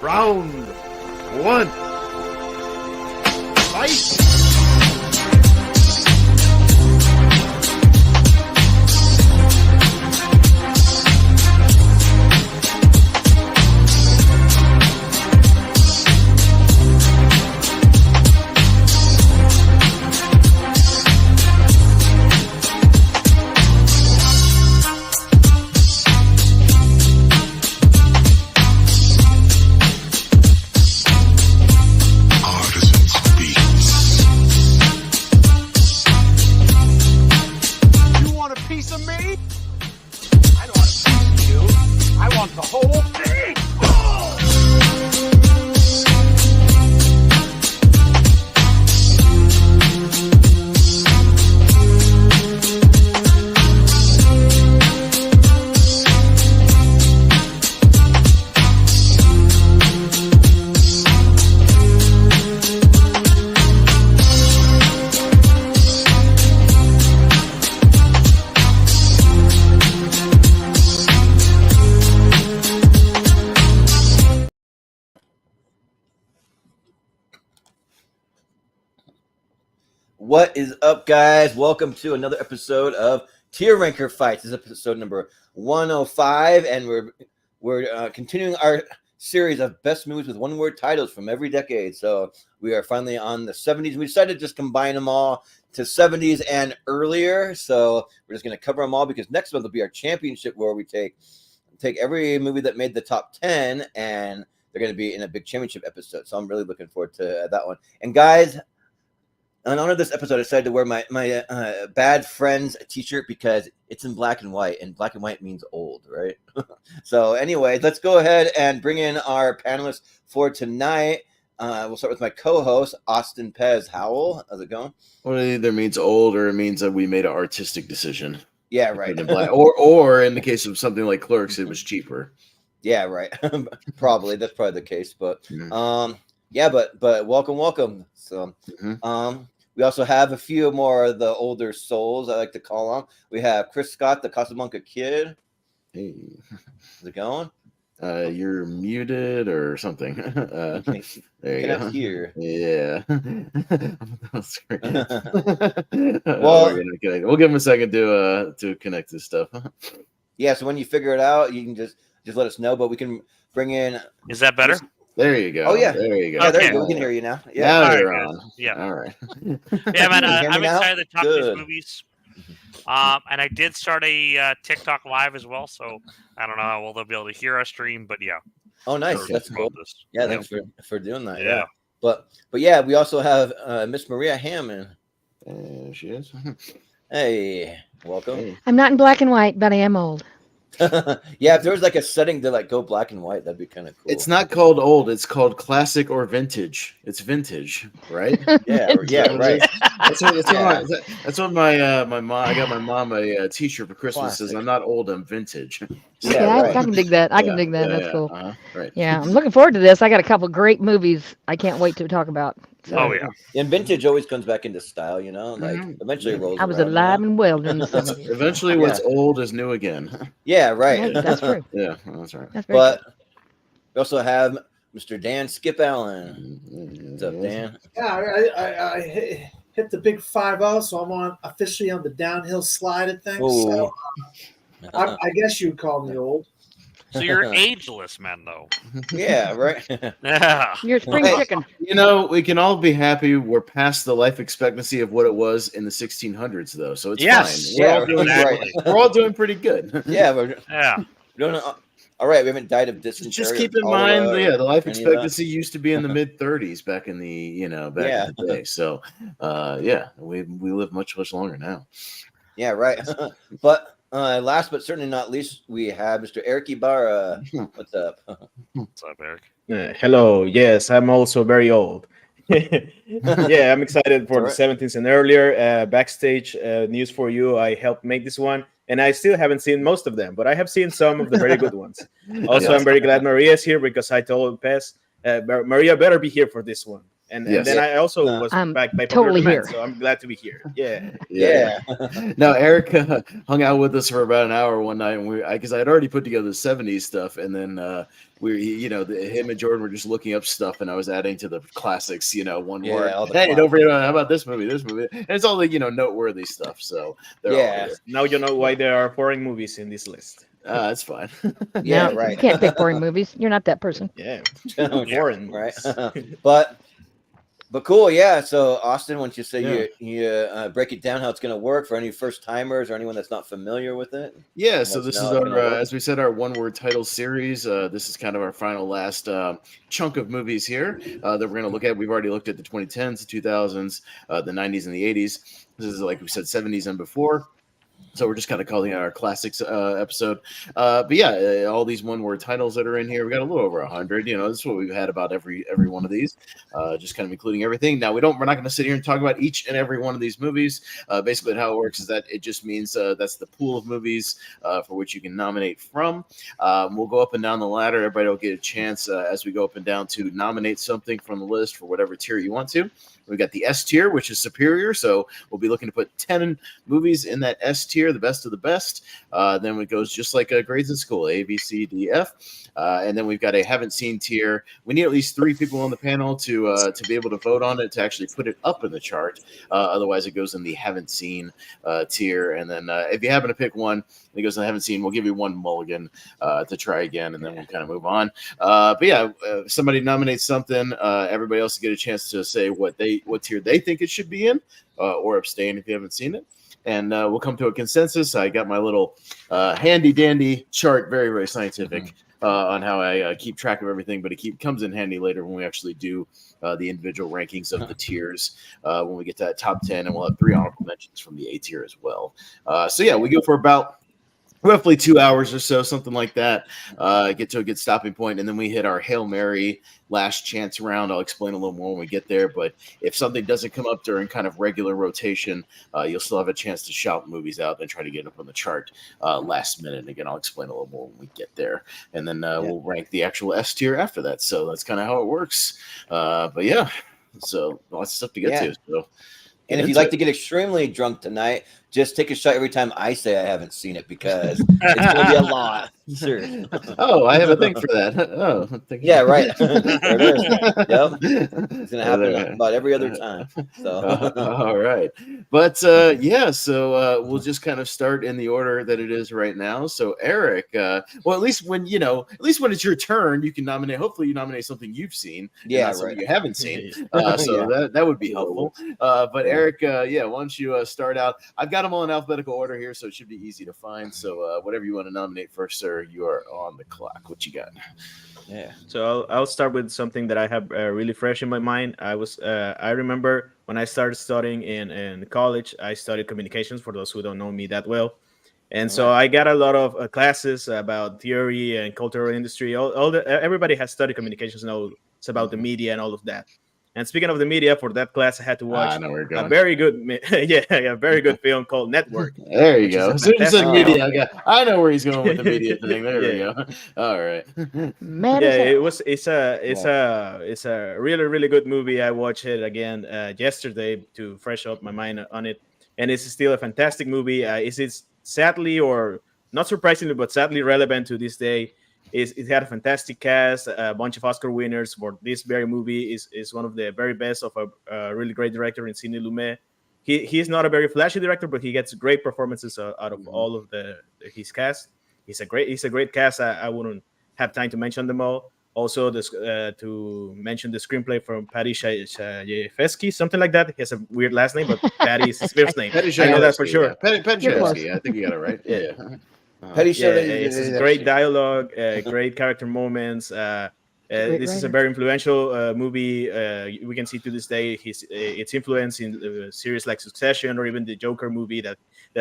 Round one. Fight! The whole thing! What is up, guys? Welcome to another episode of Tier Ranker Fights. This is episode number 105, and we're continuing our series of best movies with one-word titles from every decade. So we are finally on the 70s. We decided to just combine them all to 70s and earlier. So we're just going to cover them all because next month will be our championship, where we take every movie that made the top 10, and they're going to be in a big championship episode. So I'm really looking forward to that one. And guys, in honor of this episode, I decided to wear my Bad Friends t-shirt because it's in black and white, and black and white means old, right? So anyway, let's go ahead and bring in our panelists for tonight. We'll start with my co-host, Austin Pez Howell. How's it going? Well, it either means old or it means that we made an artistic decision. Yeah, right. Or in the case of something like Clerks, it was cheaper. Yeah, right. Probably. That's probably the case. But yeah, but welcome. So we also have a few more of the older souls, I like to call them. We have Chris Scott, the Casablanca Kid. Hey. How's it going? You're muted or something. There you go. Here. Yeah. That's great. Well, we'll give him a second to connect this stuff. Yeah, so when you figure it out, you can just let us know, but we can bring in. Is that better? There you go. Oh yeah, there you go. Yeah, there Okay. you go. We can hear you now. Yeah, Now All you're right, on. guys. Yeah. All right. Yeah, man. Can you hear me I'm now? excited to talk Good. these movies. And I did start a TikTok live as well, so I don't know how well they'll be able to hear our stream, but yeah. Oh, nice. Sure, That's cool. this. Yeah, thanks for doing that. Yeah. But yeah, we also have Miss Maria Hammon. There she is. Hey, welcome. Hey. I'm not in black and white, but I am old. Yeah, if there was like a setting to like go black and white, that'd be kind of cool. It's not called old. It's called classic or vintage. It's vintage, right? Yeah, right. That's what my mom. I got my mom a T-shirt for Christmas. Classic. Says I'm not old. I'm vintage. Okay, Yeah, I right. can dig that. I can dig that. That's cool. Right. Yeah, I'm looking forward to this. I got a couple great movies I can't wait to talk about. So, Oh, yeah. And vintage always comes back into style, you know. Like eventually it rolls. I was around, alive you know? and well during the 70s. Eventually, what's old is new again. Yeah, right. Hey, that's true. Yeah, that's right. That's very But we also have Mr. Dan Skip Allen. What's up, Dan? Yeah, I hit the big 5-0, so I'm officially on the downhill slide of things. So I guess you would call me old. So you're ageless, man, though. Yeah, right. Yeah. You're a spring Hey. chicken. You know, we can all be happy we're past the life expectancy of what it was in the 1600s, though. So it's Yes. fine. Yeah, We're all doing exactly. we're all doing pretty good. Yeah, we're Yeah. doing all right. We haven't died of dysentery. Just keep in mind, the life expectancy used to be in the mid 30s back in the in the day. So, we live much longer now. Yeah, right. But last but certainly not least, we have Mr. Erick Ibarra. What's up? What's up, Eric? Hello. Yes, I'm also very old. Yeah, I'm excited for the 17th and earlier. Backstage news for you. I helped make this one, and I still haven't seen most of them, but I have seen some of the very good ones. Also, I'm very glad Maria is here because I told Pez, Maria better be here for this one. And Yes. then I also was I'm back by totally popular here. demand, so I'm glad to be here. Yeah. Yeah. No, Eric hung out with us for about an hour one night, and because I had already put together the '70s stuff, and then him and Jordan were just looking up stuff, and I was adding to the classics, one word. all the Hey, don't classics. forget how about this movie, and it's all the noteworthy stuff. So they're all Yeah. here. Now you know why there are foreign movies in this list. It's fine. Yeah, No, right. You can't pick boring movies. You're not that person. Yeah, Yeah, foreign right. movies. But cool, yeah. So Austin, once you say Yeah. you break it down how it's going to work for any first timers or anyone that's not familiar with it. Yeah, so Let's this know is how it's gonna our, work. as we said, our one-word title series. This is kind of our final last chunk of movies here that we're going to look at. We've already looked at the 2010s, the 2000s, the 90s, and the 80s. This is, like we said, 70s and before. So we're just kind of calling it our classics episode. But yeah, all these one-word titles that are in here, we got a little over 100. This is what we've had about every one of these, just kind of including everything. Now we're not going to sit here and talk about each and every one of these movies. Basically, how it works is that it just means that's the pool of movies for which you can nominate from. We'll go up and down the ladder. Everybody will get a chance as we go up and down to nominate something from the list for whatever tier you want to. We've got the S tier, which is superior. So we'll be looking to put 10 movies in that S tier, the best of the best. Then it goes just like grades in school, A, B, C, D, F. And then we've got a haven't seen tier. We need at least 3 people on the panel to be able to vote on it, to actually put it up in the chart. Otherwise, it goes in the haven't seen tier. And then if you happen to pick one, it goes in the haven't seen, we'll give you one mulligan to try again, and then we'll kind of move on. But yeah, if somebody nominates something, everybody else will get a chance to say what tier they think it should be in, or abstain if you haven't seen it. And we'll come to a consensus. I got my little handy dandy chart, very, very scientific, on how I keep track of everything, but it comes in handy later when we actually do the individual rankings of the tiers when we get to that top 10, and we'll have 3 honorable mentions from the A tier as well. So yeah, we go for about roughly 2 hours or so, something like that. Get to a good stopping point, and then we hit our Hail Mary last chance round. I'll explain a little more when we get there, but if something doesn't come up during kind of regular rotation, you'll still have a chance to shout movies out and try to get up on the chart last minute. And again, I'll explain a little more when we get there, and then we'll rank the actual S tier after that. So that's kind of how it works. But yeah, so lots of stuff to get to. So. And if you'd like to get extremely drunk tonight, just take a shot every time I say I haven't seen it, because it's going to be a lot. Sure. Oh, I have a thing for that. Oh, yeah, right. There it is. Yep. It's going to happen about every other time. So. All right. But yeah, so we'll just kind of start in the order that it is right now. So Eric, well, at least when it's your turn, you can nominate. Hopefully you nominate something you've seen. Yeah, not something right. you haven't seen. So that would be helpful. But Eric, yeah, why don't you start out? I've got them all in alphabetical order here, so it should be easy to find. So whatever you want to nominate first, sir, you are on the clock. What you got? Yeah. So I'll start with something that I have really fresh in my mind. I remember when I started studying in college, I studied communications, for those who don't know me that well. And so I got a lot of classes about theory and cultural industry. Everybody has studied communications, knows about the media and all of that. And speaking of the media, for that class, I had to watch a very good, very good film called Network. There you go. As soon as you said media, I know where he's going with the media thing. There we go. All right. It's a really, really good movie. I watched it again yesterday to fresh up my mind on it, and it's still a fantastic movie. It's sadly, or not surprisingly, but sadly relevant to this day. It had a fantastic cast, a bunch of Oscar winners for this very movie. Is one of the very best of a really great director in Sidney Lumet. He's not a very flashy director, but he gets great performances out of all of his cast. He's a great cast. I wouldn't have time to mention them all. Also, to mention the screenplay from Patty Chayefsky, something like that. He has a weird last name, but Patty is his first name. I know that for sure. Yeah. Patty Chayefsky. I think you got it right. Yeah. It's great dialogue, great character moments. This is a very influential movie. We can see to this day its influence in series like Succession, or even the Joker movie that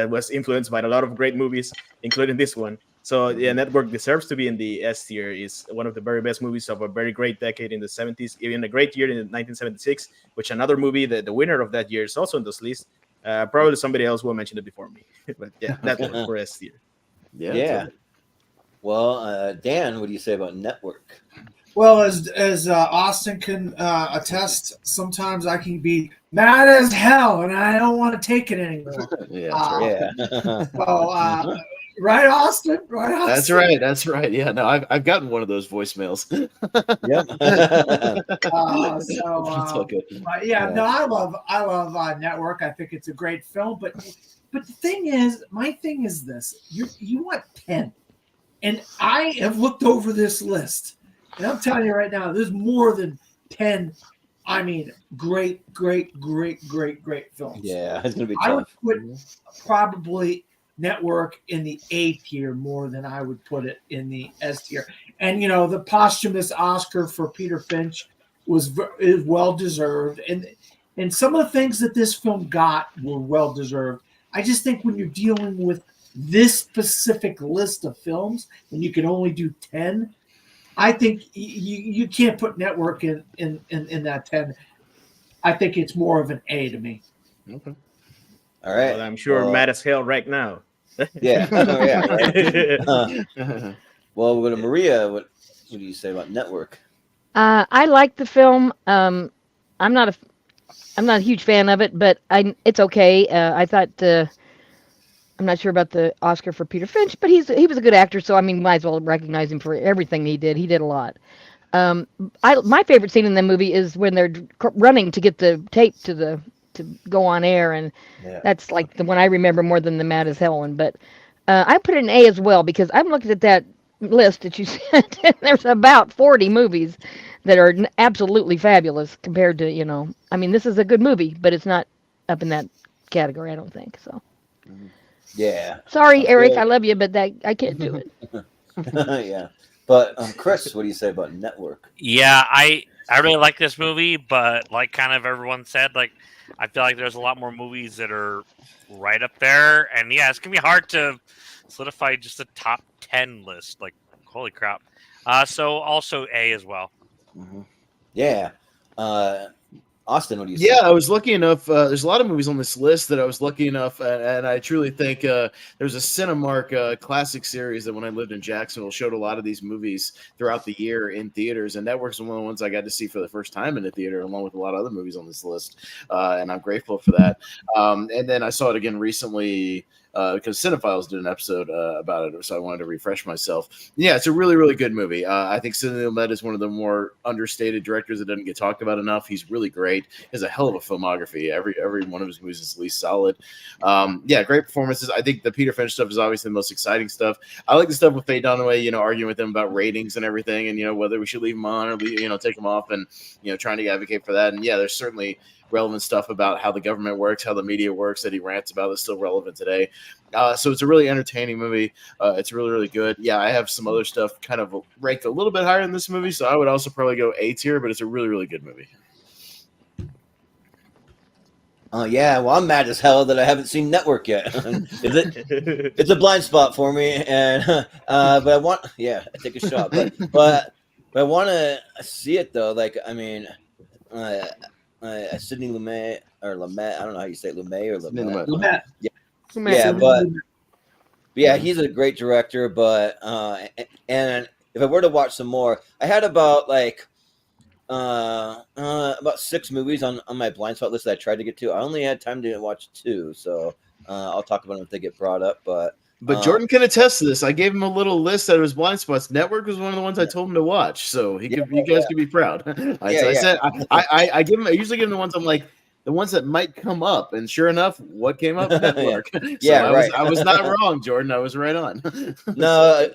was influenced by a lot of great movies, including this one. So yeah, Network deserves to be in the S tier. It's one of the very best movies of a very great decade in the 70s, even a great year in 1976, which another movie, the winner of that year, is also in this list. Probably somebody else will mention it before me. But yeah, Network for S tier. Yeah. Well, Dan, what do you say about Network? Well, as Austin can attest, sometimes I can be mad as hell, and I don't want to take it anymore. Yeah, that's right. Yeah. So, right, Austin? Right, Austin? That's right. That's right. Yeah, no, I've gotten one of those voicemails. Yep. It's all good. But yeah, no, I love Network. I think it's a great film. But the thing is, my thing is this: you want 10, and I have looked over this list, and I'm telling you right now, there's more than 10. I mean, great films. Yeah, it's gonna be I would tough. put probably Network in the A tier more than I would put it in the S tier. And the posthumous Oscar for Peter Finch is well deserved, and some of the things that this film got were well deserved. I just think when you're dealing with this specific list of films and you can only do 10, I think you can't put Network in that 10. I think it's more of an A to me. Okay. All right. Well, I'm sure mad as hell right now. Yeah. Right. Well, with Maria, what do you say about Network? I like the film. I'm not a huge fan of it, but it's okay. I thought I'm not sure about the Oscar for Peter Finch, but he was a good actor, so I mean, might as well recognize him for everything he did. He did a lot. My favorite scene in the movie is when they're running to get the tape to go on air, and that's like the one I remember more than the Mad as Hell one. But I put it an A as well because I'm looking at that list that you sent, and there's about 40 movies that are absolutely fabulous compared to, I mean, this is a good movie, but it's not up in that category, I don't think. So. Yeah. Sorry, Eric, I love you, but I can't do it. Yeah. But Chris, what do you say about Network? Yeah, I really like this movie, but like kind of everyone said, like I feel like there's a lot more movies that are right up there, and yeah, it's gonna be hard to solidify just a top 10 list. Like, holy crap! So also A as well. Mm-hmm. Yeah. Austin, what do you say? Yeah, I was lucky enough. There's a lot of movies on this list that I was lucky enough, and I truly think there's a Cinemark classic series that when I lived in Jacksonville showed a lot of these movies throughout the year in theaters, and Network's one of the ones I got to see for the first time in the theater, along with a lot of other movies on this list, and I'm grateful for that. And then I saw it again recently. Because Cinephiles did an episode about it, so I wanted to refresh myself. Yeah, it's a really, really good movie. I think Sidney Lumet is one of the more understated directors that doesn't get talked about enough. He's really great. He has a hell of a filmography. Every one of his movies is at least solid. Yeah, great performances. I think the Peter Finch stuff is obviously the most exciting stuff. I like the stuff with Faye Dunaway, arguing with them about ratings and everything, and whether we should leave him on or take him off, and trying to advocate for that. And yeah, there's certainly relevant stuff about how the government works, how the media works that he rants about is still relevant today. So it's a really entertaining movie. It's really, really good. Yeah, I have some other stuff kind of ranked a little bit higher in this movie, so I would also probably go A tier, but it's a really, really good movie. Yeah, well, I'm mad as hell that I haven't seen Network yet. It's a blind spot for me, and but I want, I take a shot, but I want to see it though. Like, I mean, Sidney Lumet or Lumet, I don't know how you say it, Lumet or Lumet. Lumet. Yeah, but yeah, he's a great director. But and if I were to watch some more, I had about about 6 movies on my blind spot list that I tried to get to. I only had time to watch 2, so I'll talk about them if they get brought up. But Jordan can attest to this. I gave him a little list out of his blind spots. Network was one of the ones I told him to watch, so you guys can be proud. I said I usually give him the ones I'm like, the ones that might come up, and sure enough, what came up? Network. I was not wrong, Jordan. I was right on. No,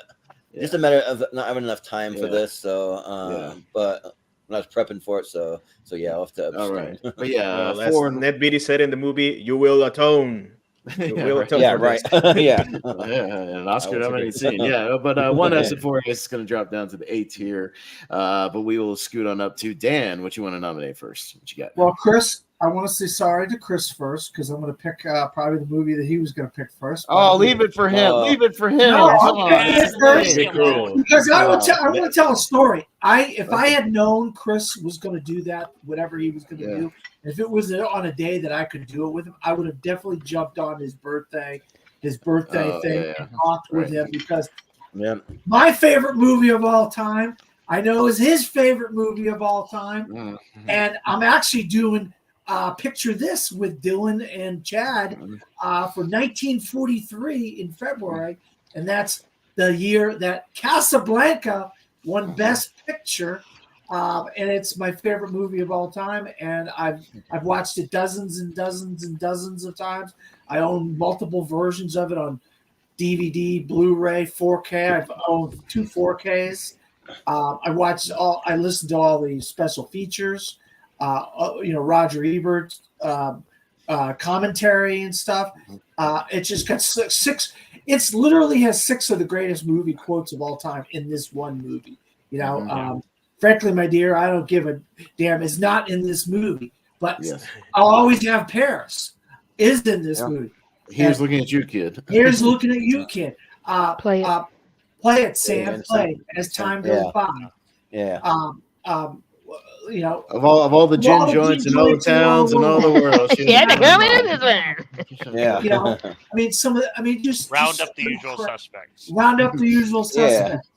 just a matter of not having enough time for this. So, but when I was prepping for it, so yeah, I'll have to abstain. All right, but yeah, as Ned Beatty said in the movie, "You will atone." Right. Yeah. An Oscar nominated scene. Yeah, but one S for is going to drop down to the A tier. But we will scoot on up to Dan. What you want to nominate first? What you got? Well, Chris, I want to say sorry to Chris first because I'm going to pick probably the movie that he was going to pick first. Oh, leave it for him. Leave it for him. No, because I want to tell a story. If I had known Chris was going to do that, whatever he was going to do, if it was on a day that I could do it with him, I would have definitely jumped on his birthday thing and talked with him because my favorite movie of all time I know is his favorite movie of all time. Mm-hmm. And I'm actually doing Picture This with Dylan and Chad for 1943 in February. And that's the year that Casablanca won Best Picture. And it's my favorite movie of all time. And I've watched it dozens and dozens and dozens of times. I own multiple versions of it on DVD, Blu-ray, 4K. I've owned 2 4Ks. I listened to all the special features, Roger Ebert commentary and stuff. It just got six. It's literally has 6 of the greatest movie quotes of all time in this one movie. Frankly, my dear, I don't give a damn. It's not in this movie, but I'll always have Paris is in this movie. Here's looking at you, kid. Here's looking at you, kid. Play it. Play it, Sam. Play as time goes by. Yeah. Of all the gin joints in all the towns and all the world. Yeah, they're coming in this one. Yeah. Just round up the usual suspects. Round up the usual suspects.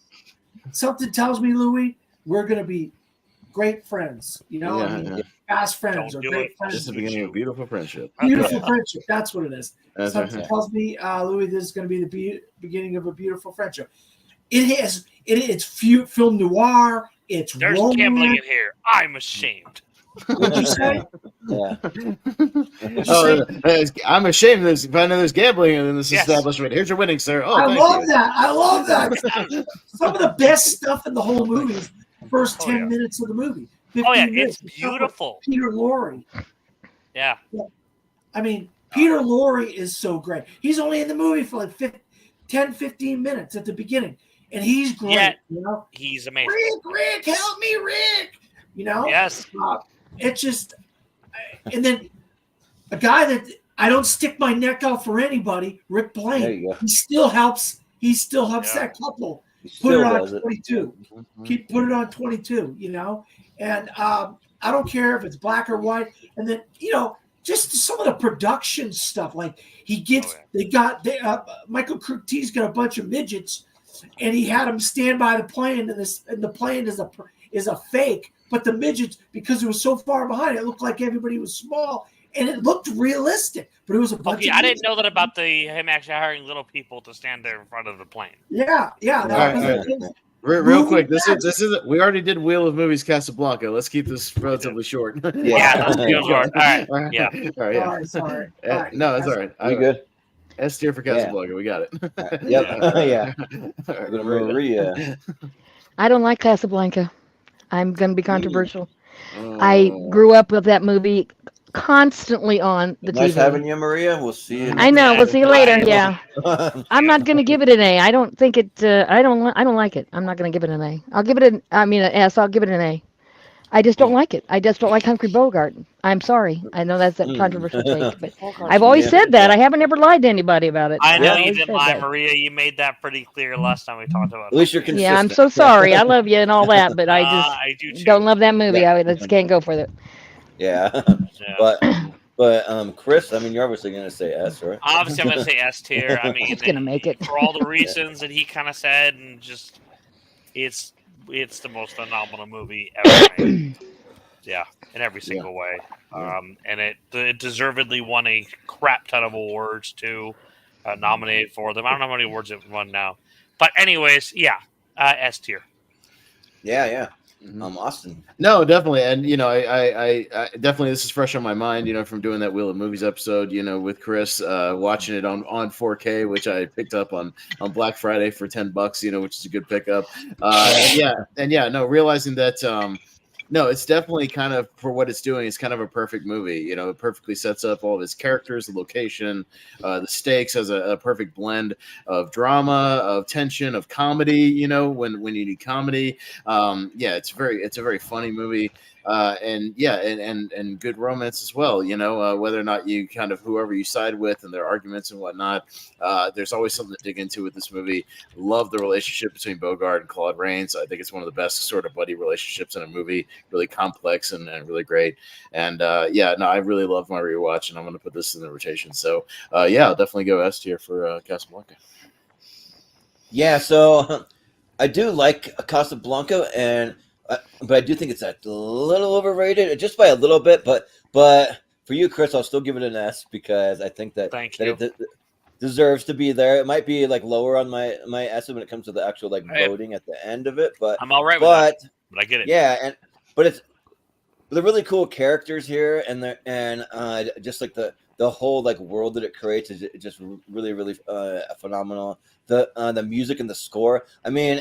Something tells me, Louis, we're going to be great friends. Fast friends or great friends. Just the beginning of a beautiful friendship. Beautiful friendship. That's what it is. That's Something tells me, Louis, this is going to be the beginning of a beautiful friendship. It's film noir. It's There's romance. gambling in here. I'm ashamed. What'd you say? I'm ashamed. If I know there's gambling in this establishment. Here's your winnings, sir. Oh, I thank you. love that. Some of the best stuff in the whole movie is the first 10 minutes of the movie. 15 minutes. It's beautiful. Peter Lorre. Yeah. I mean, Peter Lorre is so great. He's only in the movie for like 10, 15 minutes at the beginning. And he's great. Yeah, he's amazing. Rick, help me, Rick. Yes. It's just, and then a guy that I don't stick my neck out for anybody, Rick Blaine. There you go. He still helps that couple. Put it on 22. Put it on 22. And I don't care if it's black or white. And then just some of the production stuff. Like Michael Curtiz got a bunch of midgets, and he had them stand by the plane, and the plane is a fake. But the midgets, because it was so far behind, it looked like everybody was small, and it looked realistic. But it was a bunch of I didn't know that about him actually hiring little people to stand there in front of the plane. Yeah. Real quick, this is we already did Wheel of Movies Casablanca. Let's keep this relatively short. Let's go short. All right. Yeah. All right. Sorry. No, that's all right. You good? S tier for Casablanca. We got it. Yep. Right. Maria. I don't like Casablanca. I'm going to be controversial. I grew up with that movie constantly on the Nice TV. having you, Maria. We'll see you. I know. We'll see you later. Yeah. I'm not going to give it an A. I don't think it. I don't like it. I'm not going to give it an A. I'll give it an S. I'll give it an A. I just don't like it. I just don't like Humphrey Bogart. I'm sorry. I know that's a controversial take, but I've always said that. I haven't ever lied to anybody about it. I know I've you always didn't said lie, that. Maria. You made that pretty clear last time we talked about it. At least you're consistent. Yeah, I'm so sorry. I love you and all that, but I I do just too. don't love that movie. I just can't go for it. Yeah. But Chris, you're obviously going to say S, right? Obviously, I'm going to say S tier. He's gonna make it for all the reasons that he kind of said, and just it's the most phenomenal movie ever made. Yeah, in every single way. And it deservedly won a crap ton of awards too, nominated for them. I don't know how many awards it won now, but anyways, S tier. Yeah. Austin. No, definitely, and I definitely, this is fresh on my mind, from doing that Wheel of Movies episode, with Chris, watching it on 4K, which I picked up on Black Friday for $10, which is a good pickup. Realizing that. No, it's definitely kind of, for what it's doing, it's kind of a perfect movie. It perfectly sets up all of its characters, the location, the stakes, has a perfect blend of drama, of tension, of comedy, when you need comedy. It's a very funny movie. And good romance as well, whether or not you kind of whoever you side with and their arguments and whatnot, there's always something to dig into with this movie. Love the relationship between Bogart and Claude Rains. I think it's one of the best sort of buddy relationships in a movie, really complex and really great. And I really love my rewatch, and I'm going to put this in the rotation. So I'll definitely go S tier for Casablanca. Yeah, so I do like Casablanca, and but I do think it's a little overrated, just by a little bit. But for you, Chris, I'll still give it an S because I think that Thank that you. it deserves to be there. It might be like lower on my S when it comes to the actual like Hey. voting at the end of it, but I'm all right with that, but I get it. yeah, but it's the really cool characters here, and just like the whole like world that it creates is just really phenomenal. The music and the score. I mean,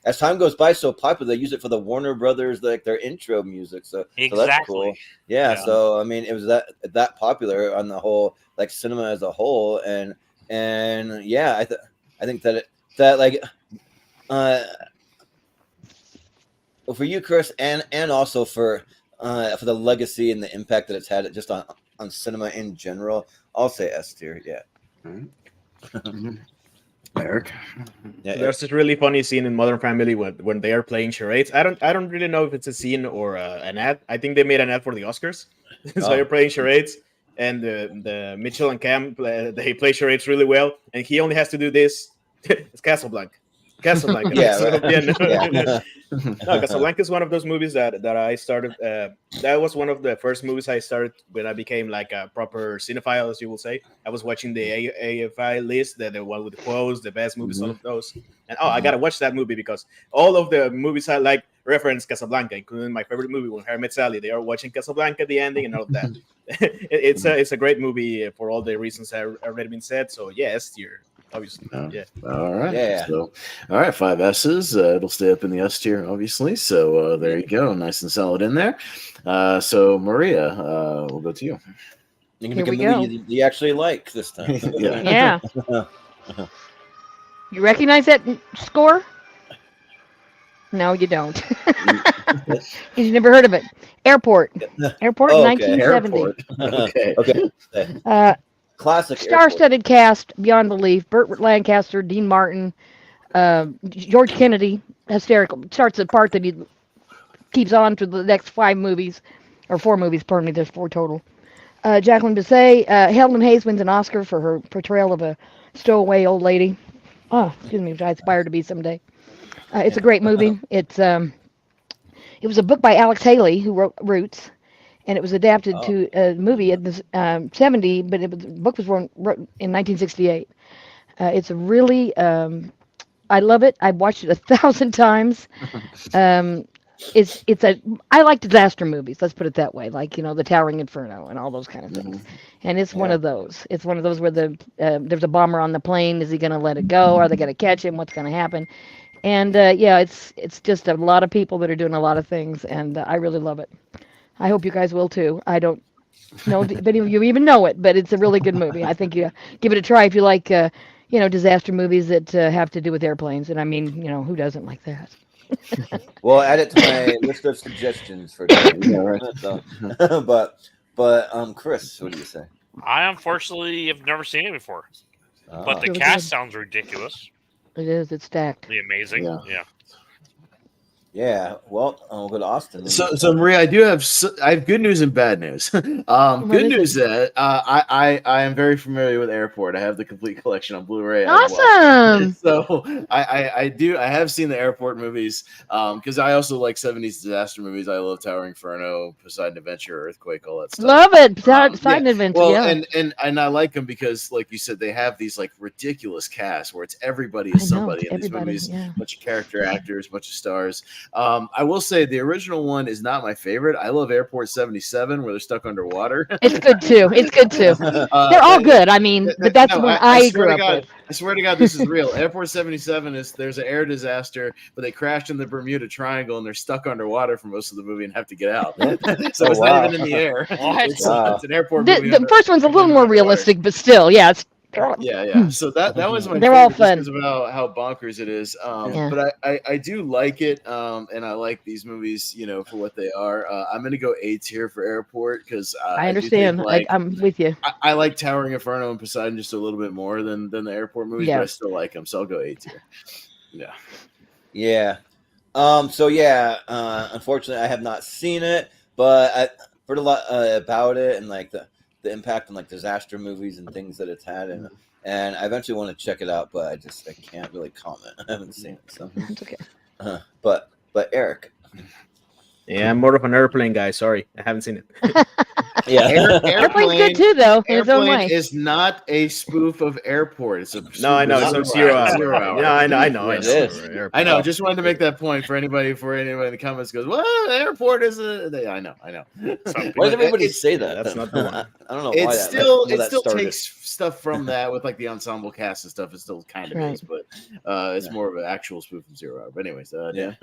as time goes by, so popular they use it for the Warner Brothers like their intro music. So that's cool. Yeah. So I mean, it was that popular on the whole like cinema as a whole, and yeah, I think that like for you, Chris, and also for the legacy and the impact that it's had just on cinema in general, I'll say S tier. Yeah. Eric. Yeah, There's this really funny scene in Modern Family when they are playing charades. I don't really know if it's a scene or an ad. I think they made an ad for the Oscars. So they're playing charades, and the Mitchell and Cam they play charades really well, and he only has to do this. It's Casablanca. Yeah. No, Casablanca is one of those movies that I started. That was one of the first movies I started when I became like a proper cinephile, as you will say. I was watching the AFI list, the one with the quotes, the best movies, all of those. And I gotta watch that movie because all of the movies I like reference Casablanca, including my favorite movie, When Harry Met Sally. They are watching Casablanca, the ending, and all of that. It's a great movie for all the reasons that have already been said. So yeah, S tier. Obviously, yeah. All right. Yeah. So, all right, 5 S's. It'll stay up in the S tier, obviously. So there you go, nice and solid in there. So Maria, we'll go to you. You can Here pick a we movie go. you actually like this time. Yeah. Yeah. You recognize that score? No, you don't. Because you never heard of it. Airport. Airport, Oh, okay. 1970. Okay. Okay. Classic. Star-studded cast beyond belief. Burt Lancaster, Dean Martin, George Kennedy. Hysterical. Starts the part that he keeps on to the next 5 movies, or 4 movies. Pardon me. There's 4 total. Jacqueline Bisset. Helen Hayes wins an Oscar for her portrayal of a stowaway old lady. Oh, excuse me, which I aspire to be someday. It's a great movie. It was a book by Alex Haley who wrote Roots, and it was adapted to a movie in the 70. But the book was wrote in 1968. It's a really I love it. I've watched it 1,000 times. I like disaster movies. Let's put it that way. Like the Towering Inferno and all those kind of things. And it's one of those. It's one of those where there's a bomber on the plane. Is he going to let it go? Are they going to catch him? What's going to happen? And it's just a lot of people that are doing a lot of things, and I really love it. I hope you guys will too. I don't know if any of you even know it, but it's a really good movie. I think you give it a try if you like, disaster movies that have to do with airplanes. And I mean, who doesn't like that? Well, add it to my list of suggestions for today. Yeah, right. So, but Chris, what do you say? I unfortunately have never seen it before, but the Really cast good. sounds ridiculous. It is. It's stacked. The amazing. Yeah. Yeah. Well, we'll go to Austin. So Maria, I have good news and bad news. Good news that I am very familiar with Airport. I have the complete collection on Blu-ray. Awesome. So I have seen the Airport movies because I also like 70s disaster movies. I love Towering Inferno, Poseidon Adventure, Earthquake, all that stuff. Love it. Side adventure. Well, Yeah. and I like them because, like you said, they have these like ridiculous casts where it's everybody is somebody in these movies. Yeah. Bunch of character actors, bunch of stars. I will say the original one is not my favorite. I love Airport 77 where they're stuck underwater. It's good too. They're all good. I mean, but that's the one I grew up with. I swear to God, this is real. Airport 77 there's an air disaster, but they crashed in the Bermuda Triangle and they're stuck underwater for most of the movie and have to get out. So it's not even in the air. It's an airport movie. The first one's a little more realistic, but still, yeah, it's. Yeah. So that was my They're favorite all just fun. because of how bonkers it is. Yeah. But I do like it, and I like these movies, for what they are. I'm gonna go A tier for Airport because I understand. I'm with you. I like Towering Inferno and Poseidon just a little bit more than the Airport movies, but I still like them, so I'll go A tier. Yeah. Yeah. Unfortunately, I have not seen it, but I heard a lot about it and like the impact on like disaster movies and things that it's had, and and I eventually want to check it out, but I can't really comment. I haven't seen it, so. It's okay. But Eric. Yeah, I'm more of an airplane guy. Sorry, I haven't seen it. Yeah. Airplane's good too, though, in its own Airplane way. is not a spoof of Airport. It's a No, I know it's on 0 hour. Zero Hour. Yeah, I know. It is. I know. Just wanted to make that point for anybody in the comments goes, well, Airport is a. I know. Why does everybody say that? That's not the one. I don't know It why. still that started. takes stuff from that with like the ensemble cast and stuff. It still kind of Right. is, but it's more of an actual spoof of 0 Hour. But anyways, yeah.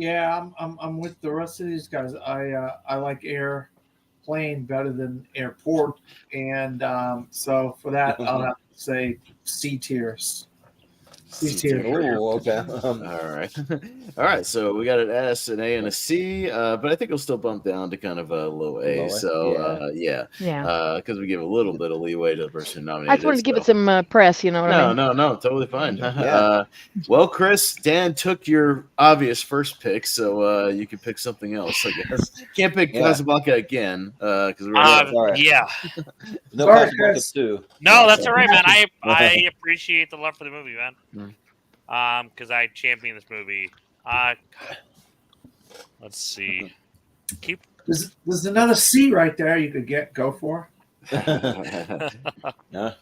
Yeah, I'm with the rest of these guys. I like Airplane better than Airport, and so for that I'll have to say C tiers. C tier. Oh, okay. All right. So we got an S, an A, and a C, but I think it'll still bump down to kind of a low A. Low A? So Yeah. because we give a little bit of leeway to the person nominated. I just wanted to give it some press, you know what I mean? No, totally fine. Yeah. Well, Chris, Dan took your obvious first pick, so you can pick something else. I guess can't pick Casablanca again because sorry. Yeah. No, Sorry, Casablanca Chris. too. No, that's all right, man. I appreciate the love for the movie, man. Because I champion this movie. Let's see. There's another C right there you could go for. No,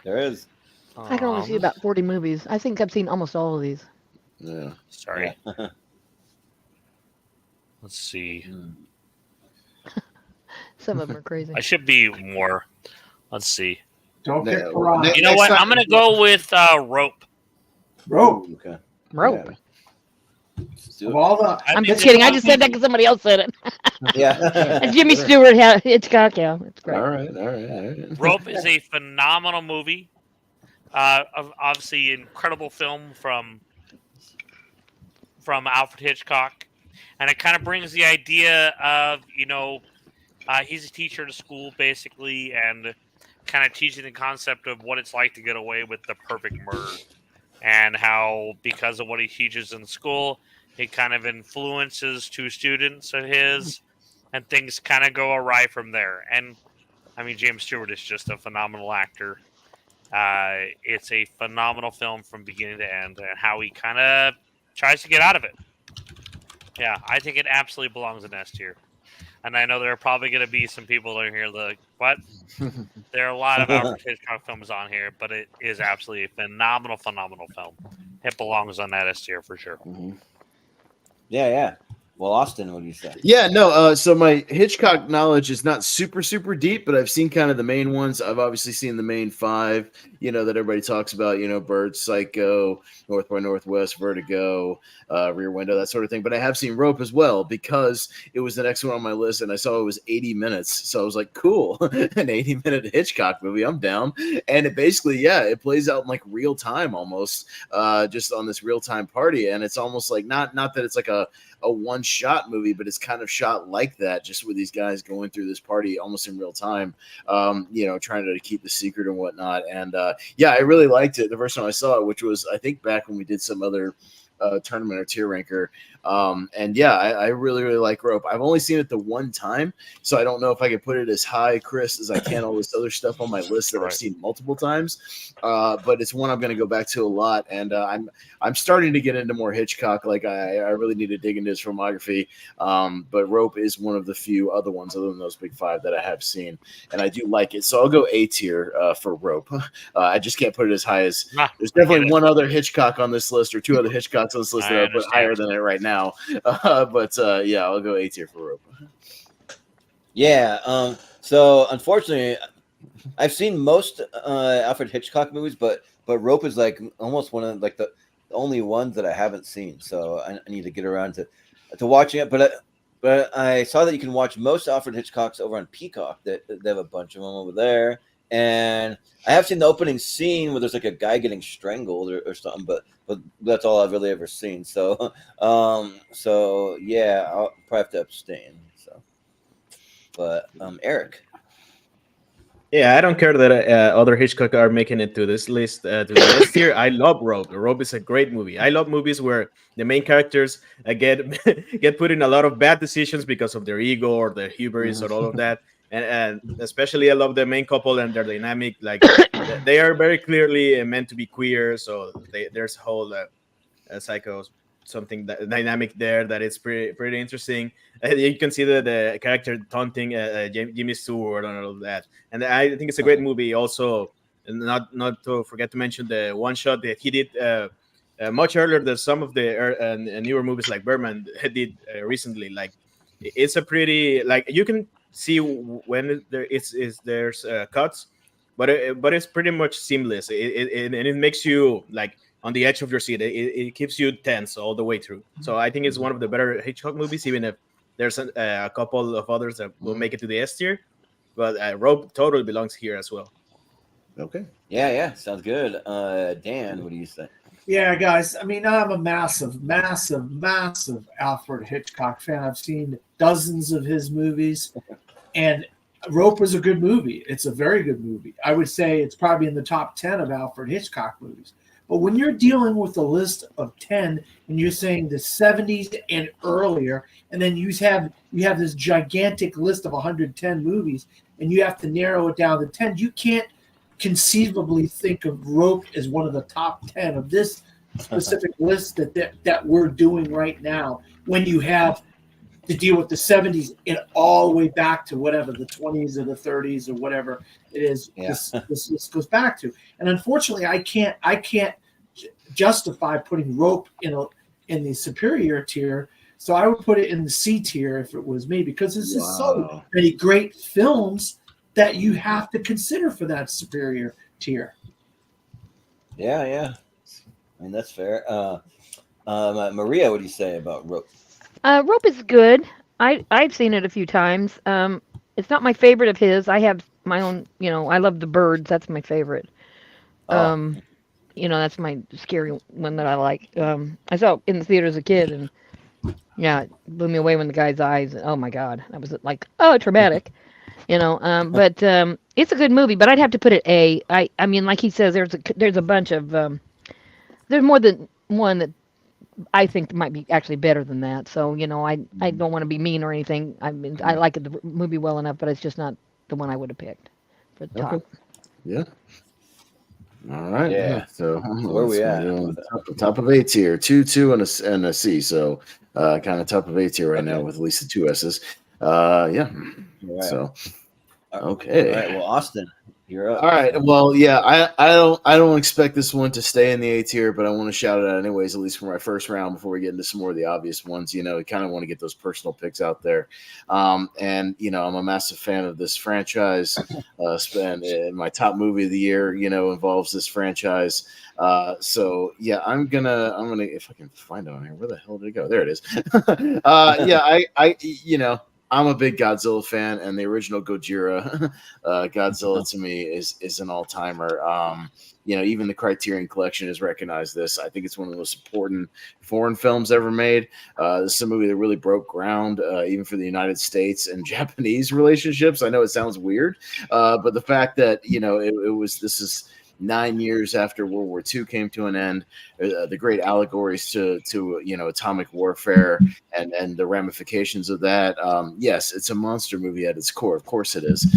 there is. I can only see about 40 movies. I think I've seen almost all of these. Yeah. Sorry. Let's see. Some of them are crazy. I should be more. Let's see. Don't Yeah, pick well, Piranha. You know what? I'm gonna go with Rope. Rope. Okay. Rope. Let's do Of it. all the I'm just kidding. I just said that because somebody else said it. Yeah. And Jimmy Stewart had Hitchcock. Yeah, it's great. All right. Rope is a phenomenal movie. Obviously, incredible film from Alfred Hitchcock, and it kind of brings the idea of he's a teacher at a school basically, and kind of teaching the concept of what it's like to get away with the perfect murder, and how because of what he teaches in school, it kind of influences two students of his, and things kind of go awry from there. And I mean, James Stewart is just a phenomenal actor. It's a phenomenal film from beginning to end, and how he kind of tries to get out of it. Yeah, I think it absolutely belongs in S tier. And I know there are probably going to be some people that are here like, what? There are a lot of Alfred Hitchcock films on here, but it is absolutely a phenomenal film. It belongs on that S tier for sure. Mm-hmm. Yeah. Well, Austin, what do you say? Yeah, no. So my Hitchcock knowledge is not super deep, but I've seen kind of the main ones. I've obviously seen the main 5, that everybody talks about. Bird, Psycho, North by Northwest, Vertigo, Rear Window, that sort of thing. But I have seen Rope as well because it was the next one on my list, and I saw it was 80 minutes. So I was like, cool, an 80-minute Hitchcock movie, I'm down. And it basically, it plays out in like real time almost, just on this real time party, and it's almost like not that it's like a one-shot movie, but it's kind of shot like that, just with these guys going through this party almost in real time, trying to keep the secret and whatnot. And I really liked it the first time I saw it, which was I think back when we did some other tournament or tier ranker. I really like Rope. I've only seen it the one time, so I don't know if I could put it as high, Chris, as I can all this other stuff on my list that I've seen multiple times. But it's one I'm going to go back to a lot, and I'm starting to get into more Hitchcock. Like I really need to dig into his filmography. But Rope is one of the few other ones other than those big 5 that I have seen, and I do like it. So I'll go A tier for Rope. I just can't put it as high as. There's definitely one other Hitchcock on this list, or 2 other Hitchcocks on this list that I put higher than it right now. I'll go A tier for Rope. Yeah. So unfortunately, I've seen most Alfred Hitchcock movies, but Rope is like almost one of like the only ones that I haven't seen. So I need to get around to watching it. But I saw that you can watch most Alfred Hitchcocks over on Peacock. They have a bunch of them over there. And I have seen the opening scene where there's like a guy getting strangled or something, but that's all I've really ever seen. So, I'll probably have to abstain. So, but Eric. Yeah, I don't care that other Hitchcock are making it to this list. To the list here, I love Rope. Rope is a great movie. I love movies where the main characters get put in a lot of bad decisions because of their ego or their hubris or all of that. and especially I love the main couple and their dynamic. Like they are very clearly meant to be queer, so there's a whole psycho something dynamic there that is pretty interesting. You can see the character taunting Jimmy Stewart and all of that, and I think it's a great movie. Also, and not to forget to mention the one shot that he did much earlier than some of the newer movies like Birdman did recently. Like it's a pretty, like, you can see when there's cuts, but it's pretty much seamless. And it makes you like on the edge of your seat. It keeps you tense all the way through. So I think it's one of the better Hitchcock movies, even if there's a couple of others that will make it to the S tier. But Rope totally belongs here as well. Okay. Yeah, sounds good. Dan, what do you say? Yeah, guys. I mean, I'm a massive Alfred Hitchcock fan. I've seen dozens of his movies, and Rope is a good movie. It's a very good movie. I would say it's probably in the top 10 of Alfred Hitchcock movies. But when you're dealing with a list of 10 and you're saying the 70s and earlier, and then you have this gigantic list of 110 movies, and you have to narrow it down to 10, you can't conceivably think of Rope as one of the top 10 of this specific list that we're doing right now, when you have to deal with the 70s and all the way back to whatever the 20s or the 30s or whatever it is. Yeah. This goes back to. And unfortunately, I can't justify putting Rope in the superior tier. So I would put it in the C tier if it was me, because there's just so many great films that you have to consider for that superior tier. Yeah. I mean, that's fair. Maria, what do you say about Rope? Rope is good. I've seen it a few times. It's not my favorite of his. I have my own. I love The Birds. That's my favorite. That's my scary one that I like. I saw it in the theater as a kid, and yeah, it blew me away when the guy's eyes. Oh my God, that was like traumatic. But it's a good movie. But I'd have to put it A. I mean, like he says, there's a bunch of there's more than one that I think might be actually better than that. So I don't want to be mean or anything. I mean, I like the movie well enough, but it's just not the one I would have picked for the top. Yeah. All right. Yeah. So where we at? Top of A tier, 2 and a C. So kind of top of A tier right now with at least the 2 S's. Yeah. Right. So okay. All right. Well, Austin, you're up. All right. Well, yeah, I don't expect this one to stay in the A tier, but I want to shout it out anyways, at least for my first round before we get into some more of the obvious ones. I kind of want to get those personal picks out there. And I'm a massive fan of this franchise. And my top movie of the year, involves this franchise. So yeah, I'm gonna if I can find it on here. Where the hell did it go? There it is. I'm a big Godzilla fan, and the original Gojira, Godzilla, to me is an all-timer. Even the Criterion Collection has recognized this. I think it's one of the most important foreign films ever made. This is a movie that really broke ground, even for the United States and Japanese relationships. I know it sounds weird, but the fact that this is 9 years after World War II came to an end, the great allegories to atomic warfare and the ramifications of that. Yes, it's a monster movie at its core. Of course it is.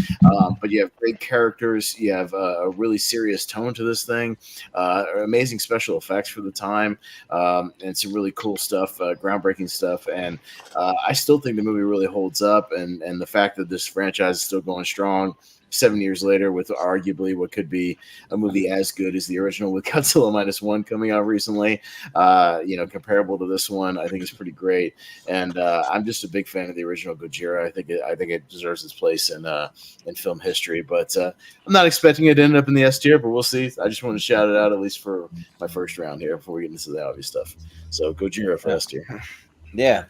But you have great characters. You have a really serious tone to this thing. Amazing special effects for the time. And some really cool stuff, groundbreaking stuff. And I still think the movie really holds up. And the fact that this franchise is still going strong 7 years later with arguably what could be a movie as good as the original with Godzilla -1 coming out recently, comparable to this one, I think is pretty great. And I'm just a big fan of the original Gojira. I think it deserves its place in film history, but I'm not expecting it to end up in the S tier, but we'll see. I just want to shout it out at least for my first round here before we get into the obvious stuff. So Gojira for S tier. Yeah.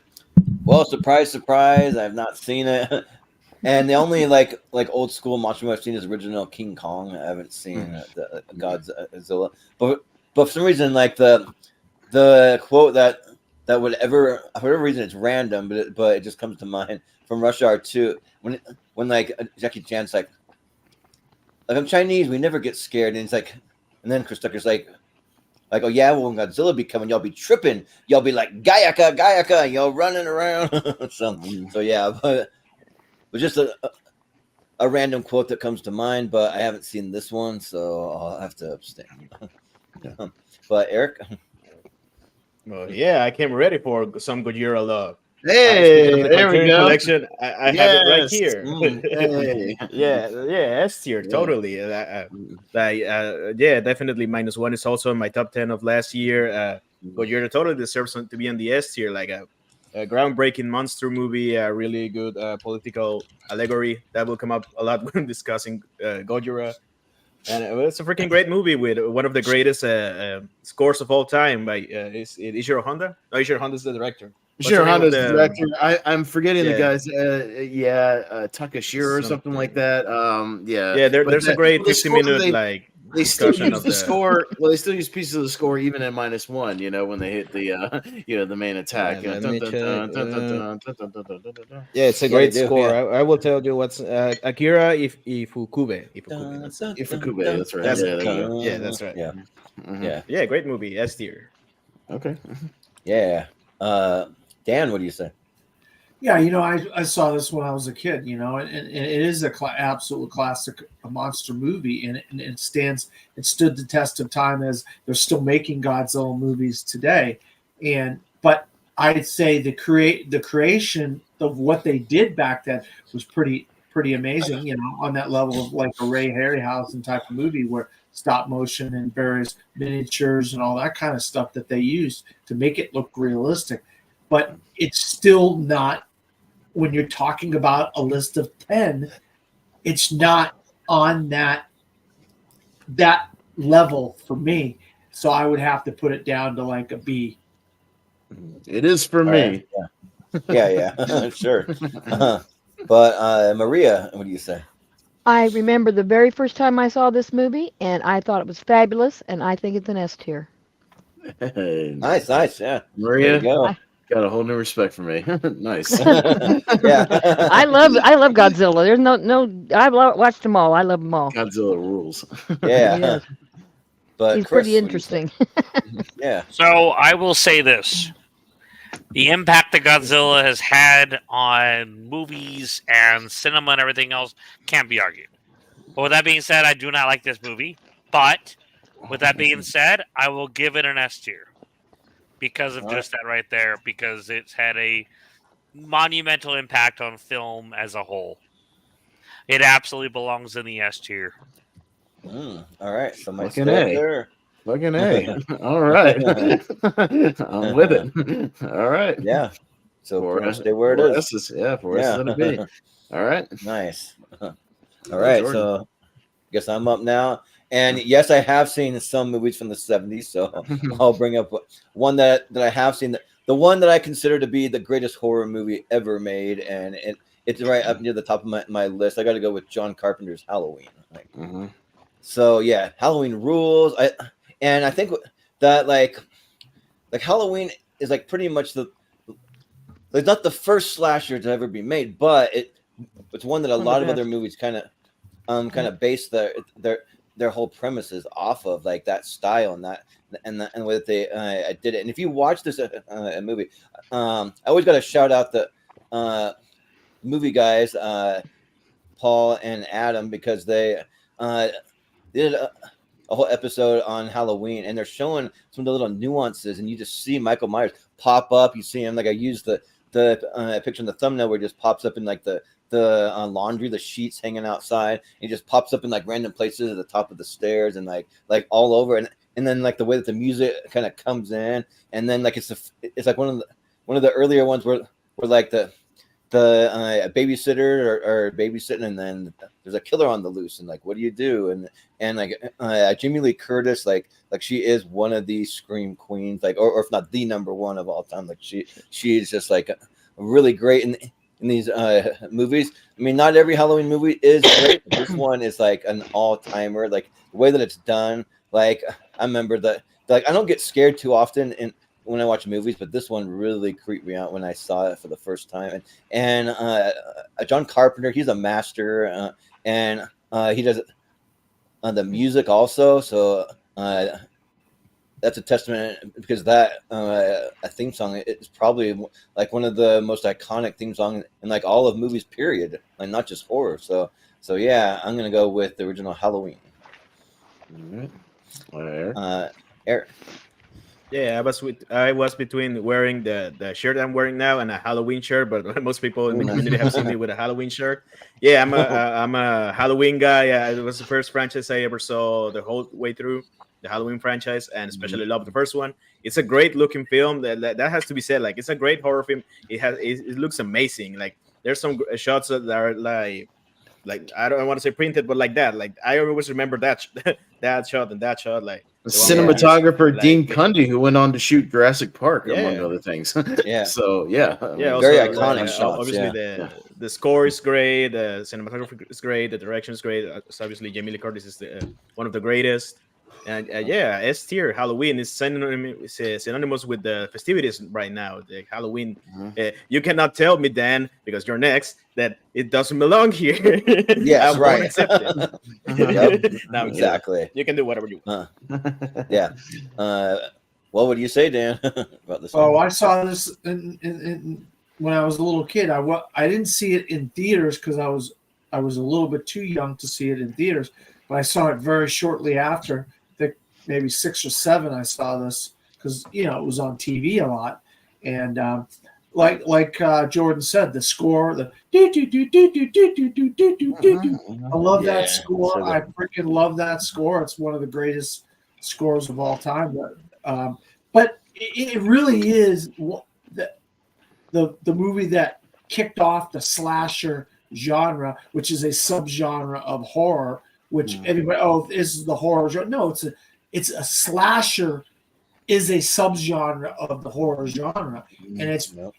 Well, surprise, I've not seen it. And the only like old school monster movie I've seen is original King Kong. I haven't seen the Godzilla, but for some reason, like the quote that would ever, for whatever reason, it's random, but it just comes to mind from Rush Hour 2 when like Jackie Chan's like I'm Chinese, we never get scared, and it's like, and then Chris Tucker's like, oh yeah, well, when Godzilla be coming, y'all be tripping, y'all be like Gayaka, y'all running around. So yeah, but just a random quote that comes to mind, but I haven't seen this one, so I'll have to abstain. But Eric, Well, yeah, I came ready for some Gojira love. Hey, Speaking of the there we Criterion go. collection, I have it right Yes. here. Hey. yeah, S tier, Yeah. totally. Yeah, definitely -1 is also in my top 10 of last year. Gojira totally deserves to be on the S tier, like a groundbreaking monster movie, a really good political allegory that will come up a lot when discussing Gojira. And it's a freaking great movie with one of the greatest scores of all time by is it Ishiro Honda? No, Ishiro Honda's the director. What's the Sure, name of Honda's the- the director. I'm forgetting the Yeah. guy's. Takashira or something like that. Yeah. Yeah, But there's a great the score 50-minute they still discussion use of the score. Well, they still use pieces of the score even at -1. You know, when they hit the the main attack. Let Dun, me dun, check, dun, dun, dun, dun, dun, dun, dun, dun, dun, dun. Yeah, it's a Yeah, great they do, score. yeah. I will tell you what's Akira Ifukube. That's, Ifukube, that's right. That's Yeah, there you go. yeah, that's right. Yeah, Mhm. yeah, Yeah, great movie. S tier. Okay. yeah. Dan, what do you say? Yeah, I saw this when I was a kid, and it is a absolute classic monster movie, and it stood the test of time as they're still making Godzilla movies today, but I'd say the creation of what they did back then was pretty amazing, on that level of like a Ray Harryhausen type of movie where stop motion and various miniatures and all that kind of stuff that they used to make it look realistic, but it's still not. When you're talking about a list of 10, it's not on that level for me. So I would have to put it down to like a B. It is for All me. right. Yeah, sure. But Maria, what do you say? I remember the very first time I saw this movie, and I thought it was fabulous, and I think it's an S tier. Nice, yeah. Maria, There you go. got a whole new respect for me. Nice. Yeah. I love Godzilla. There's no. I've watched them all. I love them all. Godzilla rules. Yeah. Yes. But He's Chris, pretty what do you say? interesting. Yeah. So I will say this. The impact that Godzilla has had on movies and cinema and everything else can't be argued. But with that being said, I do not like this movie. But with that being said, I will give it an S tier. Because of just that right there. Because it's had a monumental impact on film as a whole. It absolutely belongs in the S tier. All right. So my Fucking stay up A. there. Fucking A. All right. I'm with it. All right. Yeah. So Four pretty much stay where it is. S's. Yeah, four S's and a B. All right. Nice. All right. Jordan. So I guess I'm up now. And yes, I have seen some movies from the 70s. So I'll bring up one that I have seen. The one that I consider to be the greatest horror movie ever made. And it's right up near the top of my list. I got to go with John Carpenter's Halloween. So yeah, Halloween rules. I think that like Halloween is like pretty much it's not the first slasher to ever be made, but it's one that a lot of other movies kind of base their whole premises off of, like that style and the way that they did it. And if you watch this movie, I always got to shout out the movie guys, Paul and Adam, because they did a whole episode on Halloween, and they're showing some of the little nuances, and you just see Michael Myers pop up. You see him, like I used the picture in the thumbnail where it just pops up in like the laundry, the sheets hanging outside. He just pops up in like random places at the top of the stairs and like all over, and then like the way that the music kind of comes in, and then like it's like one of the earlier ones where like the babysitter or babysitting, and then there's a killer on the loose, and like what do you do? And like Jamie Lee Curtis, like she is one of the scream queens, like or if not the number one of all time. Like she's just like really great in these movies. I mean, not every Halloween movie is great, but this one is like an all-timer. Like the way that it's done, like I remember that like I don't get scared too often when I watch movies, but this one really creeped me out when I saw it for the first time. And John Carpenter, he's a master, and he does the music also. So that's a testament, because that a theme song is probably like one of the most iconic theme songs in like all of movies, period, and not just horror. So So yeah, I'm gonna go with the original Halloween. All right. Eric. Yeah, I was between wearing the shirt I'm wearing now and a Halloween shirt, but most people in the community have seen me with a Halloween shirt. Yeah, I'm a Halloween guy. It was the first franchise I ever saw the whole way through, the Halloween franchise, and especially love the first one. It's a great looking film. That has to be said. Like, it's a great horror film. It looks amazing. Like, there's some shots that are like I don't want to say printed, but like that. Like, I always remember that that shot and that shot. Like, cinematographer Dean Cundy, who went on to shoot Jurassic Park, among Yeah. other things. Yeah. So yeah, Yeah, Very also, iconic shots, Obviously, the score is great. The cinematography is great. The direction is great. So obviously, Jamie Lee Curtis is one of the greatest. And yeah, S tier Halloween is synonymous with the festivities right now. The Halloween. You cannot tell me, Dan, because you're next, that it doesn't belong here. Yes, I right. won't accept it. Yep, No, exactly. you can do whatever you want. Yeah. What would you say, Dan, about this? Oh, I saw this in when I was a little kid. I didn't see it in theaters because I was a little bit too young to see it in theaters, but I saw it very shortly after. I think maybe 6 or 7. I saw this because it was on TV a lot, and like Jordan said, the score, the I love that score. So I freaking love that score. It's one of the greatest scores of all time. But it really is the movie that kicked off the slasher genre, which is a subgenre of horror. Which everybody, this is the horror genre. No, it's a slasher is a subgenre of the horror genre, and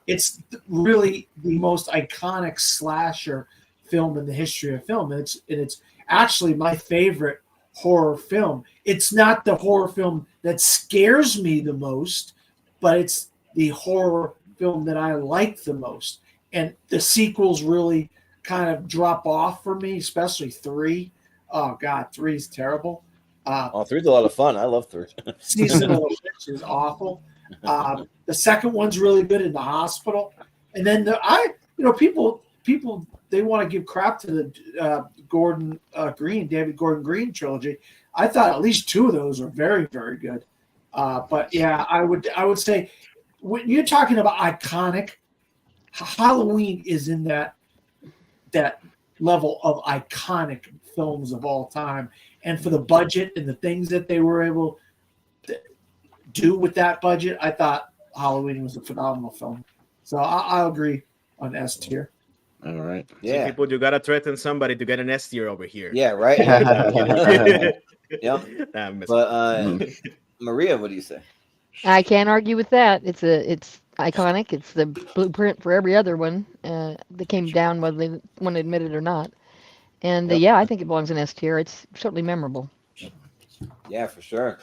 it's really the most iconic slasher film in the history of film. And it's actually my favorite horror film. It's not the horror film that scares me the most, but it's the horror film that I like the most. And the sequels really kind of drop off for me, especially 3. Oh God, 3 is terrible. 3's a lot of fun. I love 3. Season of the Witch is awful. The second one's really good in the hospital, and then people they want to give crap to the David Gordon Green trilogy. I thought at least 2 of those are very, very good. But yeah, I would say when you're talking about iconic, Halloween is in that level of iconic films of all time. And for the budget and the things that they were able to do with that budget, I thought Halloween was a phenomenal film. So I'll agree on S tier. All right. Yeah. So people, you gotta threaten somebody to get an S tier over here. Yeah, right. Yep. But Maria, what do you say? I can't argue with that. It's iconic. It's the blueprint for every other one that came down, whether they want to admit it or not. And yeah, I think it belongs in S tier. It's certainly memorable. Yeah, for sure.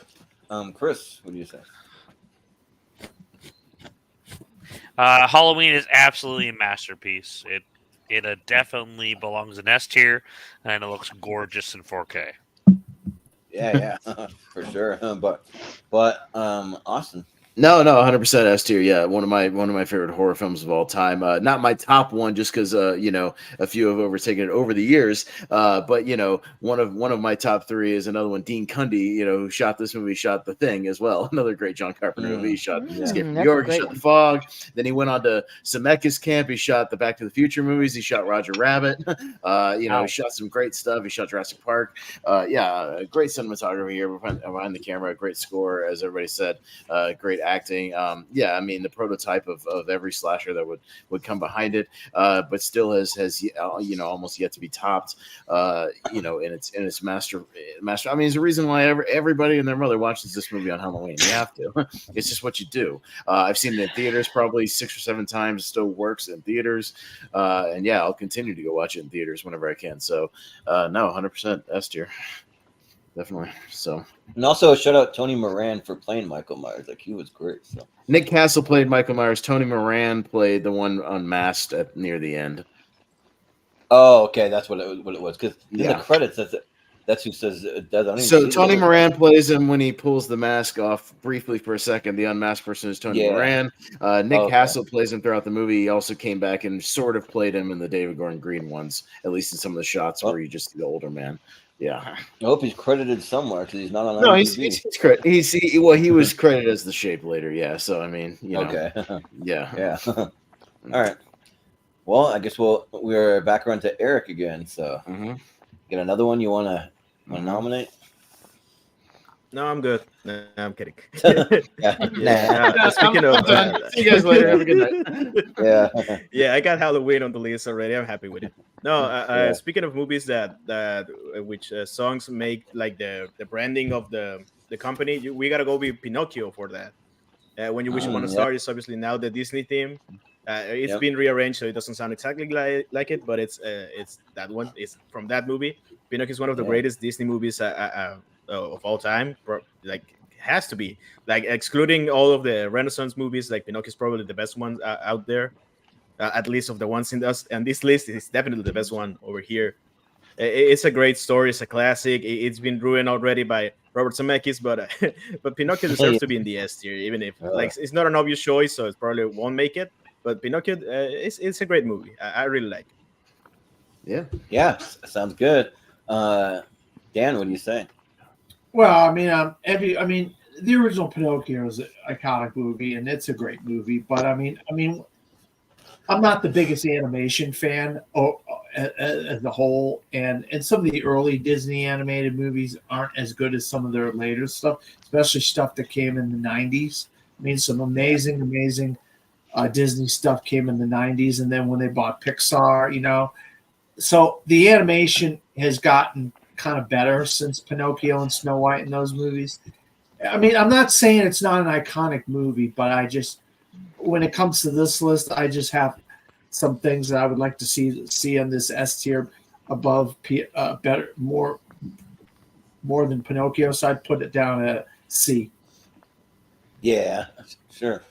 Chris, what do you say? Halloween is absolutely a masterpiece. It definitely belongs in S tier, and it looks gorgeous in 4K. Yeah, for sure. But Austin. No, 100% S tier. Yeah, one of my favorite horror films of all time. Not my top one, just because a few have overtaken it over the years. But one of my top 3 is another one. Dean Cundy, who shot this movie, shot The Thing as well. Another great John Carpenter movie. He shot Escape from New York. He shot The Fog. Then he went on to Zemeckis Camp. He shot the Back to the Future movies. He shot Roger Rabbit. He shot some great stuff. He shot Jurassic Park. Great cinematography here behind the camera. Great score, as everybody said. Great acting. The prototype of every slasher that would come behind it, but still has almost yet to be topped. In its master. I mean, it's a reason why everybody and their mother watches this movie on Halloween. You have to. It's just what you do. I've seen it in theaters probably 6 or 7 times. It still works in theaters, and I'll continue to go watch it in theaters whenever I can. So, 100% S tier. Definitely. So, and also shout out Tony Moran for playing Michael Myers. Like, he was great. So Nick Castle played Michael Myers. Tony Moran played the one unmasked near the end. Oh, okay, that's what it was. Because in the credits, That's who says it does. I don't even So see Tony it. Moran plays him when he pulls the mask off briefly for a second. The unmasked person is Tony Yeah. Moran. Nick Okay. Hassel plays him throughout the movie. He also came back and sort of played him in the David Gordon Green ones, at least in some of the shots where you just see the older man. Yeah. I hope he's credited somewhere because he's not on No, IMDb. he was credited as the Shape later. Yeah. So I mean, Okay. yeah. Yeah. All right. Well, I guess we're back around to Eric again. So, get another one you want to nominate? No, I'm good. No, I'm kidding. Yeah. Speaking of, See you guys later. Have a good night. Yeah. I got Halloween on the list already. I'm happy with it. No, Yeah. speaking of movies that which songs make like the branding of the company, we gotta go with Pinocchio for that. When you wish upon a star is obviously now the Disney theme. It's been rearranged so it doesn't sound exactly like it, but it's that one. It's from that movie. Pinocchio is one of the greatest Disney movies of all time. Like has to be, like, excluding all of the Renaissance movies. Like Pinocchio is probably the best one out there, at least of the ones in this. And this list is definitely the best one over here. It's a great story. It's a classic. It's been ruined already by Robert Zemeckis, but but Pinocchio deserves to be in the S tier, even if like it's not an obvious choice, so it probably won't make it. But Pinocchio, it's a great movie. I really like it. Yeah, sounds good. Dan, what do you say? Well, I mean, the original Pinocchio is an iconic movie, and it's a great movie. But I mean, I'm not the biggest animation fan as a whole, and some of the early Disney animated movies aren't as good as some of their later stuff, especially stuff that came in the '90s. I mean, some amazing Disney stuff came in the '90s, and then when they bought Pixar, so the animation has gotten kind of better since Pinocchio and Snow White and those movies. I mean, I'm not saying it's not an iconic movie, but when it comes to this list, I just have some things that I would like to see on this S tier above better, more than Pinocchio. So I'd put it down at C. Yeah, sure.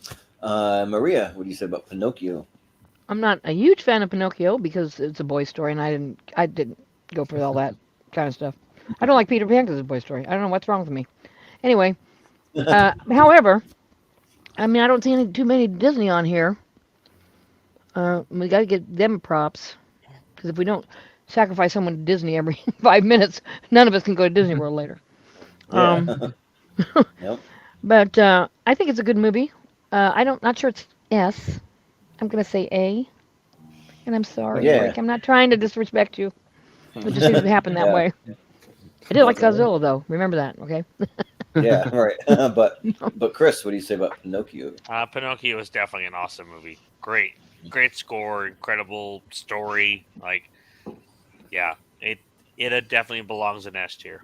Maria, what do you say about Pinocchio? I'm not a huge fan of Pinocchio because it's a boy's story, and I didn't go for all that kind of stuff. I don't like Peter Pan because it's a boy's story. I don't know what's wrong with me. Anyway, however, I mean, I don't see too many Disney on here. We got to get them props, because if we don't sacrifice someone to Disney every 5 minutes, none of us can go to Disney World later. Yep. But I think it's a good movie. Not sure it's S. I'm gonna say A. And I'm sorry, Erick. I'm not trying to disrespect you. It just seems to happen that way. I did like Godzilla though. Remember that, okay? Yeah, right. But Chris, what do you say about Pinocchio? Pinocchio is definitely an awesome movie. Great score, incredible story. Like, yeah, it definitely belongs in S tier.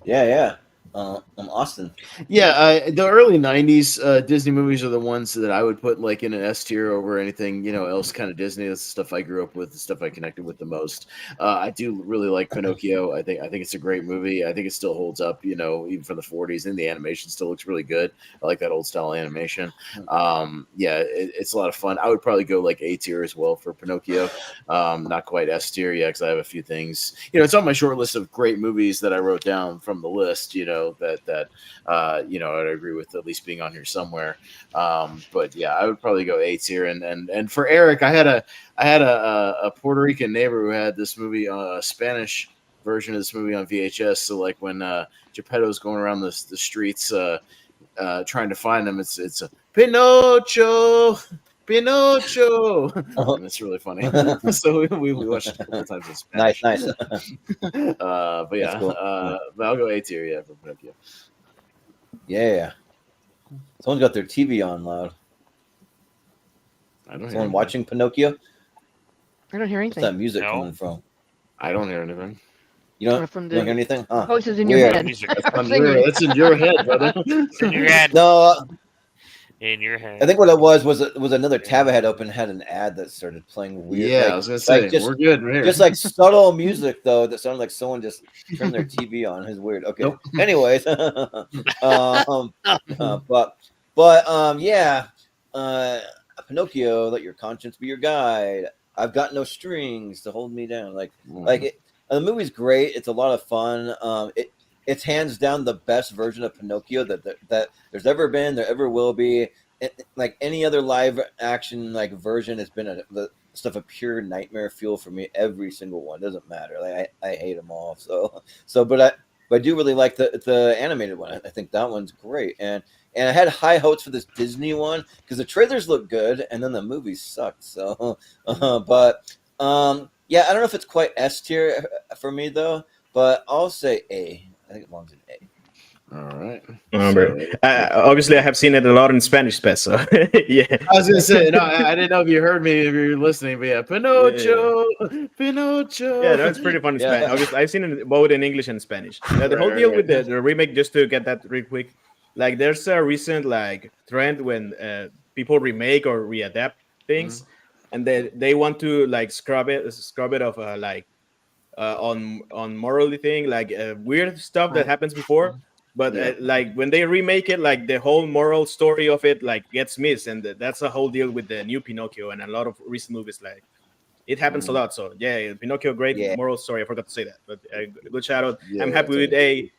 Yeah. Austin. Yeah, the early '90s Disney movies are the ones that I would put like in an S tier over anything else kind of Disney. That's the stuff I grew up with, the stuff I connected with the most. I do really like Pinocchio. I think it's a great movie. I think it still holds up, even from the '40s, and the animation still looks really good. I like that old style animation. It's a lot of fun. I would probably go like A tier as well for Pinocchio. Not quite S tier, because I have a few things. It's on my short list of great movies that I wrote down from the list. That I'd agree with at least being on here somewhere. But yeah, I would probably go A tier. And for Eric, I had a Puerto Rican neighbor who had this movie, Spanish version of this movie on VHS. So like when Geppetto's going around the streets trying to find him, it's a Pinocchio. And it's really funny. So we watched it a couple times in Spanish. Nice. But yeah, cool. but I'll go A tier, for Pinocchio. Yeah. Someone's got their TV on loud. I don't hear Someone anything. watching Pinocchio? I don't hear Where's anything. that music No. coming from? I don't hear anything. You don't From hear anything? Huh. Voices in your Weird. head. Music That's in your head, brother. in your head. No, In your head. I think what it was another tab I had open, had an ad that started playing weird. Yeah, like, I was gonna say just, we're good right here. just like subtle music though that sounded like someone just turned their TV on. It's weird. Okay. Nope. Anyways, Pinocchio, let your conscience be your guide. I've got no strings to hold me down. The movie's great. It's a lot of fun. It's hands down the best version of Pinocchio that there's ever been, there ever will be. Like any other live action like version, has been the stuff a pure nightmare fuel for me. Every single one, doesn't matter. Like I hate them all. But I do really like the animated one. I think that one's great. And I had high hopes for this Disney one because the trailers look good and then the movie sucked. So, yeah, I don't know if it's quite S tier for me though, but I'll say A. I think it belongs in A. All right. Obviously, I have seen it a lot in Spanish, Pez, so yeah. I was gonna say, no, I didn't know if you heard me, if you were listening, but yeah, Pinocchio, Pinocchio. Yeah, that's pretty fun in Spanish. Obviously, I've seen it both in English and Spanish. The whole deal with the remake, just to get that real quick, like there's a recent like trend when people remake or readapt things, and they want to like scrub it of on morally thing, like weird stuff that happens before. But like when they remake it, like the whole moral story of it like gets missed, and that's the whole deal with the new Pinocchio and a lot of recent movies. Like it happens a lot. So yeah, Pinocchio, great moral story. I forgot to say that, but good shout out. I'm happy with A.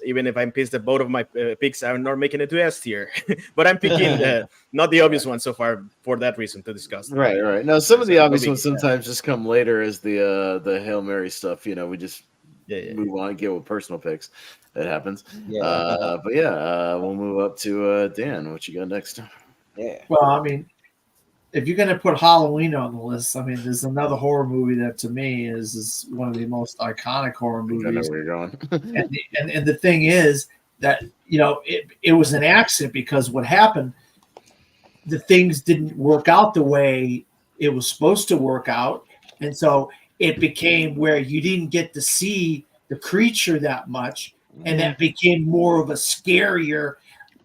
Even if I'm pissed that both of my picks are not making it to S tier, but I'm picking not the obvious one so far for that reason to discuss. Right. Now some of the obvious ones sometimes just come later as the Hail Mary stuff. You know, we just move on and get with personal picks. That happens. But we'll move up to Dan. What you got next? Yeah. Well, I mean, if you're going to put Halloween on the list, I mean, there's another horror movie that to me is one of the most iconic horror movies. I know where you're going. and the thing is that, you know, it was an accident because what happened, the things didn't work out the way it was supposed to work out. And so it became where you didn't get to see the creature that much. And that became more of a scarier,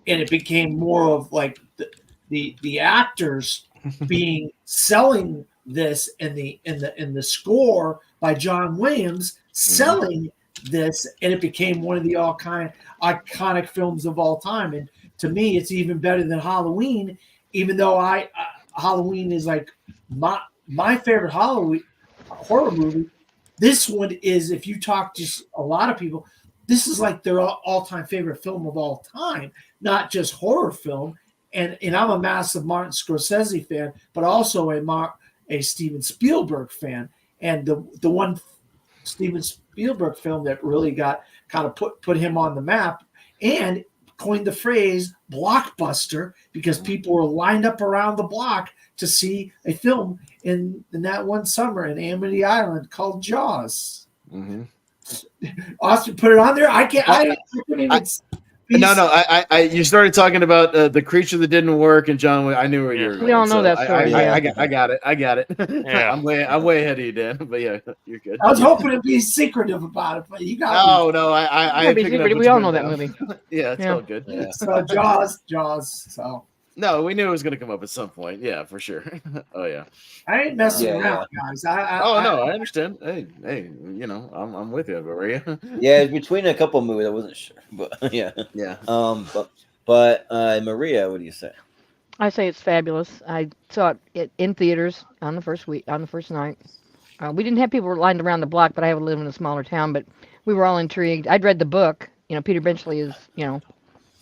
and it became more of like the actors selling this in the score by John Williams selling this, and it became one of the iconic films of all time. And to me, it's even better than Halloween, even though Halloween is like my favorite Halloween horror movie. This one is, if you talk to a lot of people, this is like their all-time favorite film of all time, not just horror film. And I'm a massive Martin Scorsese fan, but also a Steven Spielberg fan. And the one Steven Spielberg film that really got kind of put him on the map and coined the phrase blockbuster, because people were lined up around the block to see a film in that one summer in Amity Island called Jaws. Mm-hmm. Austin, put it on there. I can't. I couldn't even. You started talking about the creature that didn't work, and John. I knew where you were going. We all know that story. I got it. Yeah. I'm way ahead of you, Dan. But yeah, you're good. I was hoping to be secretive about it, but you got. No. I we all know that movie. Yeah, it's all good. Yeah. So Jaws. So. No, we knew it was going to come up at some point. Yeah, for sure. Oh yeah. I ain't messing around, guys. I understand. Hey, you know, I'm with you, Maria. Yeah, it's between a couple of movies. I wasn't sure, but yeah. But Maria, what do you say? I say it's fabulous. I saw it in theaters on the first night. We didn't have people lined around the block, but I live in a smaller town. But we were all intrigued. I'd read the book. You know, Peter Benchley is, you know,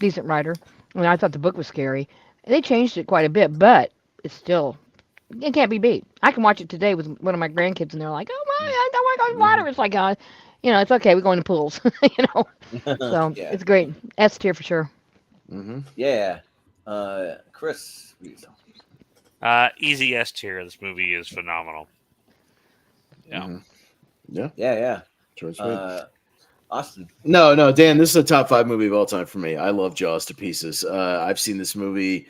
decent writer. I mean, I thought the book was scary. They changed it quite a bit, but it can't be beat. I can watch it today with one of my grandkids, and they're like, "Oh my, I don't want to go in water." It's like, you know, it's okay. We're going to pools, you know. So it's great. S tier for sure. Mm-hmm. Yeah, Chris. Easy S tier. This movie is phenomenal. Yeah. Mm-hmm. Yeah. Austin. No, Dan, this is a top 5 movie of all time for me. I love Jaws to pieces. I've seen this movie,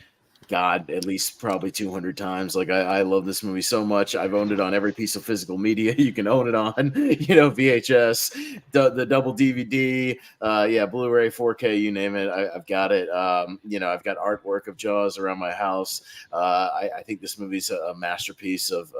God, at least probably 200 times. Like, I love this movie so much. I've owned it on every piece of physical media you can own it on. You know, VHS, the double DVD, Blu-ray, 4K, you name it. I've got it. You know, I've got artwork of Jaws around my house. I think this movie's a masterpiece of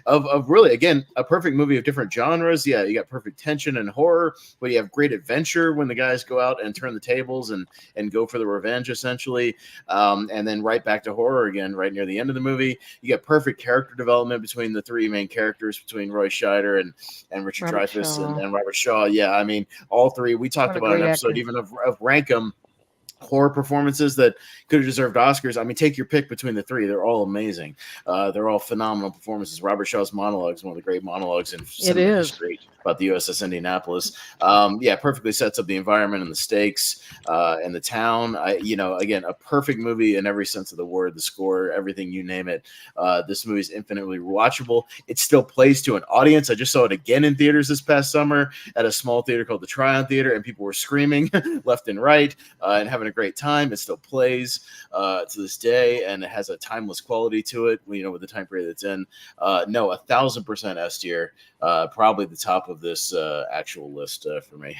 of really, again, a perfect movie of different genres. Yeah, you got perfect tension and horror, but you have great adventure when the guys go out and turn the tables and go for the revenge, essentially. And then right back to horror again, right near the end of the movie. You got perfect character development between the three main characters, between Roy Scheider and Richard Dreyfuss and Robert Shaw. Yeah, I mean, all three. We talked about an episode even of rank 'em horror performances that could have deserved Oscars. I mean, take your pick between the three. They're all amazing. They're all phenomenal performances. Robert Shaw's monologue is one of the great monologues in cinema history about the USS Indianapolis. Yeah, perfectly sets up the environment and the stakes and the town. Again, a perfect movie in every sense of the word. The score, everything, you name it. This movie is infinitely watchable. It still plays to an audience. I just saw it again in theaters this past summer at a small theater called the Tryon Theater, and people were screaming left and right and having a great time. It still plays to this day, and it has a timeless quality to it, with the time period it's in. No, 1,000% S tier. Probably the top of this actual list for me,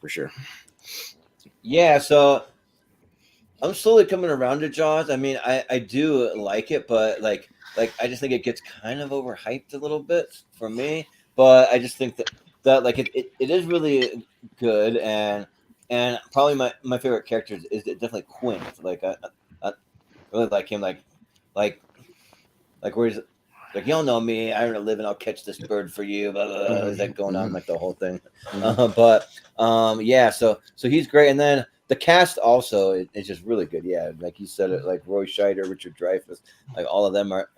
for sure. Yeah, so I'm slowly coming around to Jaws. I mean, I do like it, but like I just think it gets kind of overhyped a little bit for me. But I just think that like it is really good, and probably my favorite character is definitely Quint. Like I really like him. Like where he's like, y'all know me. I'm gonna live and I'll catch this bird for you. Blah, blah, blah. Is that going on like the whole thing? Yeah. So he's great, and then the cast also is just really good. Yeah, like you said, it like Roy Scheider, Richard Dreyfuss, like all of them are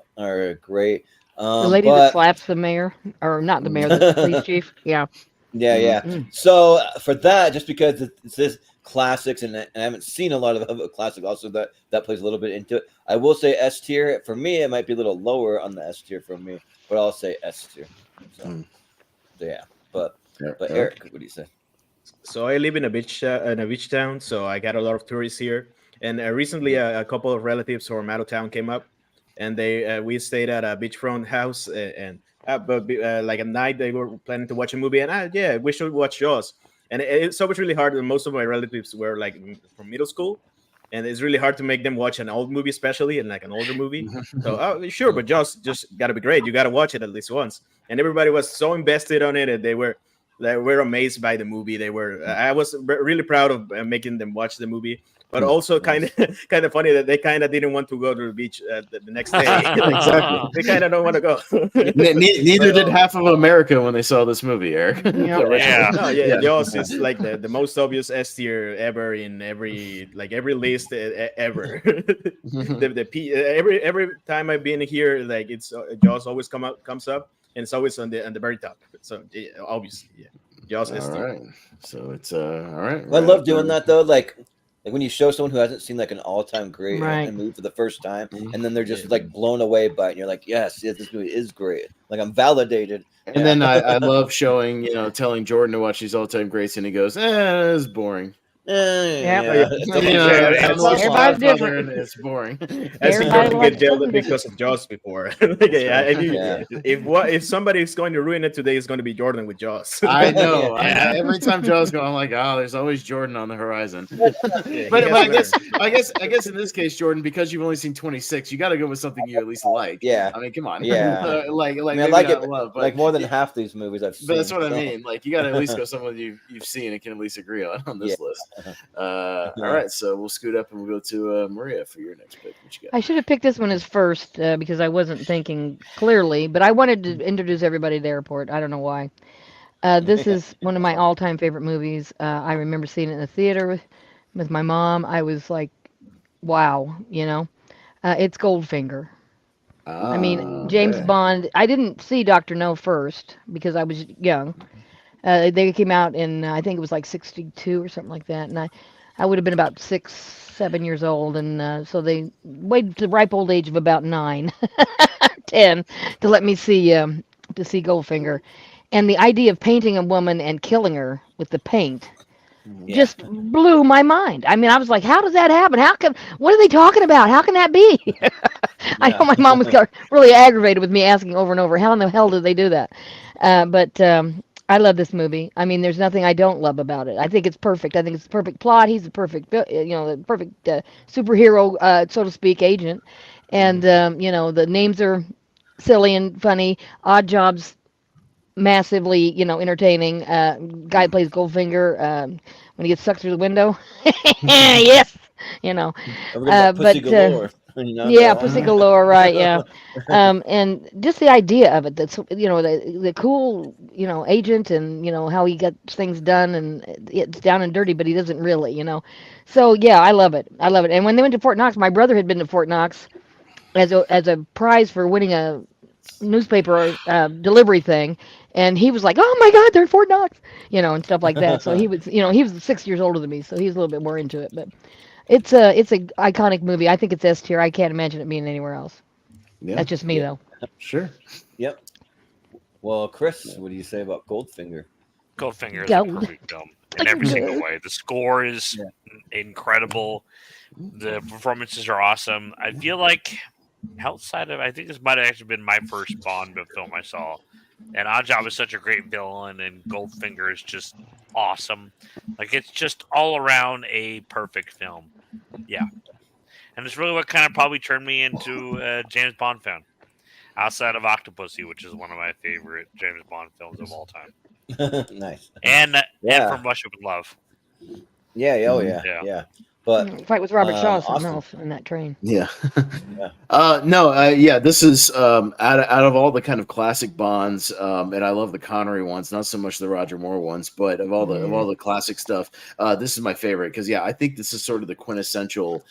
great. The lady that slaps the mayor, or not the mayor, the police chief. Yeah. Yeah. So for that, just because it's this classics, and I haven't seen a lot of classic also that plays a little bit into it. I will say S tier for me. It might be a little lower on the S tier for me, but I'll say S tier. So yeah, but Eric, what do you say? So I live in a beach town, so I got a lot of tourists here. And recently, a couple of relatives from out of town came up, and we stayed at a beachfront house, like at night they were planning to watch a movie, and we should watch Jaws. And it's always really hard. Most of my relatives were like from middle school, and it's really hard to make them watch an old movie, especially, and like an older movie. So sure, but Jaws just got to be great. You got to watch it at least once. And everybody was so invested on it, and they were amazed by the movie. I was really proud of making them watch the movie. But also kind of funny that they kind of didn't want to go to the beach the next day. Exactly, they kind of don't want to go. Neither did half of America when they saw this movie, Eric. Jaws is like the most obvious S tier ever in every list ever. Every time I've been here, like it's Jaws always comes up, and it's always on the very top. So obviously, Jaws S tier. All right, so it's all right. I love doing that though, like when you show someone who hasn't seen like an all-time great movie for the first time, and then they're just like blown away by it, and you're like, yes, this movie is great. Like I'm validated. And then I love showing, telling Jordan to watch these all-time greats, and he goes, it's boring. Everybody's different. It's boring. I see Jordan get jailed because of Jaws before. If somebody is going to ruin it today, it's going to be Jordan with Jaws. I know. Every time Jaws go, I'm like, there's always Jordan on the horizon. But I guess in this case, Jordan, because you've only seen 26, you got to go with something you at least like. Yeah. I mean, come on. Yeah. I like it. Like more than half these movies I've seen. But that's what I mean. Like you got to at least go someone you've seen and can at least agree on this list. All right, so we'll scoot up and we'll go to Maria for your next pick. What you got? I should have picked this one as first because I wasn't thinking clearly, but I wanted to introduce everybody to the airport. I don't know why. This is one of my all-time favorite movies. I remember seeing it in the theater with my mom. I was like, wow, it's Goldfinger. I mean, James Bond. I didn't see Dr. No first because I was young. They came out in, I think it was like 62 or something like that. And I would have been about 6, 7 years old. And so they waited to the ripe old age of about 9, 10 to let me see Goldfinger. And the idea of painting a woman and killing her with the paint just blew my mind. I mean, I was like, how does that happen? What are they talking about? How can that be? I know my mom was really aggravated with me asking over and over, how in the hell did they do that? But I love this movie. I mean, there's nothing I don't love about it. I think it's perfect. I think it's the perfect plot. He's the perfect, the perfect superhero, so to speak, agent. And, the names are silly and funny. Odd Jobs, massively, entertaining. Guy plays Goldfinger when he gets sucked through the window. Yes, you know. Everything about pussy But galore. yeah, Pussy Galore, right? Yeah, and just the idea of it. That's the cool agent, and how he gets things done, and it's down and dirty, but he doesn't really. So yeah, I love it. I love it. And when they went to Fort Knox, my brother had been to Fort Knox as a prize for winning a newspaper delivery thing, and he was like, "Oh my God, they're in Fort Knox," and stuff like that. So he was 6 years older than me, so he's a little bit more into it. But it's a iconic movie. I think it's S tier. I can't imagine it being anywhere else. Yeah, That's just me though. sure. Yep. Well, Chris, what do you say about Goldfinger? Goldfinger is Gold. a perfect film in every single way. The score is incredible. The performances are awesome. I feel like outside of, I think this might have actually been my first Bond film I saw. And Oddjob is such a great villain, and Goldfinger is just awesome. Like, it's just all around a perfect film. Yeah. And it's really what kind of probably turned me into a James Bond fan. Outside of Octopussy, which is one of my favorite James Bond films of all time. Nice. And Yeah. From Russia with Love. Yeah. Oh, Yeah. yeah. But Fight with Robert Shaw is something awesome. else in that train. Yeah. Yeah. This is out of all the kind of classic Bonds, and I love the Connery ones, not so much the Roger Moore ones, but of all the classic stuff, this is my favorite because I think this is sort of the quintessential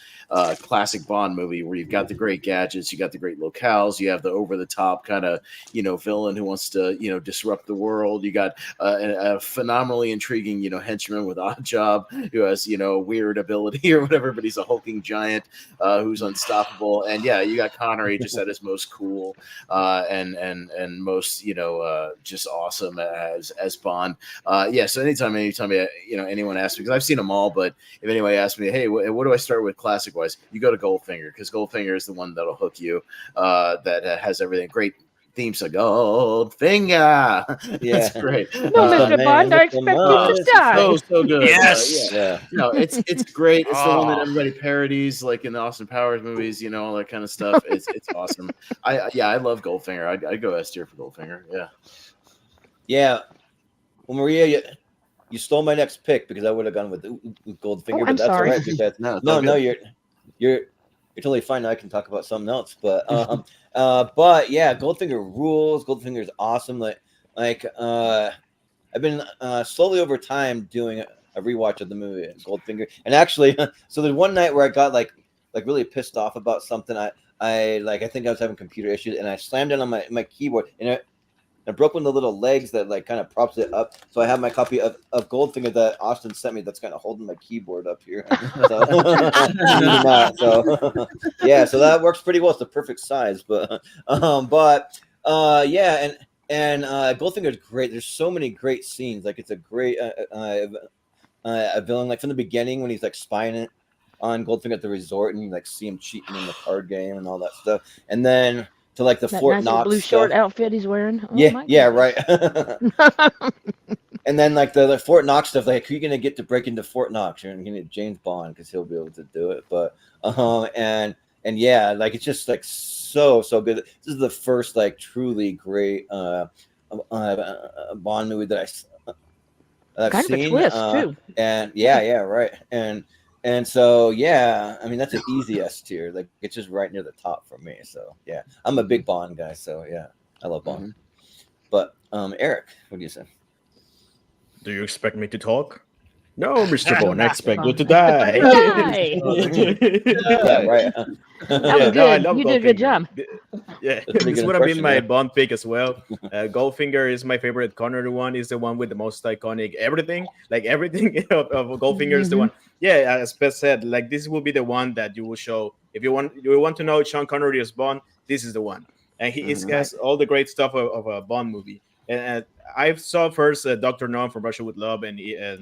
classic Bond movie where you've got the great gadgets, you got the great locales, you have the over the top kind of villain who wants to disrupt the world. You got a phenomenally intriguing henchman with Oddjob who has weird ability or whatever, but he's a hulking giant who's unstoppable. And yeah, you got Connery just at his most cool and most just awesome as Bond. So anytime anyone asks me, because I've seen them all, but if anyone asks me, hey, what do I start with classic wise, you go to Goldfinger, because Goldfinger is the one that'll hook you. That has everything great. Theme song, Goldfinger. Yeah. That's great. No, Mr. Bond, I expect you to die. So good. Yes. Yeah. It's great. It's the one that Oh. everybody parodies, like in the Austin Powers movies, all that kind of stuff. It's awesome. I love Goldfinger. I'd go S tier for Goldfinger. Yeah. Yeah. Well, Maria, you stole my next pick because I would have gone with Goldfinger, Oh, but I'm that's sorry. all right because No, it's all no, good. you're totally fine. I can talk about something else, but but yeah, Goldfinger rules. Goldfinger is awesome. Like I've been slowly over time doing a rewatch of the movie Goldfinger, and actually, so there's one night where I got like really pissed off about something. I think I was having computer issues, and I slammed it on my keyboard, and I broke one of the little legs that like kind of props it up. So I have my copy of Goldfinger that Austin sent me that's kind of holding my keyboard up here. So, yeah, so that works pretty well. It's the perfect size, but yeah, and Goldfinger is great. There's so many great scenes. Like it's a great a villain, like from the beginning when he's like spying it on Goldfinger at the resort, and you like see him cheating in the card game and all that stuff, and then to like the That Fort nice Knox blue stuff. short outfit he's wearing. Oh, Yeah, my yeah, goodness. right. And then like the Fort Knox stuff, like who are you gonna get to break into Fort Knox? You're gonna get James Bond because he'll be able to do it. But and yeah, like it's just like so good. This is the first like truly great Bond movie that I've Kind seen. of a twist too. And yeah, right. And so yeah, I mean that's an easy S tier. Like it's just right near the top for me. So yeah, I'm a big Bond guy. So yeah, I love Bond. But Eric, what do you say? Do you expect me to talk? No, Mr. No, Bond, I not expect Bond. you to die. Yeah, right. That was good. You did a good job. Yeah, That's a pretty this good would have been impression, my yeah. Bond pick as well. Goldfinger is my favorite. Connery one is the one with the most iconic everything. Like everything of Goldfinger is the one. Yeah, as Pez said, like this will be the one that you will show if you want to know Sean Connery as Bond. This is the one, and he has all the great stuff of a Bond movie. And I saw first Dr. No from Russia with Love and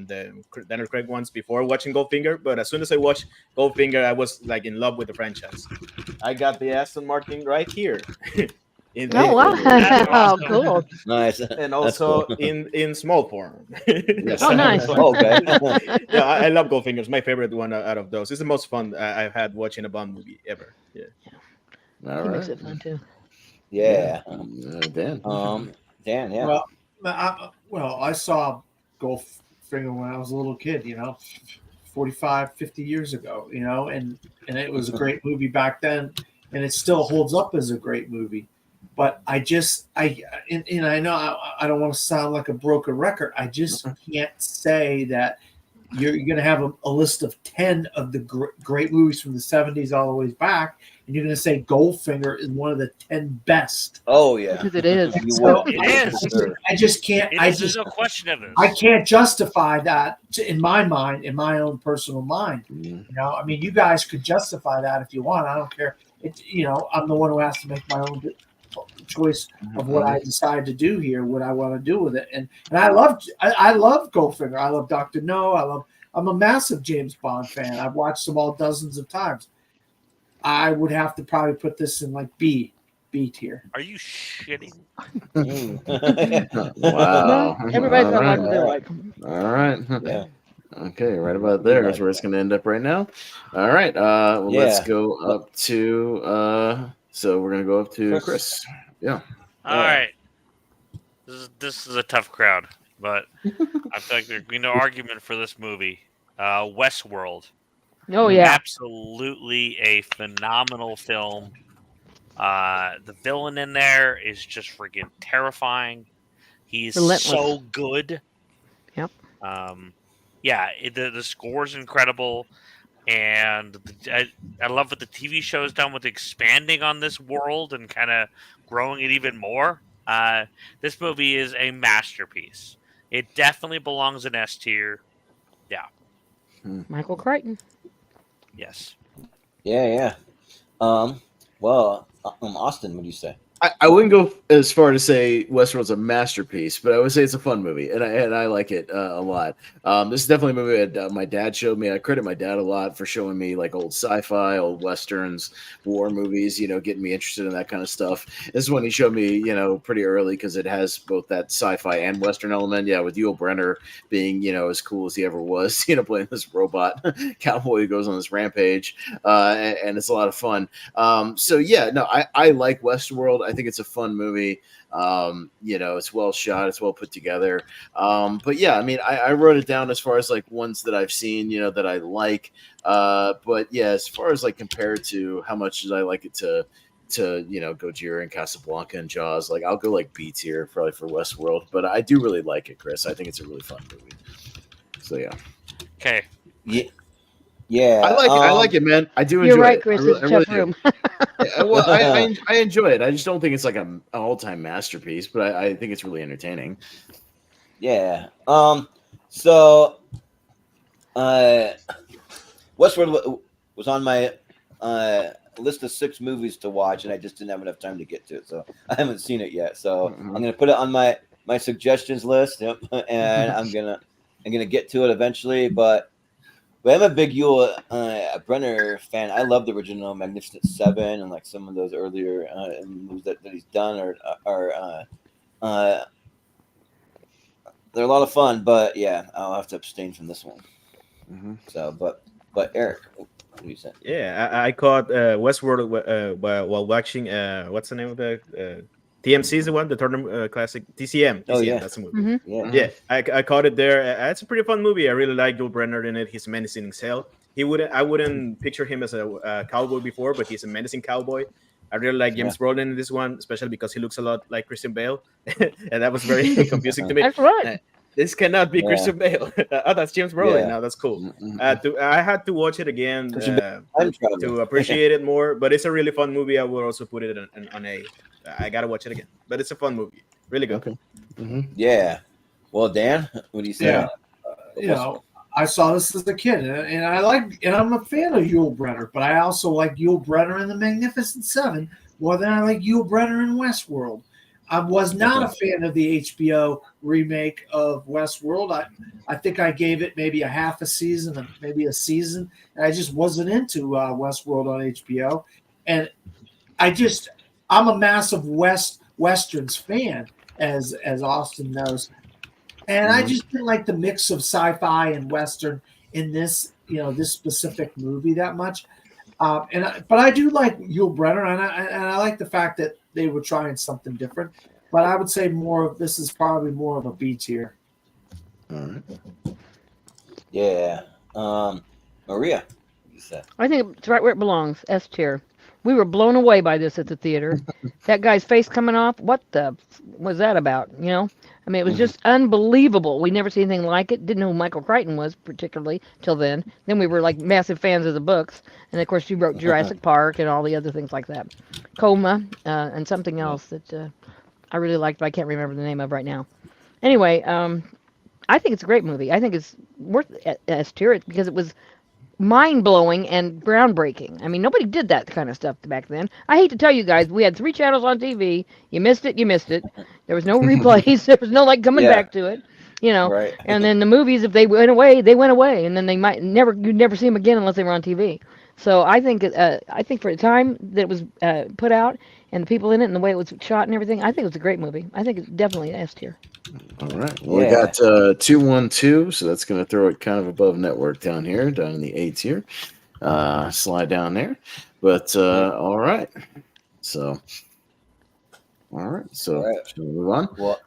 Daniel Craig ones before watching Goldfinger. But as soon as I watched Goldfinger, I was like in love with the franchise. I got the Aston Martin right here. Oh wow! Cool. Nice. And also cool. in small form. Yes. Oh, nice. Okay. Yeah, I love Goldfinger. It's my favorite one out of those. It's the most fun I've had watching a Bond movie ever. Yeah. All He makes right. it fun too. Yeah. Dan. Dan, yeah. Well, I saw Goldfinger when I was a little kid, 45, 50 years ago, and it was a great movie back then, and it still holds up as a great movie. But I know I don't want to sound like a broken record. I just can't say that you're going to have a list of 10 of the great movies from the 70s all the way back, and you're going to say Goldfinger is one of the 10 best. Oh yeah, Because it is. It is. I just can't. There's no question of this. I can't justify that in my mind, in my own personal mind. I mean, you guys could justify that if you want. I don't care. I'm the one who has to make my own choice of what I decide to do here, what I want to do with it. And I love Goldfinger. I love Dr. No. I'm a massive James Bond fan. I've watched them all dozens of times. I would have to probably put this in like B tier. Are you shitting? Wow. Everybody's got All one they like. All right. Yeah. Okay, right about there is where it's going to end up right now. All right. Let's go up to. So we're going to go up to Chris. Yeah. All right. This is a tough crowd, but I feel like there'd be no argument for this movie. Westworld. Oh yeah. Absolutely a phenomenal film. The villain in there is just freaking terrifying. He's Relentless. so good. Yep. The score is incredible, and I love what the TV show has done with expanding on this world and kind of growing it even more. This movie is a masterpiece. It definitely belongs in S tier. Yeah. Michael Crichton. Yes. Yeah. Well, Austin, what do you say? I wouldn't go as far to say Westworld's a masterpiece, but I would say it's a fun movie, and I like it a lot. This is definitely a movie that my dad showed me. I credit my dad a lot for showing me like old sci-fi, old westerns, war movies. Getting me interested in that kind of stuff. This is when he showed me, pretty early because it has both that sci-fi and western element. Yeah, with Yul Brynner being, as cool as he ever was, playing this robot cowboy who goes on this rampage, and it's a lot of fun. I like Westworld. I think it's a fun movie. It's well shot, it's well put together. But yeah, I mean, I wrote it down as far as like ones that I've seen, that I like. But yeah, as far as like compared to how much did I like it to Gojira and Casablanca and Jaws, like I'll go like B tier probably for Westworld. But I do really like it, Chris. I think it's a really fun movie. So yeah. Okay. Yeah. I like it, man. I do enjoy it. You're right, Chris. It's a tough room. I enjoy it. I just don't think it's like an all-time masterpiece, but I think it's really entertaining. Yeah. So, Westworld was on my list of 6 movies to watch, and I just didn't have enough time to get to it, so I haven't seen it yet. So I'm gonna put it on my suggestions list. Yep, and I'm gonna get to it eventually, but I'm a big Yul Brynner fan. I love the original Magnificent Seven and like some of those earlier movies that he's done are they're a lot of fun. But yeah, I'll have to abstain from this one. So, but Eric, what do you say? Yeah, I caught Westworld while watching. What's the name of the TMC is the one, the Turner Classic TCM. Oh yeah, that's the movie. Yeah, I caught it there. It's a pretty fun movie. I really like Yul Brynner in it. He's menacing as hell. I wouldn't picture him as a cowboy before, but he's a menacing cowboy. I really like James Brolin in this one, especially because he looks a lot like Christian Bale, and that was very confusing to me. That's right. This cannot be Christian Bale. Oh, that's James Brolin. Now that's cool. I had to watch it again to appreciate it more, but it's a really fun movie. I will also put it on A. I gotta watch it again, but it's a fun movie. Really good. Okay. Yeah. Well, Dan, what do you say? Yeah. I saw this as a kid, and I'm a fan of Yul Brynner, but I also like Yul Brynner in The Magnificent Seven more than I like Yul Brynner in Westworld. I was not a fan of the HBO remake of Westworld. I think I gave it maybe a half a season, maybe a season, and I just wasn't into Westworld on HBO. And I'm a massive Westerns fan, as Austin knows. And I just didn't like the mix of sci-fi and Western in this, this specific movie that much. But I do like Yul Brynner, and I like the fact that they were trying something different. But I would say this is probably more of a B tier. All right. Yeah. Maria, you said. I think it's right where it belongs. S tier. We were blown away by this at the theater. That guy's face coming off. What the was that about? You know, I mean, it was just unbelievable. We never seen anything like it. Didn't know who Michael Crichton was particularly till then. Then we were like massive fans of the books, and of course she wrote Jurassic Park and all the other things like that. Coma and something else that I really liked, but I can't remember the name of right now. Anyway, I think it's a great movie. I think it's worth S tier because it was mind-blowing and groundbreaking. I mean, nobody did that kind of stuff back then. I hate to tell you guys, we had 3 channels on TV. You missed it, you missed it. There was no replays. There was no like coming back to it, you know. Right. And then the movies, if they went away, they went away, and then they might you'd never see them again unless they were on TV. So I think for the time that it was put out and the people in it and the way it was shot and everything, I think it was a great movie. I think it's definitely an S tier. All right. Well, we got 212, so that's going to throw it kind of above network down here, down in the A tier. Slide down there. But all right. So, should we move on? Well,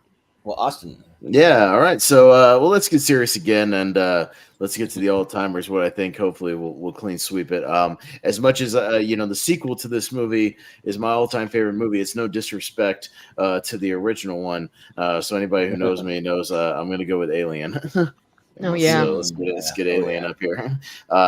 Austin. Yeah. All right. So, let's get serious again, and let's get to the all timers. What I think, hopefully, we'll clean sweep it. As much as the sequel to this movie is my all time favorite movie. It's no disrespect to the original one. So anybody who knows me knows I'm going to go with Alien. Oh yeah. So let's get Alien up here,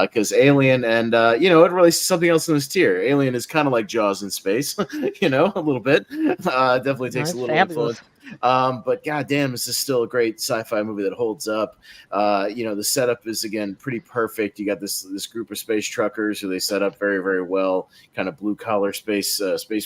because Alien and it really is something else in this tier. Alien is kind of like Jaws in space, a little bit. Definitely takes a little influence. But goddamn, this is still a great sci-fi movie that holds up. The setup is again pretty perfect. You got this group of space truckers who they set up very, very well, kind of blue collar space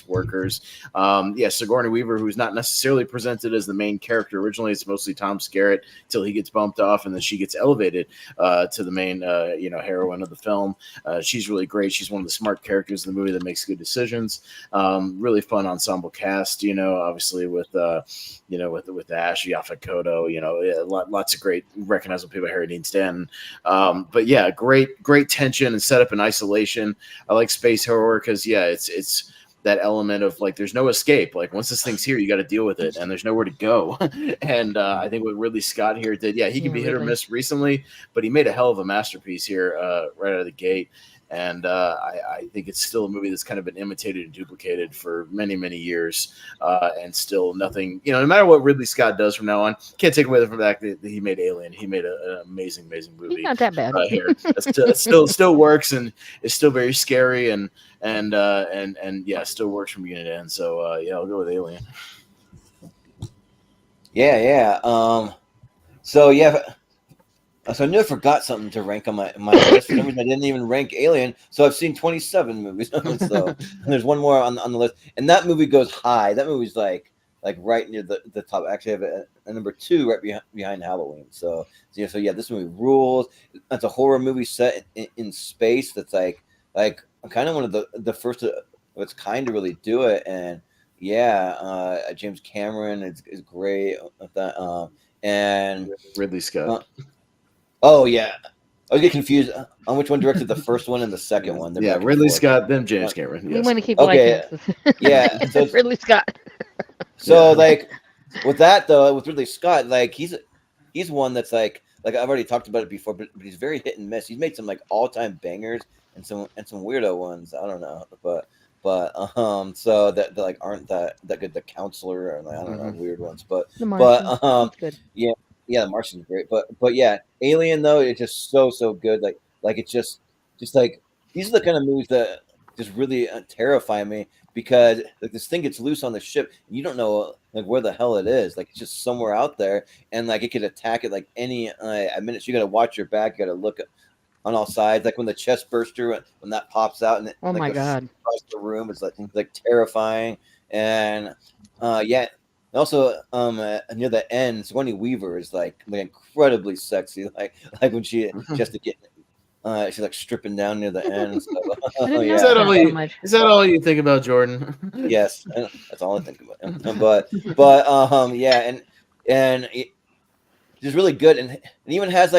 workers. Sigourney Weaver, who's not necessarily presented as the main character originally. It's mostly Tom Skerritt till he gets bumped off, and then she gets elevated to the main heroine of the film. She's really great. She's one of the smart characters in the movie that makes good decisions. Really fun ensemble cast. Obviously with Ash, Yaphet Kotto, lots of great recognizable people, Harry Dean Stanton. But yeah, great tension and setup and isolation. I like space horror because it's that element of like there's no escape. Like once this thing's here, you got to deal with it, and there's nowhere to go. And I think what Ridley Scott here did, he can be hit or miss recently, but he made a hell of a masterpiece here right out of the gate. And I think it's still a movie that's kind of been imitated and duplicated for many, many years, and still nothing. No matter what Ridley Scott does from now on, can't take away from the fact that he made Alien. He made an amazing movie. He's not that bad. Here, it still works, and it's still very scary, and still works from beginning to end. So I'll go with Alien. Yeah. So I knew I forgot something to rank on my list. For some reason, I didn't even rank Alien. So I've seen 27 movies. And there's one more on the list, and that movie goes high. That movie's like right near the top. Actually, I have a number 2 right behind Halloween. So this movie rules. It's a horror movie set in space. That's like kind of one of the first of its kind to really do it. And James Cameron is great at that. And Ridley Scott. Oh yeah, I was getting confused on which one directed the first one and the second one. Ridley Scott, then James Cameron. We want to keep okay. Yeah, so Ridley Scott. So with that though, with Ridley Scott, he's one that's like I've already talked about it before, but he's very hit and miss. He's made some all-time bangers and some weirdo ones. I don't know, but so that aren't that good. The Counselor, and I don't know, weird ones, but good. Yeah, The Martian's great, but yeah, Alien though, it's just so good. Like it's just like these are the kind of movies that just really terrify me because this thing gets loose on the ship, and you don't know where the hell it is. Like it's just somewhere out there, and it could attack it any minute. So you got to watch your back. You got to look on all sides. Like when the chest burster when that pops out and my god, across the room, it's like terrifying. And also, near the end, Sigourney Weaver is like incredibly sexy. Like when she has to get, she's stripping down near the end. So, Is that all you think about, Jordan? Yes, that's all I think about. But and it's really good, and it even has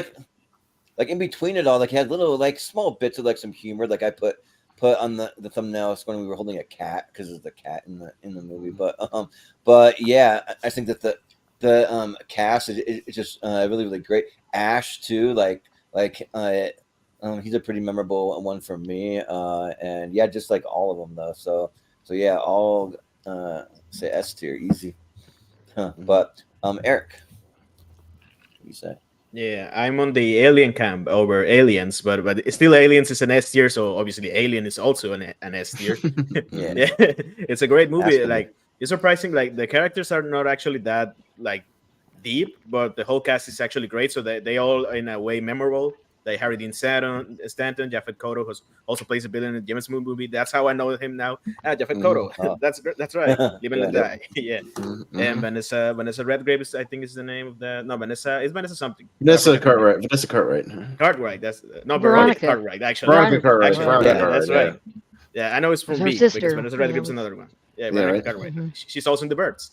in between it all, he had little small bits of some humor. I put put on the thumbnail is when we were holding a cat because there's a cat in the movie. But yeah, I think that the cast is just really really great. Ash too, he's a pretty memorable one for me. And yeah, just like all of them though. So yeah, all say S tier, easy. But Eric, what do you say? Yeah, I'm on the Alien camp over Aliens, but still Aliens is an S tier, so obviously Alien is also an S tier. Yeah. It's a great movie. Absolutely. Like, it's surprising. Like, the characters are not actually that like deep, but the whole cast is actually great. So they all in a way memorable. Like Harry Dean Stanton, Japhet Kotto, who also plays a villain in the James Bond movie. That's how I know him now. Japhet Kotto. Oh. That's right. Live and Let Yeah. Die. Yeah. And Vanessa Redgrave is, I think, is the name of the Vanessa something. Vanessa Cartwright. Vanessa Cartwright. Cartwright. That's no Veronica. Veronica Cartwright. Actually, Veronica Cartwright. Actually, Veronica yeah, Cartwright, that's right. Yeah, I know it's from Her B sister. because Vanessa Redgrave's another one. Yeah, Veronica right. Cartwright. Mhm. She's also in The Birds.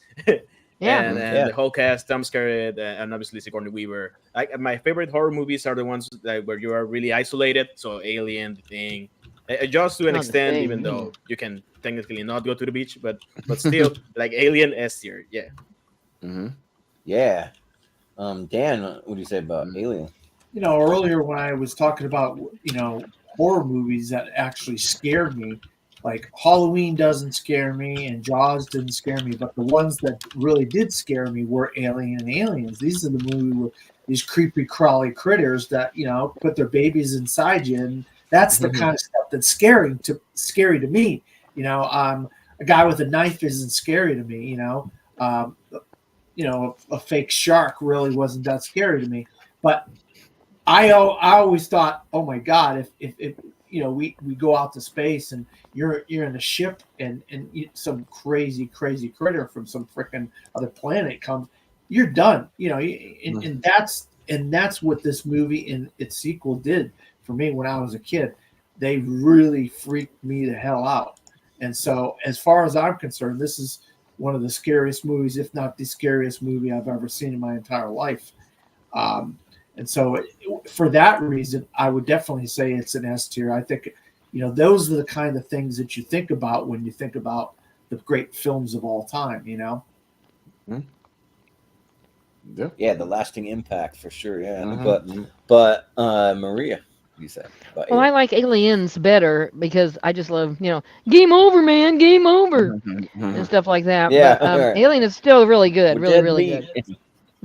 Yeah. And Yeah. the whole cast, Tom Skerritt, and obviously Sigourney Weaver. Like, my favorite horror movies are the ones where you are really isolated. So Alien, The Thing, just to an Oh, The extent, Thing, even though you can technically not go to the beach, but still, like Alien S tier. Yeah. Mm-hmm. Yeah. Dan, what do you say about Alien? Earlier when I was talking about, horror movies that actually scared me, like Halloween doesn't scare me and Jaws didn't scare me, but the ones that really did scare me were Alien and Aliens. These are the movies with these creepy crawly critters that, put their babies inside you. And that's the kind of stuff that's scary to me. A guy with a knife isn't scary to me, a fake shark really wasn't that scary to me. But I always thought, oh my God, if we go out to space and you're in a ship and some crazy critter from some freaking other planet comes, you're done. And that's what this movie and its sequel did for me when I was a kid. They really freaked me the hell out. And so, as far as I'm concerned, this is one of the scariest movies, if not the scariest movie I've ever seen in my entire life. And so, for that reason, I would definitely say it's an S tier. I think, those are the kind of things that you think about when you think about the great films of all time. Yeah, the lasting impact for sure. Yeah, Mhm. but Maria, what do you say about Well, I Alien? like Aliens better because I just love, game over, man, game over, and stuff like that. Yeah, But right. Alien is still really good, We're really, dead really meat. good.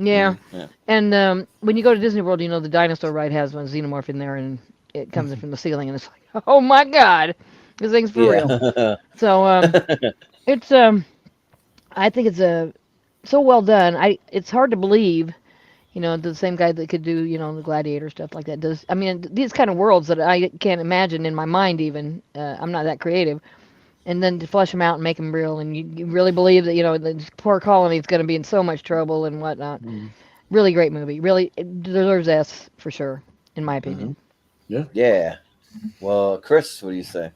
Yeah. Yeah. And when you go to Disney World, the dinosaur ride has one xenomorph in there, and it comes in from the ceiling, and it's like, oh my God, this thing's for real. Yeah. So it's I think it's so well done. It's hard to believe, the same guy that could do the Gladiator stuff like that does. I mean, these kind of worlds that I can't imagine in my mind even. I'm not that creative. And then to flesh them out and make them real, and you really believe that the poor colony is going to be in so much trouble and whatnot. Really great movie. Really, it deserves S for sure, in my opinion. Yeah. Well, Chris, what do you say?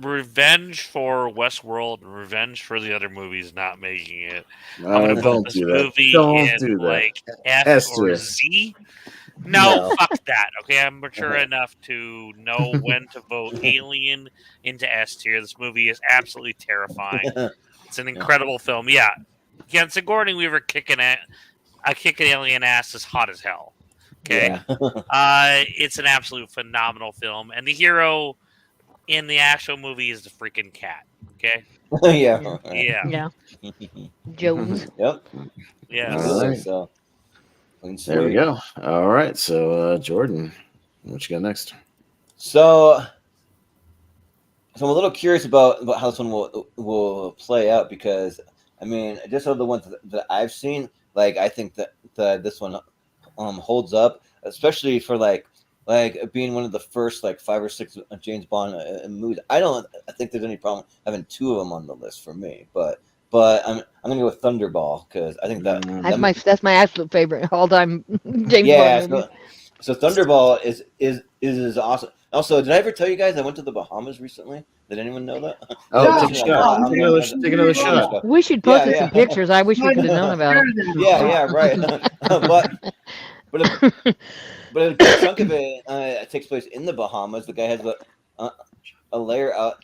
Revenge for Westworld and revenge for the other movies not making it. I'm gonna put Don't this do that. movie Don't in do that. like F S or tier. Z. No, No. fuck that. Okay, I'm mature enough to know when to vote Alien into S tier. This movie is absolutely terrifying. It's an incredible film. Yeah, again, Sigourney Weaver kicking alien ass is hot as hell. Okay, Yeah. it's an absolute phenomenal film, and the hero in the actual movie is the freaking cat. Okay, Yeah. yeah, Yeah. Jones. Yep. yeah. All right. So, There we go. All right. So, Jordan, what you got next? So I'm a little curious about how this one will play out because I mean, just of the ones that I've seen, like I think that this one holds up, especially for like being one of the first 5 or 6 James Bond movies. I think there's any problem having 2 of them on the list for me, but I'm gonna go with Thunderball because I think that That's my absolute favorite all time James Bond movie. So Thunderball is awesome. Also, did I ever tell you guys I went to the Bahamas recently? Did anyone know that? Oh, take a shot. Take another shot. We should post some pictures. I wish we could have known about it. Yeah, right. but but a good chunk of it takes place in the Bahamas. The guy has a lair out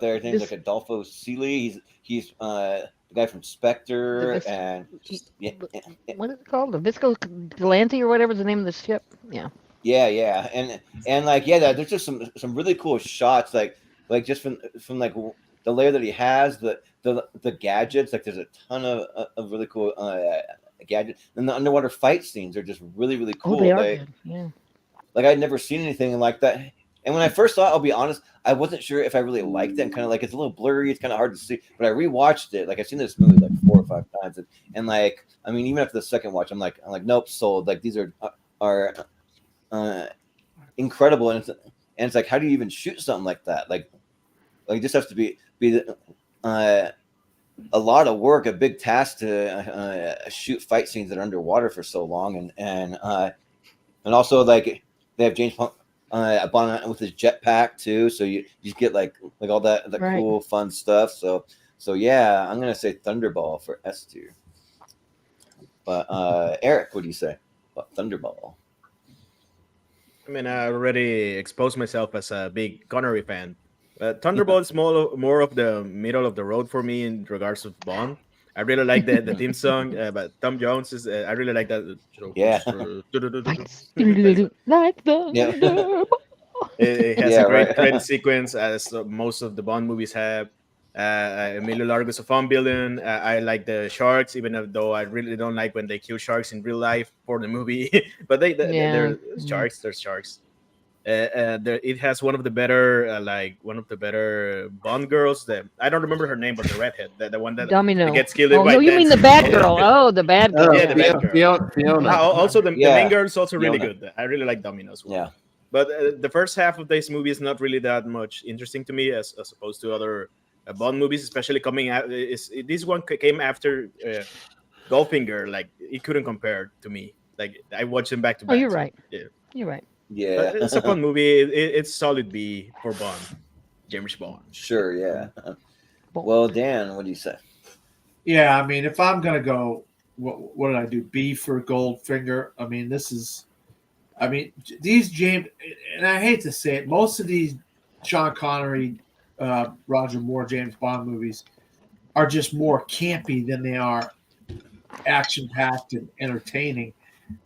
there. His name's like Adolfo Seeley. He's the guy from Spectre and what is it called? The Visco Galante or whatever's the name of the ship. Yeah. Yeah, and like there's just some really cool shots like just from like the layer that he has, the gadgets. Like there's a ton of really cool gadgets, and the underwater fight scenes are just really cool. Oh, they are good. Yeah. Like I'd never seen anything like that. And when I first saw it, I'll be honest, I wasn't sure if I really liked it. And kind of like it's a little blurry, it's kind of hard to see. But I rewatched it. Like I've seen this movie like 4 or 5 times, and like I mean, even after the second watch, I'm like nope, sold. Like these are incredible, and it's like, how do you even shoot something like that? Like it just has to be a lot of work, a big task to shoot fight scenes that are underwater for so long, and also like they have James Bond with his jetpack too, so you get like all that right. Cool fun stuff. So yeah, I'm gonna say Thunderball for S tier. But Eric, what do you say about Thunderball? I mean, I already exposed myself as a big Connery fan. Thunderball is more of the middle of the road for me in regards to Bond. I really like the theme song, but Tom Jones is. I really like that. Yeah. Like the It has a great credit sequence, as most of the Bond movies have. Emilio Largo's a fun villain. I like the sharks, even though I really don't like when they kill sharks in real life for the movie. But they're sharks. They're sharks. It has one of the better Bond girls. That I don't remember her name, but the redhead, the one that Domino gets killed. Oh no, you mean the bad girl? Oh, the bad girl. Yeah, the bad girl. Fiona. Also, the main girl is also really good. I really like Domino as well. Yeah. But the first half of this movie is not really that much interesting to me as opposed to other Bond movies, especially coming out. This one came after Goldfinger. Like it couldn't compare to me. Like I watched them back to back. Oh, you're right. Yeah, you're right. Yeah, but it's a fun movie. It's solid B for Bond. James Bond. Sure. Yeah. Well, Dan, what do you say? Yeah, I mean, if I'm gonna go, what did I do? B for Goldfinger. I mean, these James, and I hate to say it, most of these Sean Connery, Roger Moore, James Bond movies are just more campy than they are action-packed and entertaining.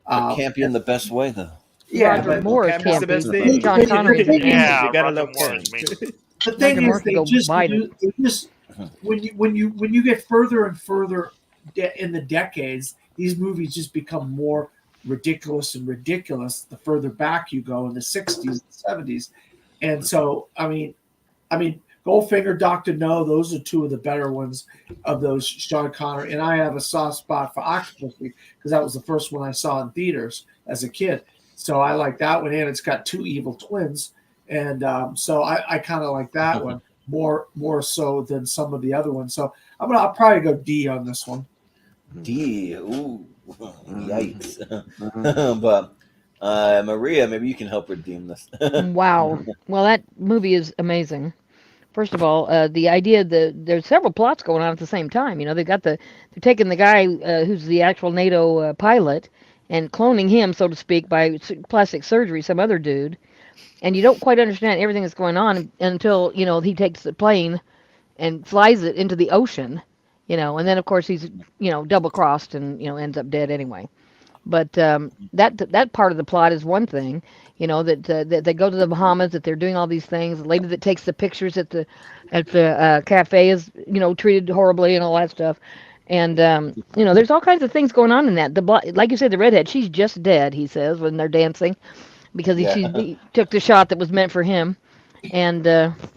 Campy in the best way, though. Yeah, Roger Moore is Camp's the best thing. campy. John Connery. Yeah, you gotta Roger love Moore Camp. is mean. The thing Roger is, Moore could go they just when you get further and further in the decades, these movies just become more ridiculous the further back you go in the 60s and 70s. And so I mean Goldfinger, Dr. No, those are two of the better ones of those Sean Connery. And I have a soft spot for Octopussy because that was the first one I saw in theaters as a kid. So I like that one, and it's got two evil twins. And so I kind of like that one more so than some of the other ones. So I'll probably go D on this one. D. Ooh, yikes. But Maria, maybe you can help redeem this. Wow. Well, that movie is amazing. First of all, the idea that there's several plots going on at the same time. You know, they're taking the guy who's the actual NATO pilot and cloning him, so to speak, by plastic surgery, some other dude. And you don't quite understand everything that's going on until, you know, he takes the plane and flies it into the ocean, you know, and then of course he's, you know, double crossed and, you know, ends up dead anyway. But that part of the plot is one thing, you know, that they go to the Bahamas, that they're doing all these things. The lady that takes the pictures at the cafe is, you know, treated horribly and all that stuff. And you know, there's all kinds of things going on in that. Like you said, the redhead, she's just dead. He says when they're dancing, because he took the shot that was meant for him. And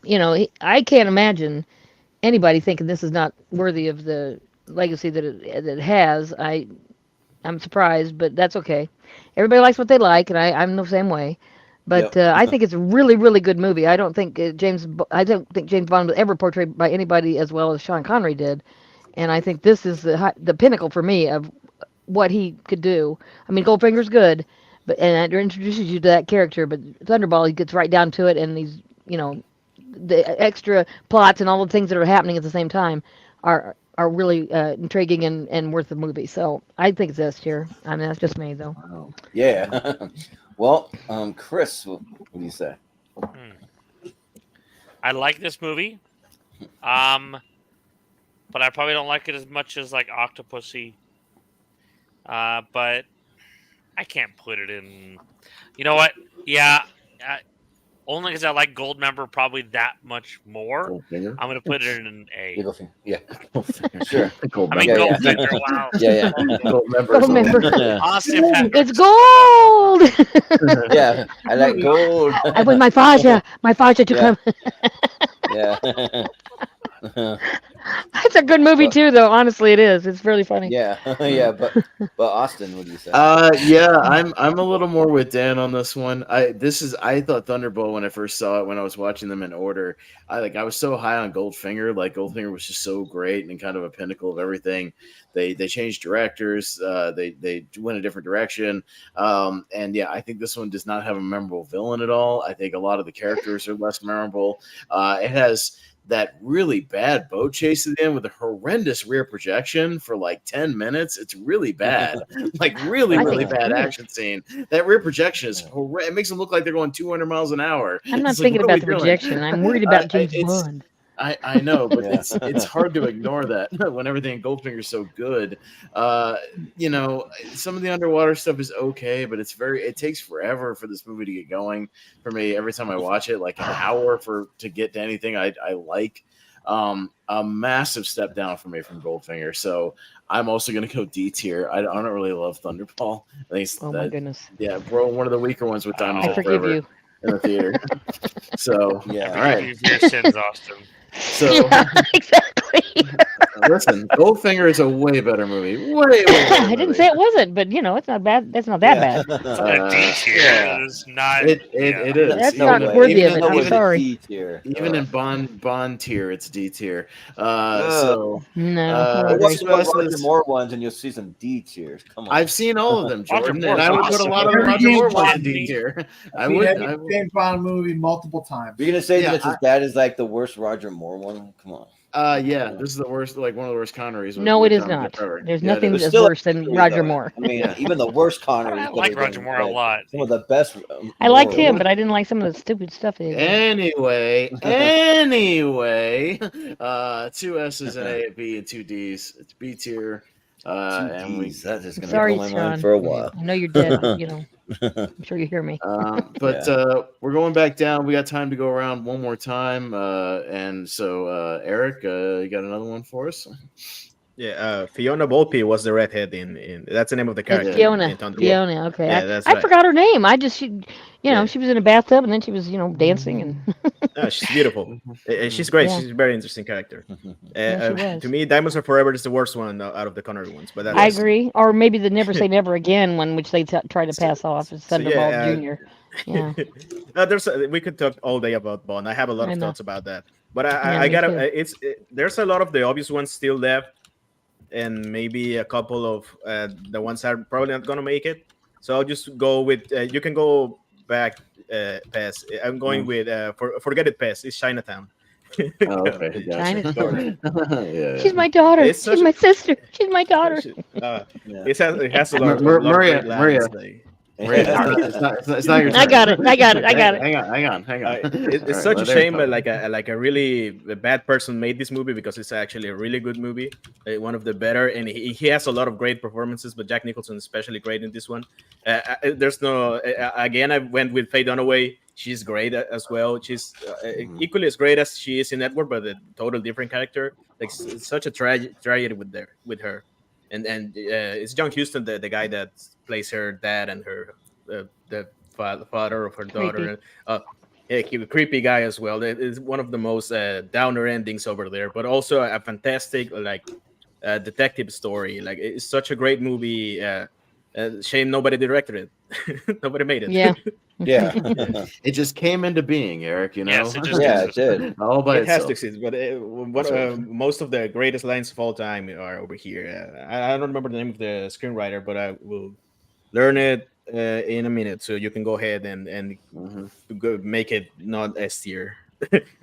you know, I can't imagine anybody thinking this is not worthy of the legacy that it has. I'm surprised, but that's okay. Everybody likes what they like, and I'm the same way. But I think it's a really, really good movie. I don't think James Bond was ever portrayed by anybody as well as Sean Connery did, and I think this is the pinnacle for me of what he could do. I mean, Goldfinger's good, and it introduces you to that character. But Thunderball, he gets right down to it, and he's, you know, the extra plots and all the things that are happening at the same time are are really intriguing and worth the movie. So I think it's S tier. I mean, that's just me though. Wow. Yeah. Well, Chris, what do you say? I like this movie, but I probably don't like it as much as like Octopussy. But I can't put it in. You know what? Yeah, only because I like Goldmember probably that much more. Goldfinger. I'm gonna put it in an A. Goldfinger. Yeah. Goldfinger. Sure. I mean, Yeah, yeah. Goldfinger. Wow. Yeah, Goldmember. Austin Powers. It's gold. yeah. I like gold. I want my Faja to Yeah. come. Yeah. It's a good movie too, though. Honestly, it is. It's really funny. Yeah. Yeah. But Austin, what do you say? Yeah, I'm a little more with Dan on this one. I thought Thunderbolt when I first saw it when I was watching them in order. I was so high on Goldfinger. Like Goldfinger was just so great and kind of a pinnacle of everything. They changed directors. They went a different direction. And yeah, I think this one does not have a memorable villain at all. I think a lot of the characters are less memorable. It has that really bad boat chase at the end with a horrendous rear projection for like 10 minutes. It's really bad. Like really bad action scene. That rear projection is horrendous. It makes them look like they're going 200 miles an hour. I'm not It's like, thinking what are about we the doing? projection. I'm worried about James Bond. I know, but Yeah. it's hard to ignore that when everything in Goldfinger is so good. Some of the underwater stuff is okay, but it takes forever for this movie to get going for me. Every time I watch it, like an hour to get to anything I like. A massive step down for me from Goldfinger. So I'm also going to go D tier. I don't really love Thunderball. I think My goodness. Yeah, we're one of the weaker ones with Diamonds I Are forgive Forever you. in the theater. So Yeah. all right. Forgive your sins, Austin. So Yeah, exactly. listen, Goldfinger is a way better movie. Way better I didn't say it wasn't, but it's not bad. That's not that bad. A D tier yeah. is not. It is. That's Even not with- worthy Even of in it. the I'm way sorry. D tier. Even in Bond tier, it's D tier. Ugh. So No. Uh, Watch Two the Roger S's. Moore ones and you'll see some D tiers. Come on. I've seen all of them, Roger Jordan, Moore's and I would put a awesome. lot of the Every Roger Moore James ones Bond in D movie. tier. I Seen would. every James Bond movie multiple times. You're gonna say Yeah, that's as bad as like the worst Roger Moore one? Come on. Yeah, this is the worst, like one of the worst Connerys. No, it is Diamonds Are not. Forever. There's Yeah, it nothing is. There's that's still worse than Connery, Roger though. Moore. I mean, Yeah. even the worst Connery. I like Roger Moore a lot. Some of the best. I liked Moore. him, but I didn't like some of the stupid stuff they did. Anyway, 2 S's and A, B, and 2 D's. It's B tier. And we. That is gonna Sorry, be on my Sean. mind for a while. I know you're dead. I'm sure you hear me. We're going back down. We got time to go around one more time. And so, Eric, you got another one for us? Yeah, Fiona Volpe was the redhead in that's the name of the Hey, character. Fiona. in Thunderbolt. Fiona. Okay. Yeah, that's I right. forgot her name. She Yeah. was in a bathtub and then she was, dancing and. She's beautiful. She's great. Yeah. She's a very interesting character. Yeah, she was. To me, Diamonds Are Forever is the worst one out of the Connery ones. But that's I agree. Or maybe the Never Say Never Again one, which they try to pass off as Thunderball Jr. Yeah. We could talk all day about Bond. I have a lot I of know. thoughts about that. But Yeah, I me gotta. too. There's a lot of the obvious ones still left, and maybe a couple of the ones that are probably not gonna make it. So I'll just go with. You can go back, Pez. I'm going with. Forget it, Pez. It's Chinatown. Oh, okay. Gotcha. Chinatown. Yeah. She's my daughter. It's such She's a- my sister. She's my daughter. Yeah. It has a lot. Maria, of great lines, like- it's not your turn. I got it. Hang on. It's All such right, a there shame, you but go. like a really bad person made this movie because it's actually a really good movie, one of the better, and he has a lot of great performances. But Jack Nicholson is especially great in this one. There's no again. I went with Faye Dunaway. She's great as well. She's equally as great as she is in Edward, but a total different character. Like it's such a tragedy with her, and it's John Huston, the guy that plays her dad and her the father of her daughter. He was a creepy guy as well. It's one of the most downer endings over there, but also a fantastic detective story. Like it's such a great movie. Shame nobody directed it. Nobody made it. Yeah. Yeah. It just came into being, Eric. Yes, it just Yeah, it did. all by It has itself. to exist, but most of the greatest lines of all time are over here. I don't remember the name of the screenwriter, but I will learn it in a minute, so you can go ahead and Mhm. go make it not S tier.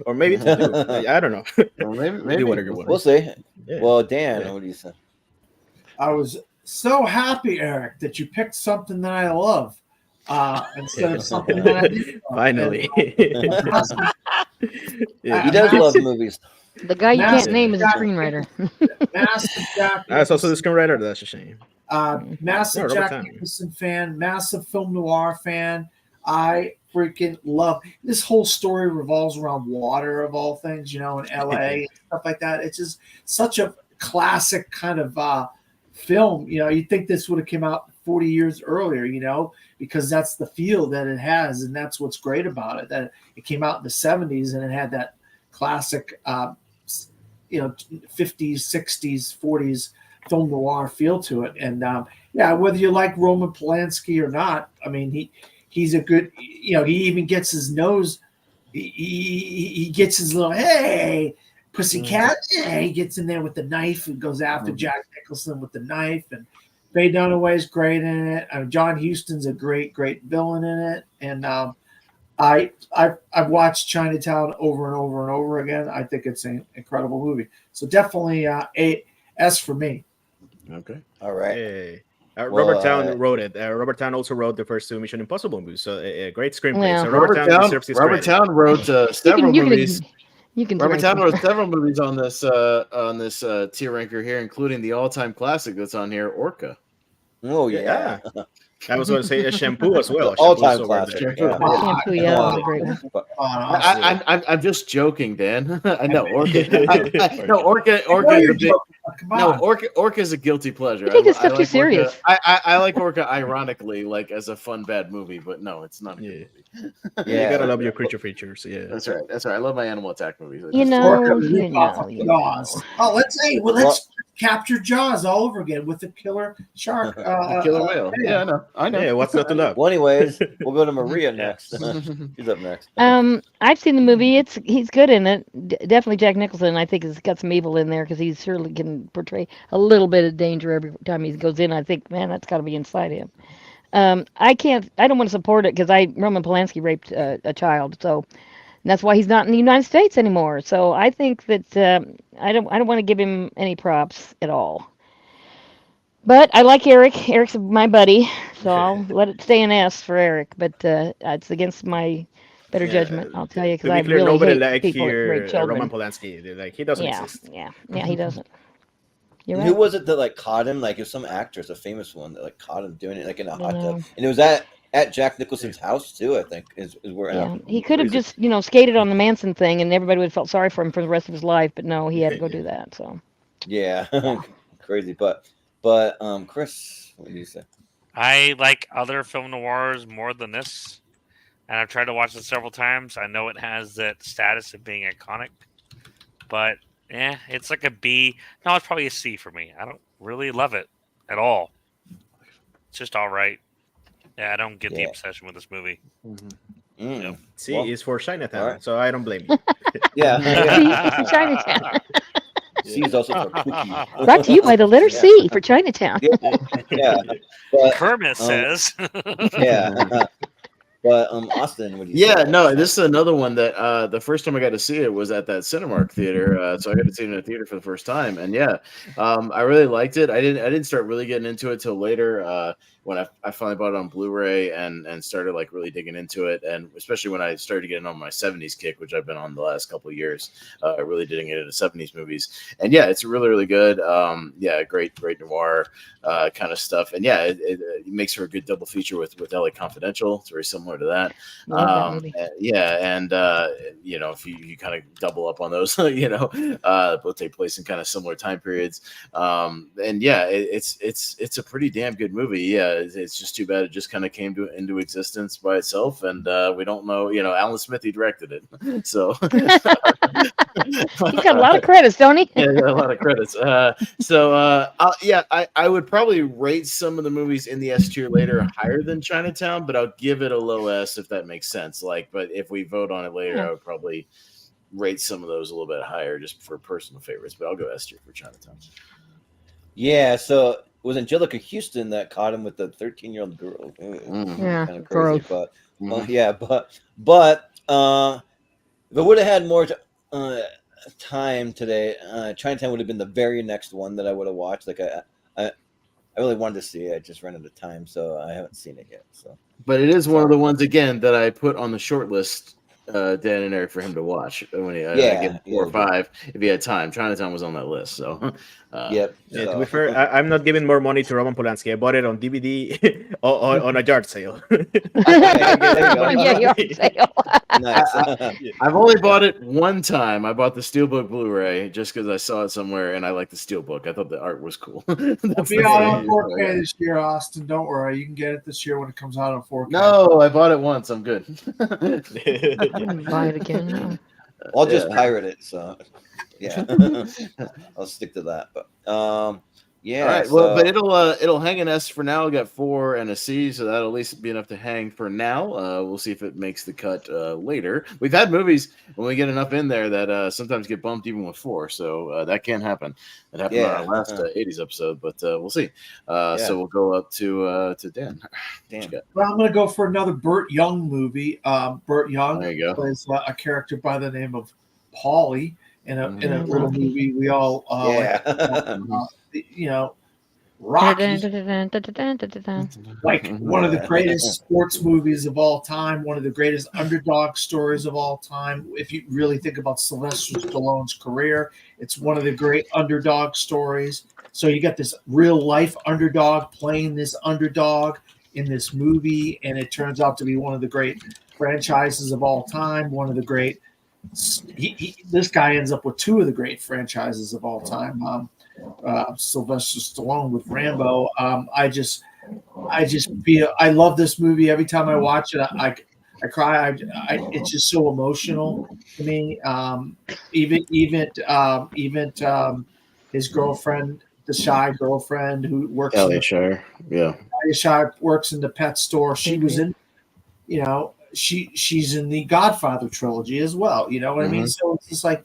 or maybe it's a 2. I don't know. Or maybe We'll do whatever you We'll want. see. Yeah. Well, Dan, Yeah. what do you say? I was so happy, Eric, that you picked something that I love instead of something that I didn't love. Finally. Yeah. He does Massive- love movies. The guy you Massive can't name is a Jack- screenwriter. Massive Jack That's also the Nicholson, screenwriter. That's a shame. massive No, Robert Jack Downey. Nicholson fan, massive film noir fan. I freaking love this whole story revolves around water of all things, in LA and stuff like that. It's just such a classic kind of film. You'd think this would have come out 40 years earlier, because that's the feel that it has, and that's what's great about it. That it came out in the 70s and it had that classic 50s, 60s, 40s film noir feel to it. And whether you like Roman Polanski or not, I mean, he's a good, he even gets his nose, he gets his little, hey, pussycat, he gets in there with the knife and goes after Jack Nicholson with the knife. And Faye Dunaway's great in it. John Huston's a great, great villain in it. And I've watched Chinatown over and over and over again. I think it's an incredible movie. So definitely a S for me. Okay. All right. Hey. Well, Robert Town wrote it. Robert Town also wrote the first 2 Mission Impossible movies. So a great screenplay. Yeah. So Robert Town deserves his Robert credit. Town wrote several movies. You can Robert drink Town them. wrote several movies on this tier ranker here, including the all-time classic that's on here, Orca. Oh yeah. I was going to say a shampoo as well. All-time Shampoo's over classic. there. Yeah. Shampoo, yeah, that was a great one. I'm just joking, Dan. I know Orca. No, Orca Why is are a you big. joking? Come No, on. Orca is a guilty pleasure. You take this stuff too like serious. Orca. I like Orca ironically, like as a fun bad movie, but no, it's not. A good movie. You gotta love your creature features. Yeah, That's right. That's right. I love my animal attack movies. You know, Orca you rip off know, of you Jaws. know. Oh, let's capture Jaws all over again with the killer shark. Killer whale. Yeah, I know. yeah. What's not to love? Well, anyways, we'll go to Maria next. She's up next. I've seen the movie. He's good in it. Definitely Jack Nicholson. I think has got some evil in there because he surely can portray a little bit of danger every time he goes in. I think, man, that's got to be inside him. I don't want to support it because Roman Polanski raped a child, so that's why he's not in the United States anymore. So I think that I don't want to give him any props at all. But I like Eric. Eric's my buddy, so I'll let it stay an S for Eric. But it's against my better judgment, I'll tell you, because To I be clear, really nobody hate like people that rape here children. Roman Polanski. Like he doesn't exist. Yeah, he doesn't. You're And right. who was it that like caught him? Like it was some actress, a famous one that like caught him doing it like in a hot know. tub, and it was at Jack Nicholson's house too. I think is where. Yeah, he could have just skated on the Manson thing, and everybody would have felt sorry for him for the rest of his life. But no, he had to go do that. So Yeah, crazy. But Chris, what do you say? I like other film noirs more than this, and I've tried to watch it several times. I know it has that status of being iconic, but it's like a B. No, it's probably a C for me. I don't really love it at all. It's just all right. Yeah, I don't get the obsession with this movie. Mm. C Well, is for Chinatown, alright. so I don't blame you. Yeah, C for Chinatown. C is also for Pookie. Brought to you by the letter C for Chinatown. Yeah, but Kermit says. yeah. But Austin, what do you say? Yeah, no, this is another one that the first time I got to see it was at that Cinemark theater. So I got to see it in a theater for the first time, and I really liked it. I didn't start really getting into it till later when I finally bought it on Blu-ray and started like really digging into it, and especially when I started getting on my 70s kick, which I've been on the last couple of years, really digging into 70s movies. And yeah, it's really, really good. Great noir kind of stuff. And yeah, it makes for a good double feature with LA Confidential. It's very similar to that. Love that movie. If you kind of double up on those, both take place in kind of similar time periods. It's a pretty damn good movie. Yeah, it's just too bad it just kind of came into existence by itself, and we don't know. Alan Smith, he directed it, so He's got a lot of credits, don't he? yeah, a lot of credits. I would probably rate some of the movies in the S tier later higher than Chinatown, but I'll give it a low S if that makes sense. But if we vote on it later, I would probably rate some of those a little bit higher just for personal favorites. But I'll go S tier for Chinatown. Yeah, so it was Angelica Houston that caught him with the 13-year-old girl. Yeah, Kind of crazy, gross. but Mhm. but If I would have had more time today, Chinatown would have been the very next one that I would have watched. Like I really wanted to see it. I just ran out of time, so I haven't seen it yet. So, But it is one of the ones again that I put on the short list, Dan and Eric, for him to watch when I give him 4 or 5 if he had time. Chinatown was on that list, so yep. Yeah, so. to be fair, I'm not giving more money to Roman Polanski. I bought it on DVD on a yard sale. Yeah, yard sale. Nice. I've only bought it one time. I bought the Steelbook Blu-ray just because I saw it somewhere and I liked the Steelbook. I thought the art was cool. It'll be out on 4K this year, Austin. Don't worry, you can get it this year when it comes out on 4K. No, I bought it once. I'm good. I wouldn't buy it again. No. I'll just pirate it. So, yeah, I'll stick to that. But yeah. All right. Well, but it'll hang an S for now. I got 4 and a C, so that'll at least be enough to hang for now. We'll see if it makes the cut later. We've had movies when we get enough in there that sometimes get bumped even with 4, so that can happen. It happened on our last 80s episode, but we'll see. So we'll go up to Dan. Damn. Well, I'm going to go for another Burt Young movie. Burt Young There you go. plays a character by the name of Paulie in a little movie we all Rocky, like one of the greatest sports movies of all time, one of the greatest underdog stories of all time. If you really think about Sylvester Stallone's career, it's one of the great underdog stories. So you got this real life underdog playing this underdog in this movie, and it turns out to be one of the great franchises of all time. One of the great. This guy ends up with 2 of the great franchises of all time. Sylvester Stallone with Rambo. I just feel I love this movie. Every time I watch it, I cry. It's just so emotional to me. Even his girlfriend, the shy girlfriend who works. Elliot Shire, yeah. Elliot Shire works in the pet store. She was in, she's in the Godfather trilogy as well. You know what I mean? So it's just like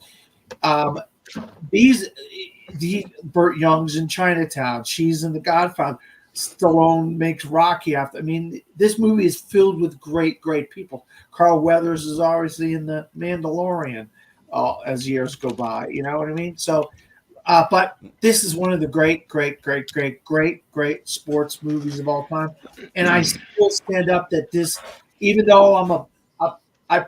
the Burt Young's in Chinatown. She's in the Godfather. Stallone makes Rocky after. I mean, this movie is filled with great, great people. Carl Weathers is obviously in the Mandalorian as years go by. You know what I mean? So, but this is one of the great, great, great, great, great, great sports movies of all time. And I still stand up that this, even though I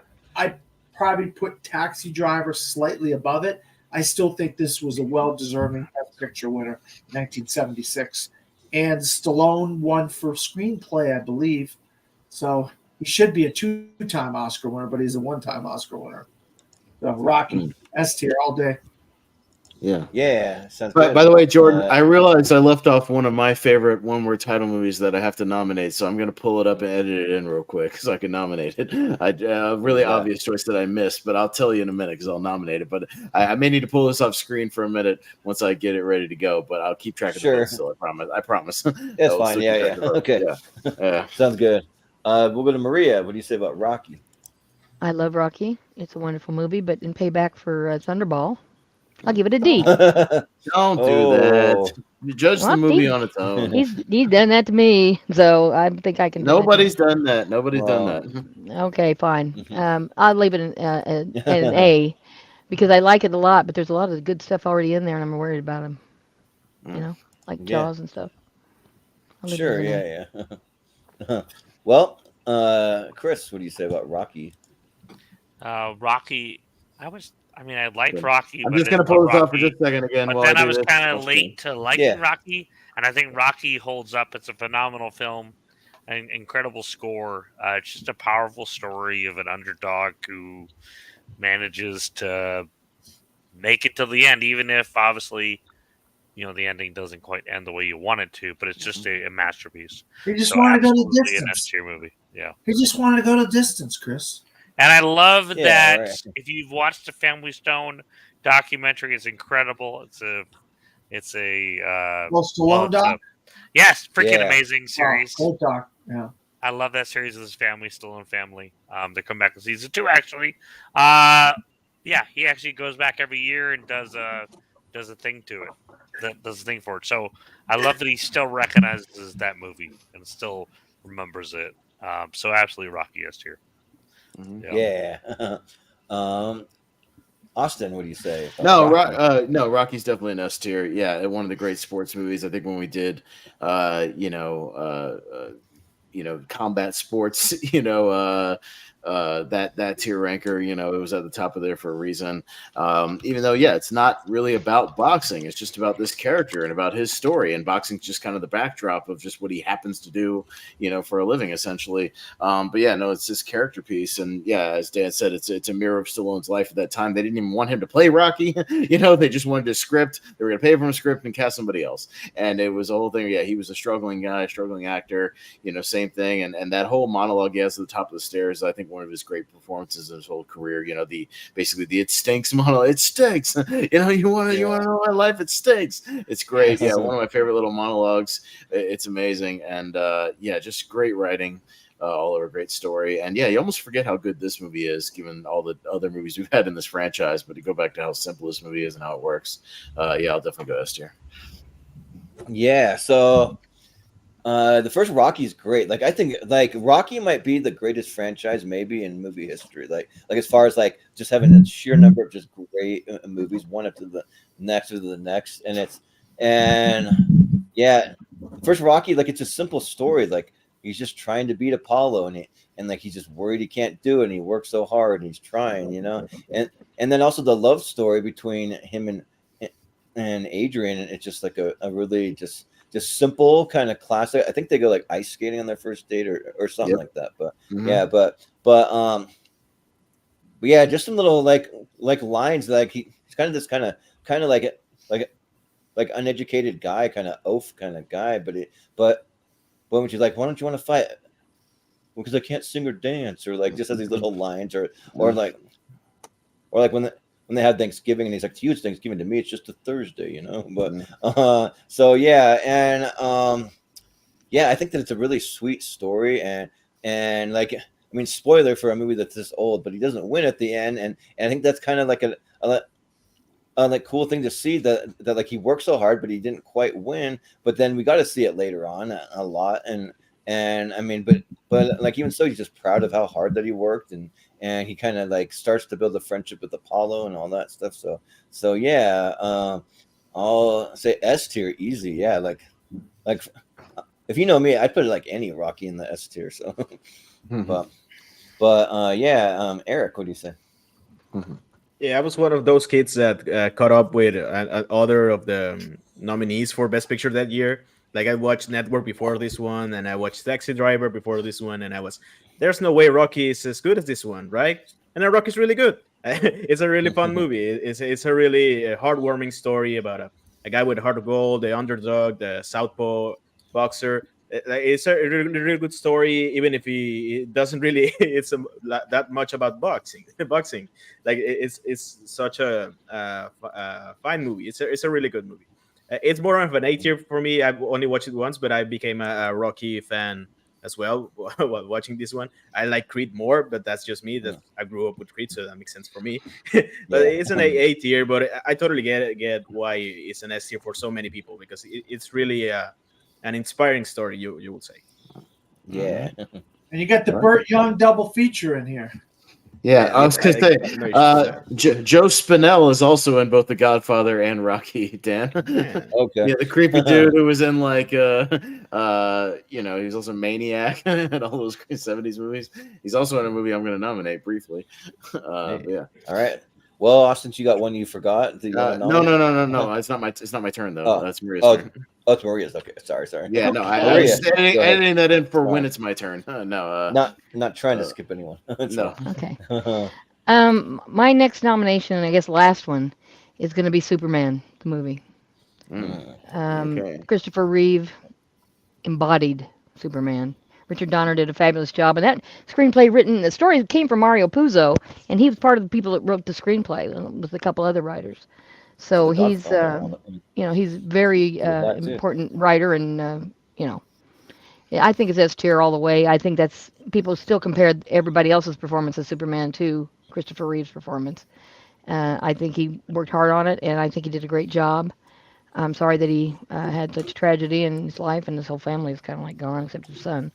probably put Taxi Driver slightly above it, I still think this was a well-deserving Best Picture winner, 1976. And Stallone won for screenplay, I believe. So he should be a 2-time Oscar winner, but he's a 1-time Oscar winner. So Rocky, S tier all day. Yeah. Sounds But good. by the way, Jordan, I realized I left off one of my favorite one-word title movies that I have to nominate, so I'm going to pull it up and edit it in real quick so I can nominate it. Really obvious choice that I missed, but I'll tell you in a minute because I'll nominate it. But I may need to pull this off screen for a minute once I get it ready to go, but I'll keep track of the list, so I promise. That's fine. Yeah. Okay. Yeah. Sounds good. We'll go to Maria. What do you say about Rocky? I love Rocky. It's a wonderful movie, but in payback for Thunderball, I'll give it a D. Don't do that. You judge the movie on its own. He's done that to me, so I think I can. Nobody's done that. Nobody's done that. Okay, fine. I'll leave it an A because I like it a lot, but there's a lot of good stuff already in there, and I'm worried about him. You know, like Jaws and stuff. Sure. Yeah. Well, Chris, what do you say about Rocky? Rocky, I liked Rocky. I'm just going to pull this off for just a second again. But then I was kind of late to liking Rocky, and I think Rocky holds up. It's a phenomenal film, an incredible score. It's just a powerful story of an underdog who manages to make it to the end, even if obviously, the ending doesn't quite end the way you want it to. But it's just a masterpiece. He just wanted to go to distance. An S-tier movie. Yeah. He just wanted to go to distance, Chris. And I love that if you've watched the Family Stone documentary, it's incredible. It's a Stallone doc. Yes, freaking amazing series. Great doc. Yeah. I love that series of his family, Stallone family. They come back in season 2, actually. He actually goes back every year and does a thing to it. Does a thing for it. So I love that he still recognizes that movie and still remembers it. So absolutely Rocky S tier. Yeah. Austin, what do you say? No, Rocky? no, Rocky's definitely an S tier. Yeah, one of the great sports movies. I think when we did, combat sports, that tier ranker, it was at the top of there for a reason. Even though, yeah, it's not really about boxing. It's just about this character and about his story. And boxing's just kind of the backdrop of just what he happens to do, for a living, essentially. But yeah, no, it's this character piece. And yeah, as Dan said, it's a mirror of Stallone's life at that time. They didn't even want him to play Rocky. They just wanted a script. They were going to pay for him a script and cast somebody else. And it was a whole thing. Yeah, he was a struggling guy, struggling actor, same thing. And that whole monologue he has at the top of the stairs, I think one of his great performances in his whole career. Basically the "it stinks" monologue. It stinks. You want to know my life? It stinks. It's great. Yeah, one of my favorite little monologues. It's amazing, and just great writing. All over, great story, and yeah, you almost forget how good this movie is, given all the other movies we've had in this franchise. But to go back to how simple this movie is and how it works, I'll definitely go S tier. Yeah. So. The first Rocky is great. Like I think like Rocky might be the greatest franchise maybe in movie history. Like as far as like just having a sheer number of just great movies, one after the next, and yeah, first Rocky, like it's a simple story. Like he's just trying to beat Apollo and like he's just worried he can't do it and he works so hard and he's trying, and then also the love story between him and Adrian. It's just like a really just simple kind of classic. I think they go like ice skating on their first date or something like that. But yeah, but yeah, just some little like lines. Like he's kind of this kind of like uneducated guy, kind of oaf kind of guy. But when she's like, why don't you want to fight? Because I can't sing or dance, or like just has these little lines, or like when they have Thanksgiving and he's like, to you it's Thanksgiving, to me it's just a Thursday, But so yeah, and I think that it's a really sweet story, and like I mean, spoiler for a movie that's this old, but he doesn't win at the end, and I think that's kind of like a like cool thing to see that like he worked so hard but he didn't quite win, but then we got to see it later on a lot, and I mean, but like even so, he's just proud of how hard that he worked, and he kind of like starts to build a friendship with Apollo and all that stuff. So yeah, I'll say S tier easy. Yeah, like if you know me, I'd put it like any Rocky in the S tier. So, but yeah, Eric, what do you say? Yeah, I was one of those kids that caught up with other of the nominees for Best Picture that year. Like I watched Network before this one, and I watched Taxi Driver before this one, and there's no way Rocky is as good as this one, right? And then Rocky's really good. It's a really fun movie. It's a really heartwarming story about a guy with a heart of gold, the underdog, the southpaw boxer. It's a really good story, even if it doesn't really that much about boxing. Like it's such a fine movie. It's a really good movie. It's more of an A tier for me. I've only watched it once, but I became a Rocky fan as well while watching this one. I like Creed more, but that's just me. That I grew up with Creed, so that makes sense for me. But it's an A tier, but I totally get why it's an S tier for so many people, because it's really an inspiring story, you would say. Yeah. And you got the Burt Young double feature in here. Yeah, I was going to say, Joe Spinell is also in both The Godfather and Rocky, Dan. Okay. Yeah, the creepy dude who was in like, he was also Maniac and all those 70s movies. He's also in a movie I'm going to nominate briefly. Yeah. All right. Well, since you got one you forgot. No. It's not my turn though. That's Maria's turn. Oh, it's Maria's. Okay, sorry. Yeah, no, I was editing that in for when it's my turn. No, not trying to skip anyone. No. Okay. My next nomination, and I guess last one, is going to be Superman, the movie. Okay. Christopher Reeve embodied Superman. Richard Donner did a fabulous job, and that screenplay the story came from Mario Puzo, and he was part of the people that wrote the screenplay with a couple other writers. So he's, he's very important writer, and I think it's S tier all the way. I think that's people still compare everybody else's performance as Superman to Christopher Reeve's performance. I think he worked hard on it, and I think he did a great job. I'm sorry that he had such tragedy in his life, and his whole family is kind of like gone except his son.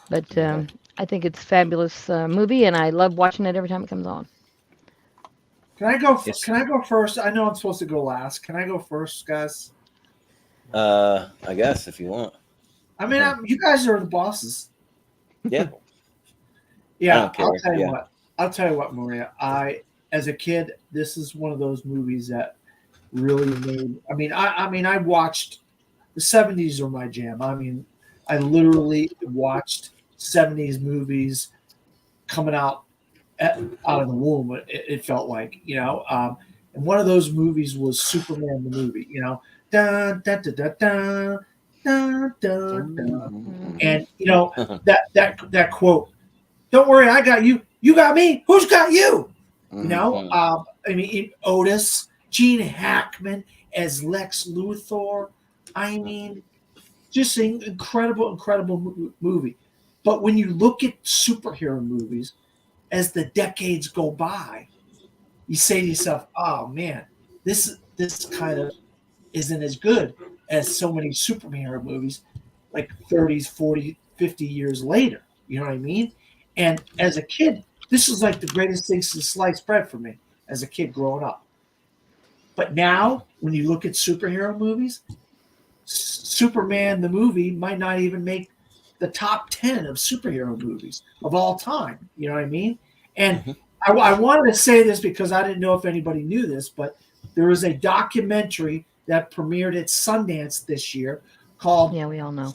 But I think it's a fabulous movie, and I love watching it every time it comes on. Can I go? Yes. Can I go first? I know I'm supposed to go last. Can I go first, guys? I guess if you want. I mean, you guys are the bosses. Yeah. Yeah, don't care. I'll tell you Yeah. what. I'll tell you what, Maria. As a kid, this is one of those movies that really made. I mean, I watched the '70s are my jam. I mean, I literally watched '70s movies coming out of the womb. It felt like, and one of those movies was Superman the movie. Dun, dun, dun, dun, dun, dun, dun, dun. And that quote. Don't worry, I got you. You got me. Who's got you? I mean, Otis, Gene Hackman as Lex Luthor. I mean, just an incredible movie. But when you look at superhero movies, as the decades go by, you say to yourself, "Oh man, this kind of isn't as good as so many superhero movies, like 30s, 40, 50 years later." You know what I mean? And as a kid, this was like the greatest thing since sliced bread for me as a kid growing up. But now, when you look at superhero movies, Superman the movie might not even make the top 10 of superhero movies of all time. You know what I mean? And I wanted to say this because I didn't know if anybody knew this, but there was a documentary that premiered at Sundance this year called we all know.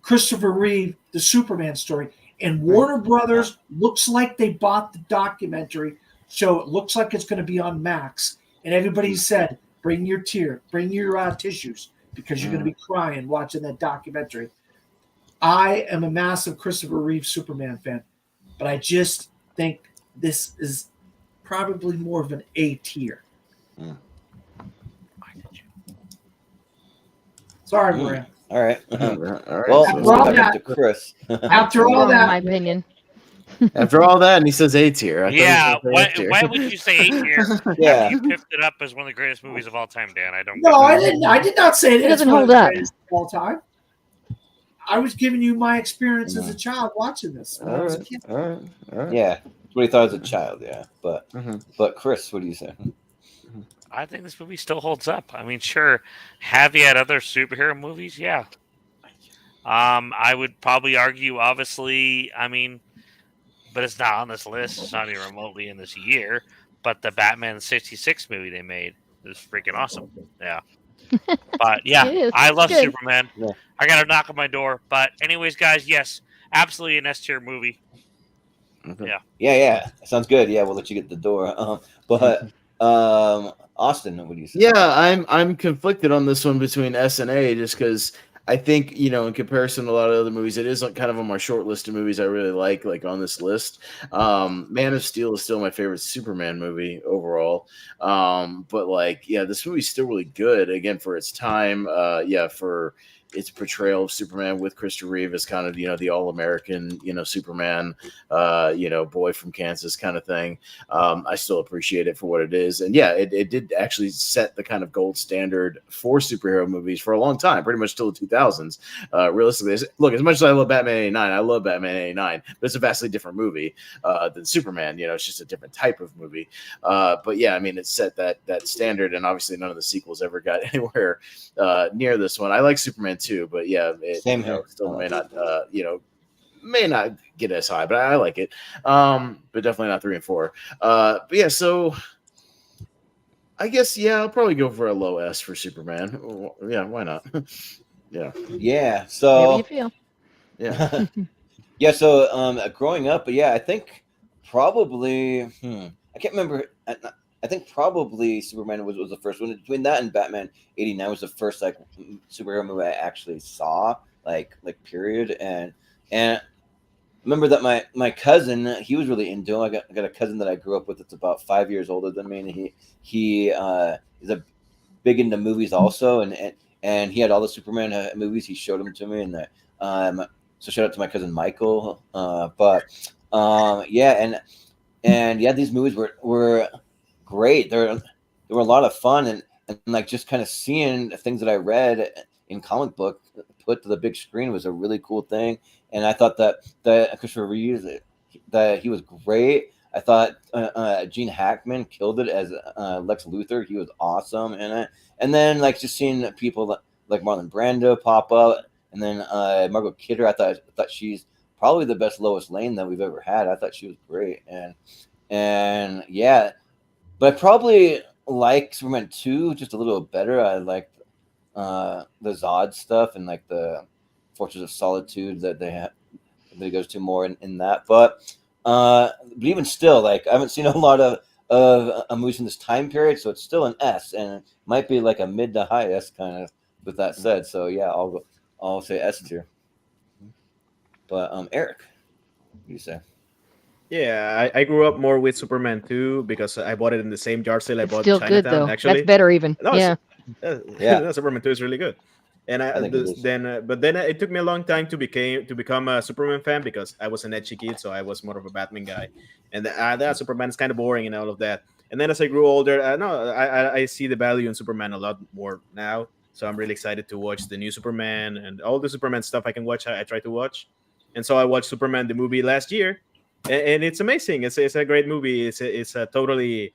Christopher Reeve, The Superman Story. And Warner Brothers looks like they bought the documentary, so it looks like it's going to be on Max. And everybody said, bring your tissues, because you're going to be crying watching that documentary. I am a massive Christopher Reeve Superman fan, but I just think this is probably more of an A tier. Sorry, Maria. All right. All right. Well, After we'll all come that- to Chris. After all In my that, opinion. After all that, and he says A tier. Yeah, why would you say 8 here? Yeah. You picked it up as one of the greatest movies of all time, Dan. I don't. no, get I that. didn't. I did not say It that doesn't it's one hold of the up. greatest of all time. I was giving you my experience as a child watching this when I was a kid. All right. Yeah. That's what he thought as a child, yeah. But Chris, what do you say? I think this movie still holds up. I mean, sure. Have you had other superhero movies? Yeah. I would probably argue, obviously, I mean, but it's not on this list. It's not even remotely in this year. But the Batman 66 movie they made is freaking awesome. Yeah. But yeah, It is. I love Good. Superman. Yeah. I got a knock on my door. But anyways, guys, yes, absolutely an S tier movie. Yeah. Sounds good. Yeah, we'll let you get the door. But Austin, what do you say? Yeah, I'm conflicted on this one between S and A, just because I think, in comparison to a lot of other movies, it is kind of on my short list of movies I really like on this list. Man of Steel is still my favorite Superman movie overall. But this movie's still really good, again, for its time. For its portrayal of Superman with Christopher Reeve as kind of, the all-American, Superman, boy from Kansas kind of thing. I still appreciate it for what it is. And yeah, it did actually set the kind of gold standard for superhero movies for a long time, pretty much till the 2000s. Realistically, look, as much as I love Batman 89, I love Batman 89, but it's a vastly different movie than Superman. It's just a different type of movie. But yeah, I mean, it set that standard, and obviously none of the sequels ever got anywhere near this one. I like Superman too, but yeah, it Same here. Still may not get as high, but I like it. But definitely not 3 and 4. But yeah, so I guess I'll probably go for a low S for Superman. Yeah, why not? Yeah. Yeah. However So you feel. Yeah. yeah. So growing up, but yeah, I think probably I can't remember. I think probably Superman was the first one. Between that and Batman 89 was the first superhero movie I actually saw, like period. And remember that my cousin, he was really into him. I got a cousin that I grew up with that's about 5 years older than me, and he is a big into movies also, and he had all the Superman movies. He showed them to me, and so shout out to my cousin Michael. These movies were great. They were a lot of fun, and just kind of seeing things that I read in comic book put to the big screen was a really cool thing. And I thought that Christopher Reeve, that he was great. I thought Gene Hackman killed it as Lex Luthor. He was awesome in it. And then like just seeing people like Marlon Brando pop up, and then Margot Kidder. I thought she's probably the best Lois Lane that we've ever had. I thought she was great, and yeah, but I probably like Superman 2 just a little better. I liked the Zod stuff and like the Fortress of Solitude that they have that he goes to more in that. But even still, like I haven't seen a lot of movies in this time period, so it's still an S, and it might be like a mid to high S kind of. With that said, so yeah, I'll say S tier. But Eric, what do you say? Yeah, I grew up more with Superman 2 because I bought it in the same yard sale I It's bought still good Chinatown. though. Actually, That's better even. No, Yeah. Yeah. Superman 2 is really good. And I think it is. but then it took me a long time to become a Superman fan because I was an edgy kid, so I was more of a Batman guy, and that Superman is kind of boring and all of that. And then as I grew older, I see the value in Superman a lot more now. So I'm really excited to watch the new Superman and all the Superman stuff I can watch. I try to watch, and so I watched Superman the movie last year, and it's amazing. It's a great movie. It's a totally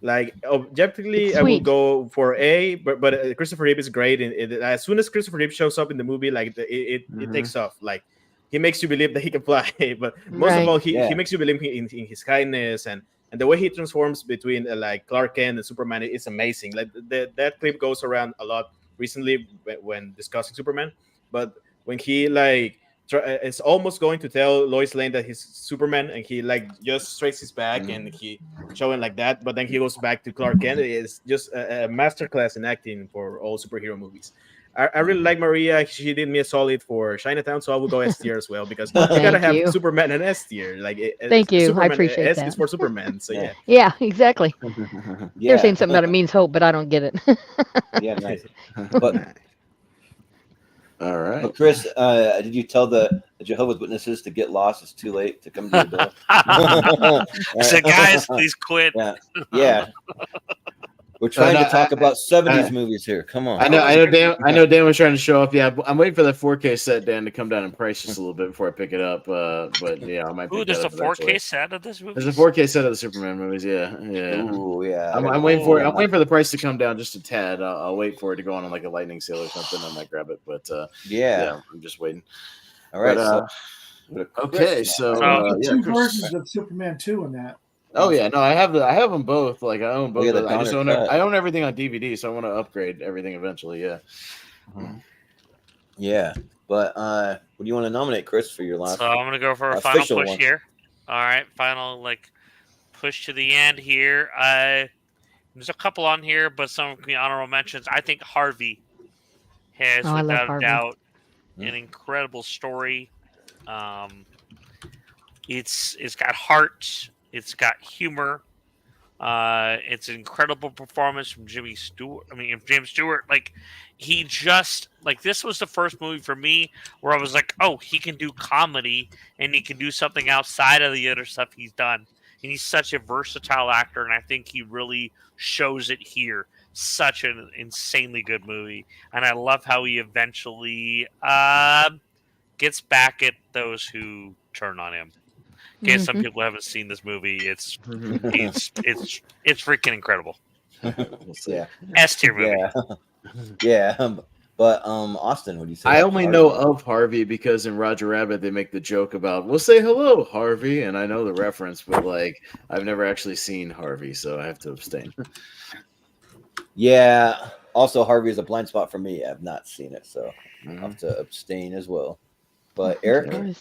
like objectively, I will Sweet. go for A, but Christopher Reeve is great. And as soon as Christopher Reeve shows up in the movie, like it takes off. Like he makes you believe that he can fly, but most of Right. all, he Yeah. makes you believe in his kindness and the way he transforms between like Clark Kent and Superman is amazing. Like that clip goes around a lot recently when discussing Superman, but when he like is almost going to tell Lois Lane that he's Superman, and he like just straights his back and he showing like that, but then he goes back to Clark Kent. It's just a masterclass in acting for all superhero movies. I really like Maria. She did me a solid for Chinatown, so I will go S tier as well because Well, you gotta thank have you. Superman and S tier. Like Thank you. I Superman, appreciate S that. is for Superman. So yeah. Yeah, exactly. Yeah. They're saying something about it means hope, but I don't get it. Yeah, nice. But All right. But Chris, did you tell the Jehovah's Witnesses to get lost? It's too late to come to the door. I said, guys, please quit. Yeah. We're trying no, to talk about 70s movies here. Come on. I know Dan was trying to show off. Yeah, I'm waiting for the 4K set, Dan, to come down in price just a little bit before I pick it up. But yeah, I might. Ooh, pick there's that a up eventually. 4K set of this movie. There's a 4K set of the Superman movies. Yeah. Ooh, yeah. I'm waiting for it. I'm waiting for the price to come down just a tad. I'll wait for it to go on like a lightning sale or something. I might grab it, but Yeah. I'm just waiting. All right. But, okay, so two Chris. versions of Superman 2 in that. Oh yeah, no, I have them both. Like I own both. Yeah, I just own I own everything on DVD, so I want to upgrade everything eventually. Yeah. Yeah. But what do you want to nominate, Chris, for your last? So I'm gonna go for a final official push one. here. All right, final like push to the end here. There's a couple on here, but some of the honorable mentions. I think Harvey has, Oh, I love without a Harvey. doubt, an incredible story. It's got heart. It's got humor. It's an incredible performance from James Stewart. Like he just like this was the first movie for me where I was like, oh, he can do comedy and he can do something outside of the other stuff he's done. And he's such a versatile actor, and I think he really shows it here. Such an insanely good movie, and I love how he eventually gets back at those who turn on him. In case some people haven't seen this movie, it's freaking incredible. Yeah. S tier movie. Yeah. But Austin, what do you say? I only know of Harvey because in Roger Rabbit they make the joke about we'll say hello, Harvey, and I know the reference, but like I've never actually seen Harvey, so I have to abstain. Yeah. Also, Harvey is a blind spot for me. I've not seen it, so I have to abstain as well. But Eric,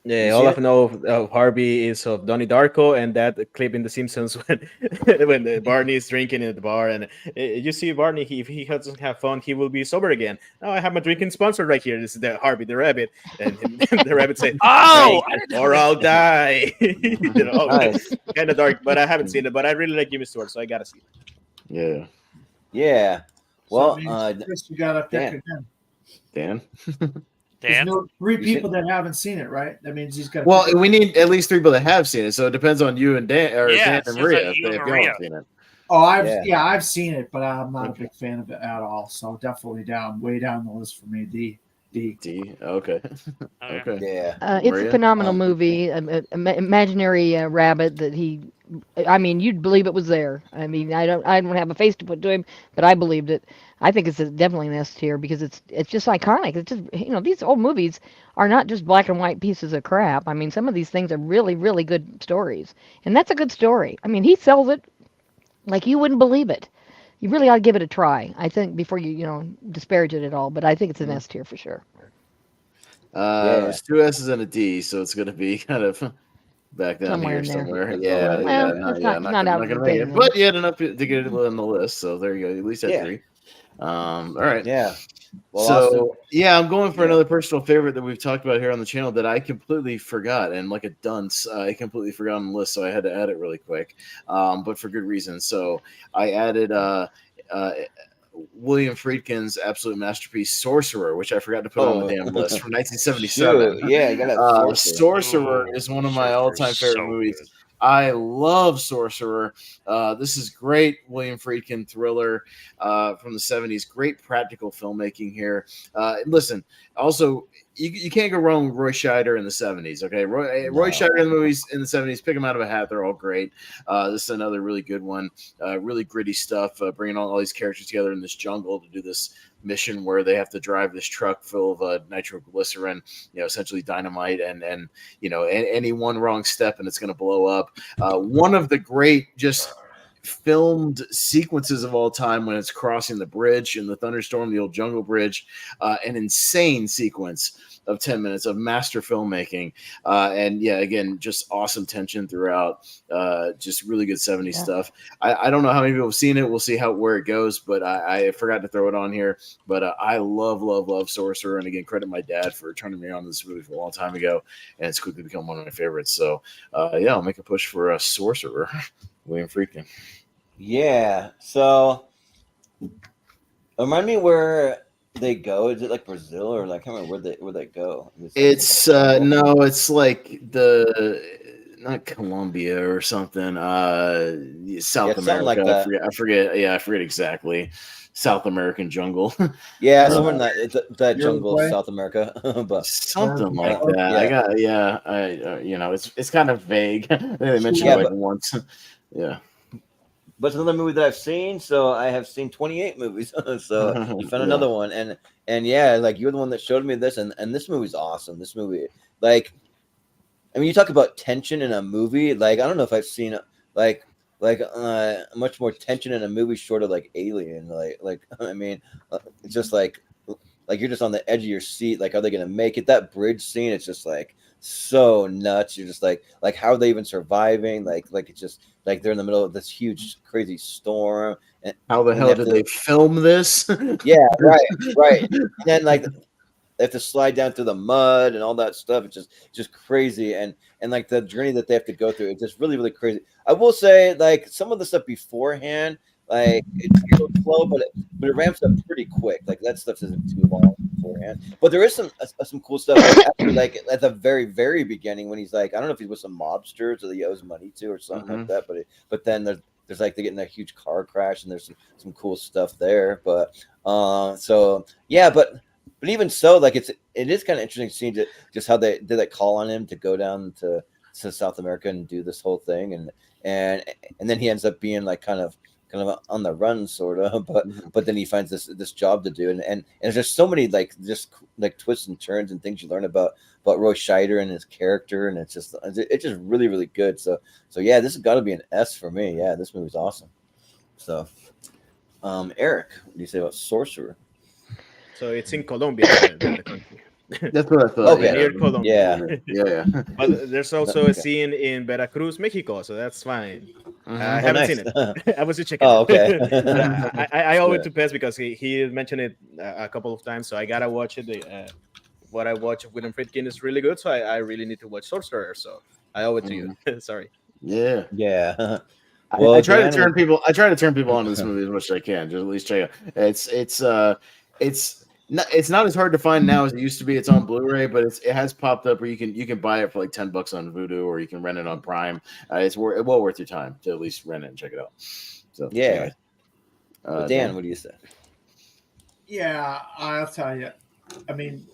yeah, You all see I it? know of Harvey is of Donnie Darko and that clip in The Simpsons when Barney is drinking at the bar, and you see Barney. If he doesn't have fun, he will be sober again. Now I have my drinking sponsor right here. This is the Harvey the rabbit, and the rabbit say, Oh, I "Drink didn't know or that. I'll die." Nice. Kind of dark, but I haven't seen it. But I really like Jimmy Stewart, so I gotta see it. Yeah. Yeah. Well, So, Chris, you got to pick again. Dan. There's Dan? three people that haven't seen it, right? That means he's got. Well, we need at least 3 people that have seen it, so it depends on you and Dan or Yeah, Dan it and sounds Maria like you if and y'all Maria. have seen it. Oh, I've seen it, but I'm not a Okay. big fan of it at all. So definitely way down the list for me. D. Okay. Okay. Yeah. It's a Maria? phenomenal movie. Imaginary rabbit that he. I mean, you'd believe it was there. I mean, I don't have a face to put to him, but I believed it. I think it's definitely an S tier because it's just iconic. It's just these old movies are not just black and white pieces of crap. I mean, some of these things are really really good stories, and that's a good story. I mean, he sells it like you wouldn't believe it. You really ought to give it a try. I think before you disparage it at all. But I think it's an S tier for sure. There's two S's and a D, so it's gonna be kind of back down Somewhere here in there. somewhere. Yeah. Yeah, Well, it's not not out gonna of make the it. But you had enough to get it on the list, so there you go. At least had Yeah. 3. All right. Yeah. Well, So Austin, yeah, I'm going for Yeah. another personal favorite that we've talked about here on the channel that I completely forgot, and like a dunce, I completely forgot on the list, so I had to add it really quick, but for good reason. So I added William Friedkin's absolute masterpiece, Sorcerer, which I forgot to put on the damn list from 1977. Shoot. Yeah, you gotta have Sorcerer. Sorcerer Ooh, is one of my Sorcerer's all-time favorite so movies. good. I love Sorcerer. This is great William Friedkin thriller from the 70s. Great practical filmmaking here. Listen, also, you can't go wrong with Roy Scheider in the 70s, okay? Roy Scheider in the movies in the 70s, pick them out of a hat. They're all great. This is another really good one. Really gritty stuff, bringing all these characters together in this jungle to do this mission where they have to drive this truck full of nitroglycerin, essentially dynamite, and any one wrong step and it's going to blow up. One of the great just filmed sequences of all time when it's crossing the bridge in the thunderstorm, the old jungle bridge, an insane sequence of 10 minutes of master filmmaking. And yeah, again, just awesome tension throughout. Just really good 70s stuff. I don't know how many people have seen it. We'll see where it goes, but I forgot to throw it on here. But I love Sorcerer. And again, credit my dad for turning me on to this movie for a long time ago. And it's quickly become one of my favorites. So yeah, I'll make a push for a Sorcerer. William Friedkin. Yeah. So, remind me where they go. Is it like Brazil or like I can't remember where they go? It's no, it's like not Colombia or something. South America. Like that. I forget. Yeah, I forget exactly. South American jungle. Yeah, somewhere in that jungle of Uruguay? South America, but Something like Yeah. that. It's kind of vague. They mentioned Yeah, it like but- once. Yeah. But it's another movie that I've seen. So I have seen 28 movies. So you found another one, and yeah, like you're the one that showed me this, and this movie's awesome. This movie, like, I mean, you talk about tension in a movie. Like, I don't know if I've seen like much more tension in a movie short of like Alien. Like I mean, it's just like you're just on the edge of your seat. Like, are they gonna make it? That bridge scene, it's just like so nuts. You're just like how are they even surviving? Like it's just like they're in the middle of this huge crazy storm. And how the hell did they film this? Yeah, right. And then like they have to slide down through the mud and all that stuff. It's just crazy, and like the journey that they have to go through, it's just really crazy. I will say, like, some of the stuff beforehand, like it's a little slow, but it ramps up pretty quick. Like that stuff isn't too long beforehand, but there is some cool stuff. Like at the very beginning when he's like, I don't know if he's with some mobsters or he owes money to or something like that, but then there's like they get in a huge car crash and there's some cool stuff there. But so yeah, but even so, like it is kind of interesting seeing just how they did that call on him to go down to South America and do this whole thing, and then he ends up being like kind of on the run sort of, but then he finds this job to do, and there's just so many like just like twists and turns and things you learn about Roy Scheider and his character, and it's just really good. So yeah, this has got to be an S for me. Yeah, this movie's awesome. So, Eric, what do you say about Sorcerer? So it's in Colombia, the country. That's what I thought. Okay. Near Colombia. Yeah. But there's also a scene in Veracruz, Mexico, so that's fine. I haven't seen it. I was just checking. Oh, okay. I owe it to Pez because he mentioned it a couple of times, so I gotta watch it. What I watch of William Friedkin is really good, so I really need to watch Sorcerer. So I owe it to you. Sorry. Yeah. Yeah. Well, I try to turn people onto this movie as much as I can. Just at least check it. It's not as hard to find now as it used to be. It's on Blu-ray, but it has popped up where you can buy it for like $10 on Vudu, or you can rent it on Prime. It's well worth your time to at least rent it and check it out. So yeah. anyway. Dan, what do you say? Yeah, I'll tell you. I mean,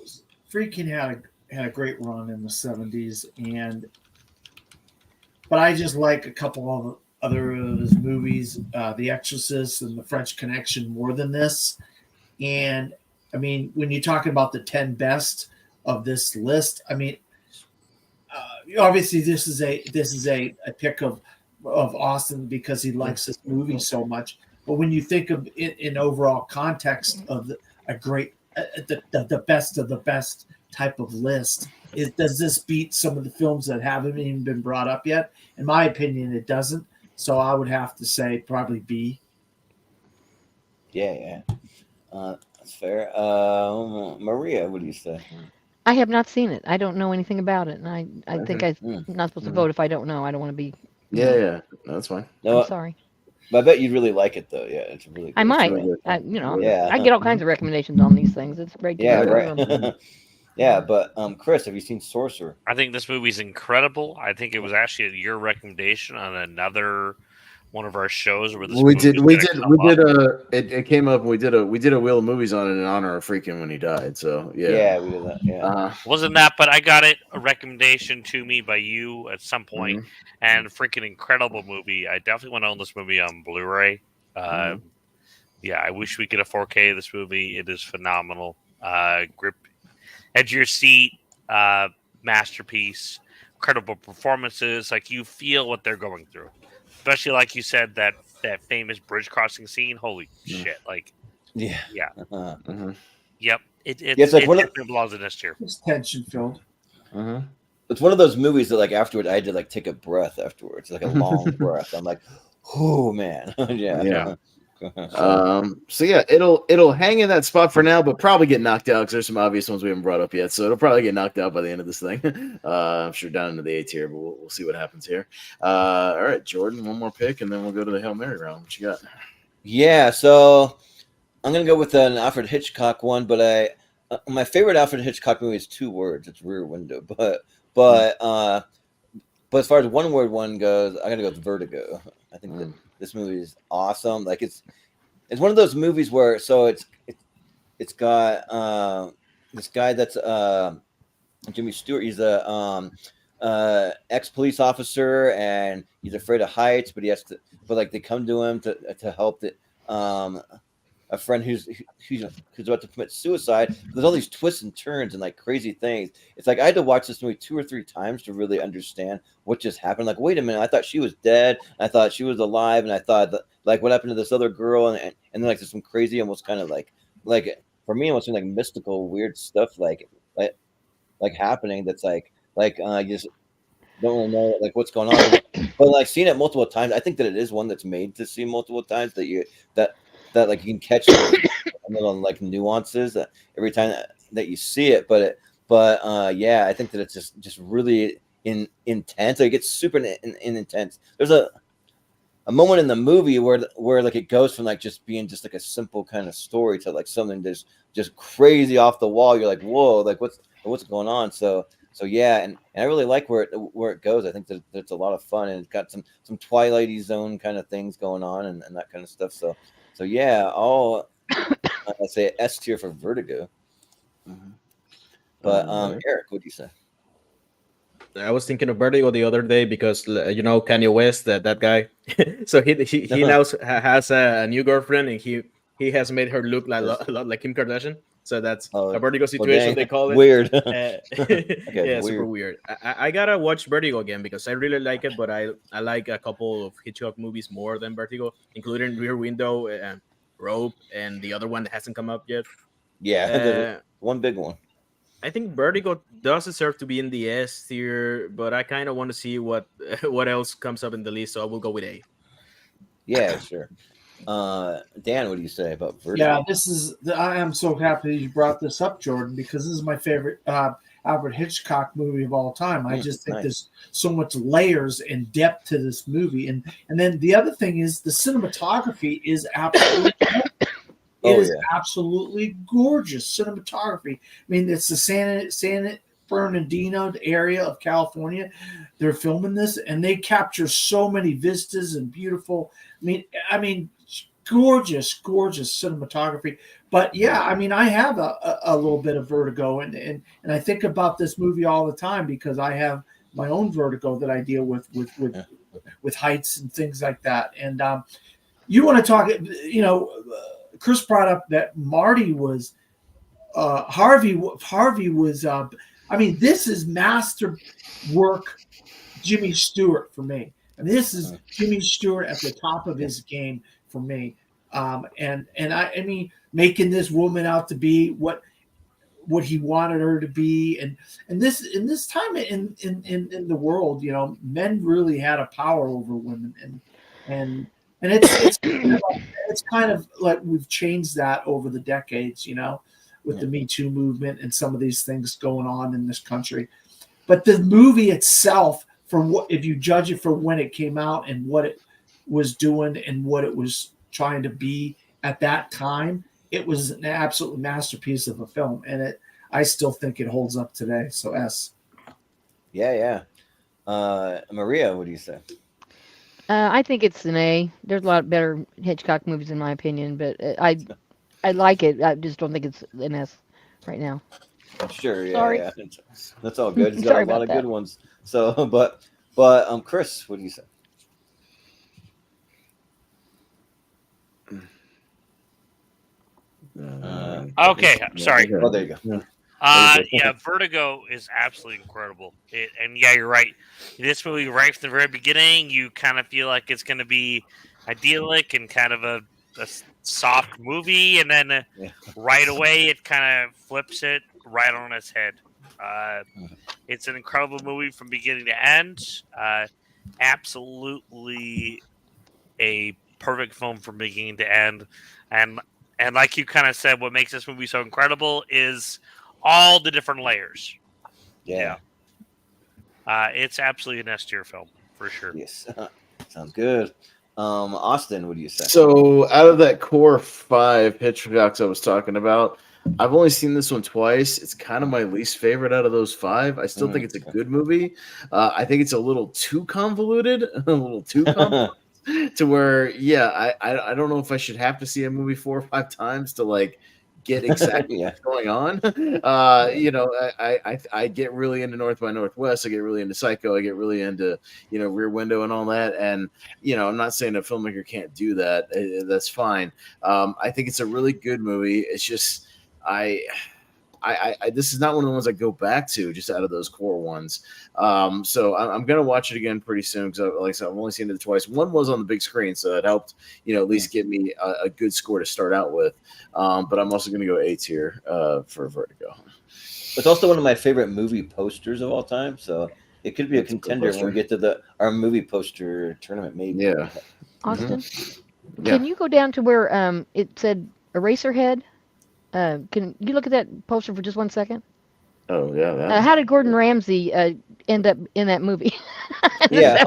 Friedkin had a great run in the 70s, but I just like a couple of other of his movies, The Exorcist and The French Connection, more than this. And I mean, when you're talking about the 10 best of this list, I mean, obviously this is a pick of Austin because he likes this movie so much. But when you think of it in overall context of a great, the best of the best type of list, does this beat some of the films that haven't even been brought up yet? In my opinion, it doesn't. So I would have to say probably B. Yeah. That's fair. Maria, what do you say? I have not seen it. I don't know anything about it, and I think I'm not supposed to vote if I don't know. I don't want to be. Yeah, no, that's fine. No, I'm sorry. but I bet you'd really like it though. Yeah, it's really good. I might. really good. Yeah. I get all kinds of recommendations on these things. It's great to Yeah, go right. through 'em. Yeah, but Chris, have you seen Sorcerer? I think this movie's incredible. I think it was actually your recommendation on another one of our shows where this We movie did. was gonna come up. It came up. And we did a wheel of movies on it in honor of Freakin' when he died. So Yeah, we did that. Yeah. Wasn't that? But I got it a recommendation to me by you at some point, Mhm. and freaking incredible movie. I definitely want to own this movie on Blu-ray. Yeah, I wish we could a 4K of this movie. It is phenomenal. Grip, edge of your seat, masterpiece, incredible performances. Like you feel what they're going through, especially like you said that famous bridge crossing scene. Holy shit! Like Yeah. yeah, Mhm. yep. It's like one of definitely belongs in this tier. It's tension filled. Mhm. it's one of those movies that like afterward I had to like take a breath afterwards, like a long breath. I'm like, oh man, yeah. So yeah, it'll hang in that spot for now, but probably get knocked out because there's some obvious ones we haven't brought up yet. So it'll probably get knocked out by the end of this thing. I'm sure down into the A tier, but we'll see what happens here. All right, Jordan, one more pick, and then we'll go to the Hail Mary round. What you got? Yeah, so I'm gonna go with an Alfred Hitchcock one, but my favorite Alfred Hitchcock movie is 2 words. It's Rear Window, but as far as one word one goes, I gotta go with Vertigo. I think that this movie is awesome. Like it's one of those movies where it's got this guy that's Jimmy Stewart. He's a ex-police officer, and he's afraid of heights, but he has to. But like they come to him to help a friend who's about to commit suicide. There's all these twists and turns and like crazy things. It's like I had to watch this movie 2 or 3 times to really understand what just happened. Like, wait a minute, I thought she was dead. I thought she was alive, and I thought that, like, what happened to this other girl? And then like there's some crazy, almost kind of like for me, almost like mystical, weird stuff like happening. That's like you just don't really know like what's going on. But like seeing it multiple times, I think that it is one that's made to see multiple times. That like you can catch little like nuances every time that you see it. But yeah, I think that it's just really intense. Like it gets super intense. There's a moment in the movie where like it goes from like just being just like a simple kind of story to like something that's just crazy off the wall. You're like, whoa, like what's going on? So yeah, and I really like where it goes. I think that it's a lot of fun, and it's got some Twilighty Zone kind of things going on and that kind of stuff. So yeah, I'll say S tier for Vertigo. But Eric, what do you say? I was thinking of Vertigo the other day because Kanye West, that guy. So he now has a new girlfriend, and he has made her look like a lot like Kim Kardashian. So that's a Vertigo situation, they call it. Weird. Okay, yeah, weird. super weird. I gotta watch Vertigo again because I really like it, but I like a couple of Hitchcock movies more than Vertigo, including Rear Window and Rope, and the other one that hasn't come up yet. Yeah, one big one. I think Vertigo does deserve to be in the S tier, but I kind of want to see what else comes up in the list, so I will go with A. Yeah, sure. Dan, what do you say about Vertigo? Yeah, I am so happy you brought this up, Jordan, because this is my favorite Alfred Hitchcock movie of all time. I just think there's so much layers and depth to this movie, and then the other thing is the cinematography is absolutely. It is absolutely gorgeous cinematography. I mean, it's the San Bernardino area of California. They're filming this, and they capture so many vistas and beautiful. I mean, gorgeous cinematography. But yeah, I mean, I have a little bit of vertigo, and I think about this movie all the time because I have my own vertigo that I deal with heights and things like that. And you want to talk, Chris brought up that Marty was Harvey was. I mean, this is master work, Jimmy Stewart for me. And this is Jimmy Stewart at the top of his game for me. And I mean, making this woman out to be what he wanted her to be, and in this time in the world, men really had a power over women, and it's kind of like we've changed that over the decades, with the Me Too movement and some of these things going on in this country. But the movie itself, if you judge it for when it came out and what it was doing and what it was trying to be at that time, it was an absolute masterpiece of a film, and I still think it holds up today. So S. Yeah. Maria, what do you say? I think it's an A. There's a lot better Hitchcock movies in my opinion, but I like it. I just don't think it's an S right now. Sure, yeah, Sorry. yeah. That's all good. He's got Sorry a lot about of that. good ones. So, but Chris, what do you say? Okay, I'm sorry. Oh, there you go. Yeah, Vertigo is absolutely incredible. And yeah, you're right. This movie, right from the very beginning, you kind of feel like it's going to be idyllic and kind of a soft movie, and then right away it kind of flips it right on its head. It's an incredible movie from beginning to end. Absolutely a perfect film from beginning to end. And like you kind of said, what makes this movie so incredible is all the different layers. Yeah. It's absolutely an S tier film for sure. Yes. Sounds good. Austin, what do you say? So out of that core 5 Hitchcocks I was talking about, I've only seen this one twice. It's kind of my least favorite out of those 5. I still think it's a good movie. I think it's a little too convoluted, to where, I don't know if I should have to see a movie 4 or 5 times to like get exactly what's going on. I get really into North by Northwest. I get really into Psycho. I get really into, Rear Window and all that. And, I'm not saying a filmmaker can't do that. That's fine. I think it's a really good movie. It's just, this is not one of the ones I go back to just out of those core ones. So I'm going to watch it again pretty soon because, like I said, I've only seen it twice. One was on the big screen, so that helped, at least get me a good score to start out with. But I'm also going to go A tier for Vertigo. It's also one of my favorite movie posters of all time, so it could be a contender when we get to our movie poster tournament, maybe. Yeah. Austin, can you go down to where it said Eraserhead? Can you look at that poster for just 1 second? Oh, yeah. How did Gordon Ramsay end up in that movie? Yeah.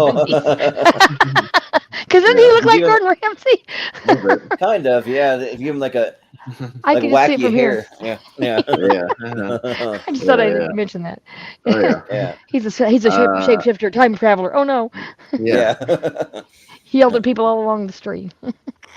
Because didn't he look like Gordon Ramsay? Kind of, yeah. If you give him like a I can just see it wacky from hair. here. Yeah. I just thought I'd mention that. Oh, yeah. Yeah. He's a shapeshifter, time traveler. Oh no. Yeah. He yelled at people all along the street.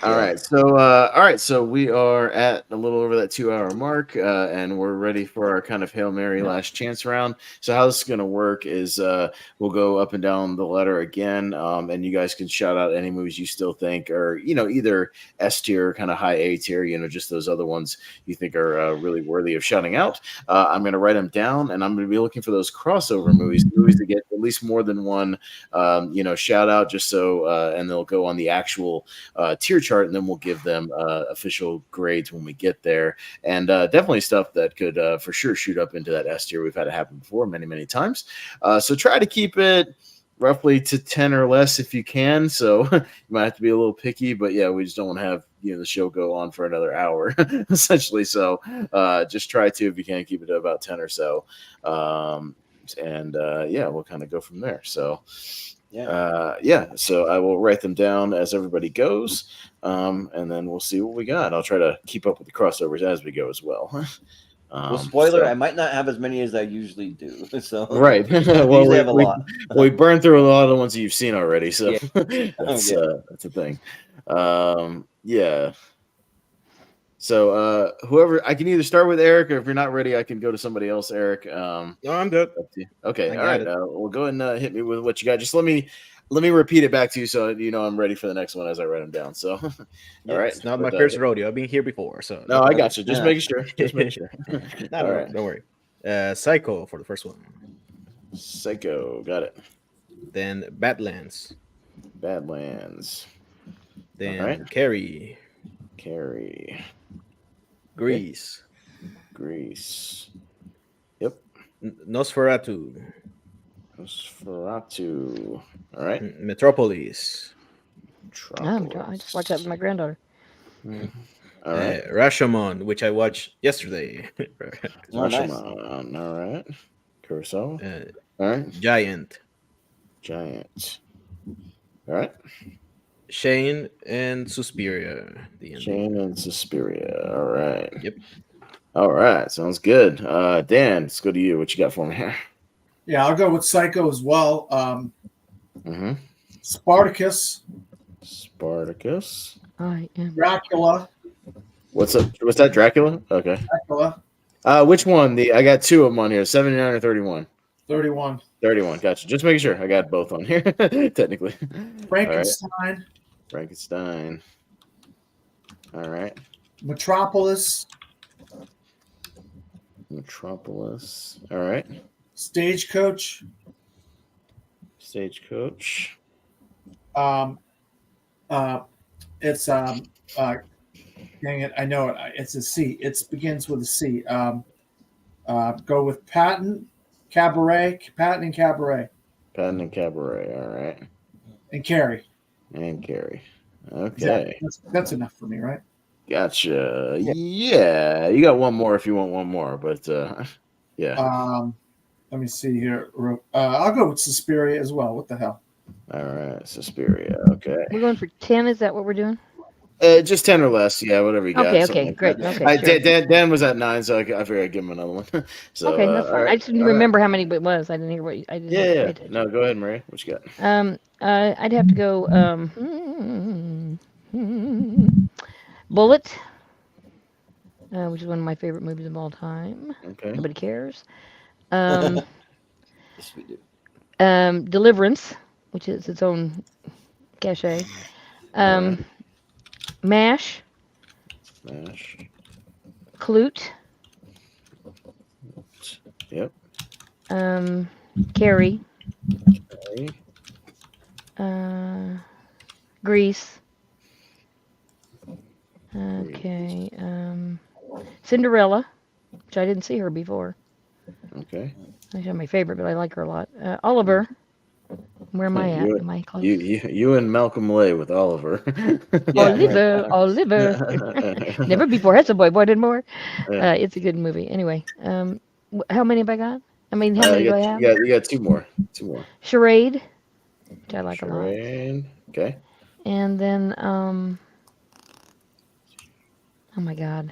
All right, so we are at a little over that 2-hour mark, and we're ready for our kind of Hail Mary last chance round. So how this is going to work is we'll go up and down the ladder again, and you guys can shout out any movies you still think are, either S tier, kind of high A tier, just those other ones you think are really worthy of shouting out. I'm going to write them down, and I'm going to be looking for those crossover movies that get at least more than one, shout out, just so, and they'll go on the actual tier chart, and then we'll give them official grades when we get there. And definitely stuff that could for sure shoot up into that S tier. We've had it happen before many times. So try to keep it roughly to 10 or less if you can. So you might have to be a little picky, but yeah, we just don't want to have the show go on for another hour essentially. So just try to, if you can, keep it to about 10 or so. We'll kind of go from there. So so I will write them down as everybody goes, and then we'll see what we got. I'll try to keep up with the crossovers as we go as well. Spoiler, I might not have as many as I usually do. So right. Well, we have a lot. We burned through a lot of the ones that you've seen already, so that's a thing. So whoever, I can either start with Eric, or if you're not ready, I can go to somebody else. Eric. No, I'm good. Up to you. Okay. I All got right. it. Well, go ahead and hit me with what you got. Just let me repeat it back to you so you know I'm ready for the next one as I write them down. So, all right. It's not my But, first rodeo. I've been here before, so No, I got you. Just making sure. Just making sure. No, All right. don't worry. Psycho for the first one. Psycho. Got it. Then Badlands. Badlands. Then All right. Carrie. Grease. Grease. Yep. Nosferatu. Nosferatu. All right. Metropolis. I just watched that with my granddaughter. All right. Rashomon, which I watched yesterday. Oh, nice. Rashomon. All right. Kurosawa. All right. Giant. All right. Shane and Suspiria. The ending. Shane and Suspiria. All right. Yep. All right. Sounds good. Dan, let's go to you. What you got for me here? Yeah, I'll go with Psycho as well. Mm-hmm. Spartacus, I am. Dracula. What's up? What's that? Dracula? Okay. Dracula, Which one? I got two of them on here. 79 or 31? 31. 31. Gotcha. Just making sure I got both on here. Technically. Frankenstein, Frankenstein. All right. Metropolis, Metropolis. All right. Stagecoach. Stagecoach. It's dang it, I know it. It's a C. It begins with a C. Go with Patton and Cabaret. Patton and Cabaret. All right. And Carrie. Okay. That's enough for me, right? Gotcha. Yeah. You got one more if you want one more, but yeah. Let me see here. I'll go with Suspiria as well. What the hell? All right. Suspiria. Okay. We're going for 10. Is that what we're doing? Just 10 or less. Yeah, whatever you got. Okay, something like great. that. Okay, sure. Dan was at 9, so I figured I'd give him another one. So, Okay, that's fine. all right. I just didn't remember how many it was. I didn't hear what you, I didn't pay Yeah. attention. No, go ahead, Maria. What you got? I'd have to go Bullet, which is one of my favorite movies of all time. Okay. Nobody cares. Yes, we do. Deliverance, which is its own cachet. MASH, Clute, Yep. Carrie, Okay. Grease. Okay. Cinderella, which I didn't see her before. Okay. She's my favorite, but I like her a lot. Oliver. Where am I at? Am I close? You and Malcolm Lay with Oliver. Oliver. Never before had somebody wanted more. It's a good movie. Anyway, how many have I got? I mean, how many do I have? You got two more. Charade, which I like a lot. Okay. And then, oh my God,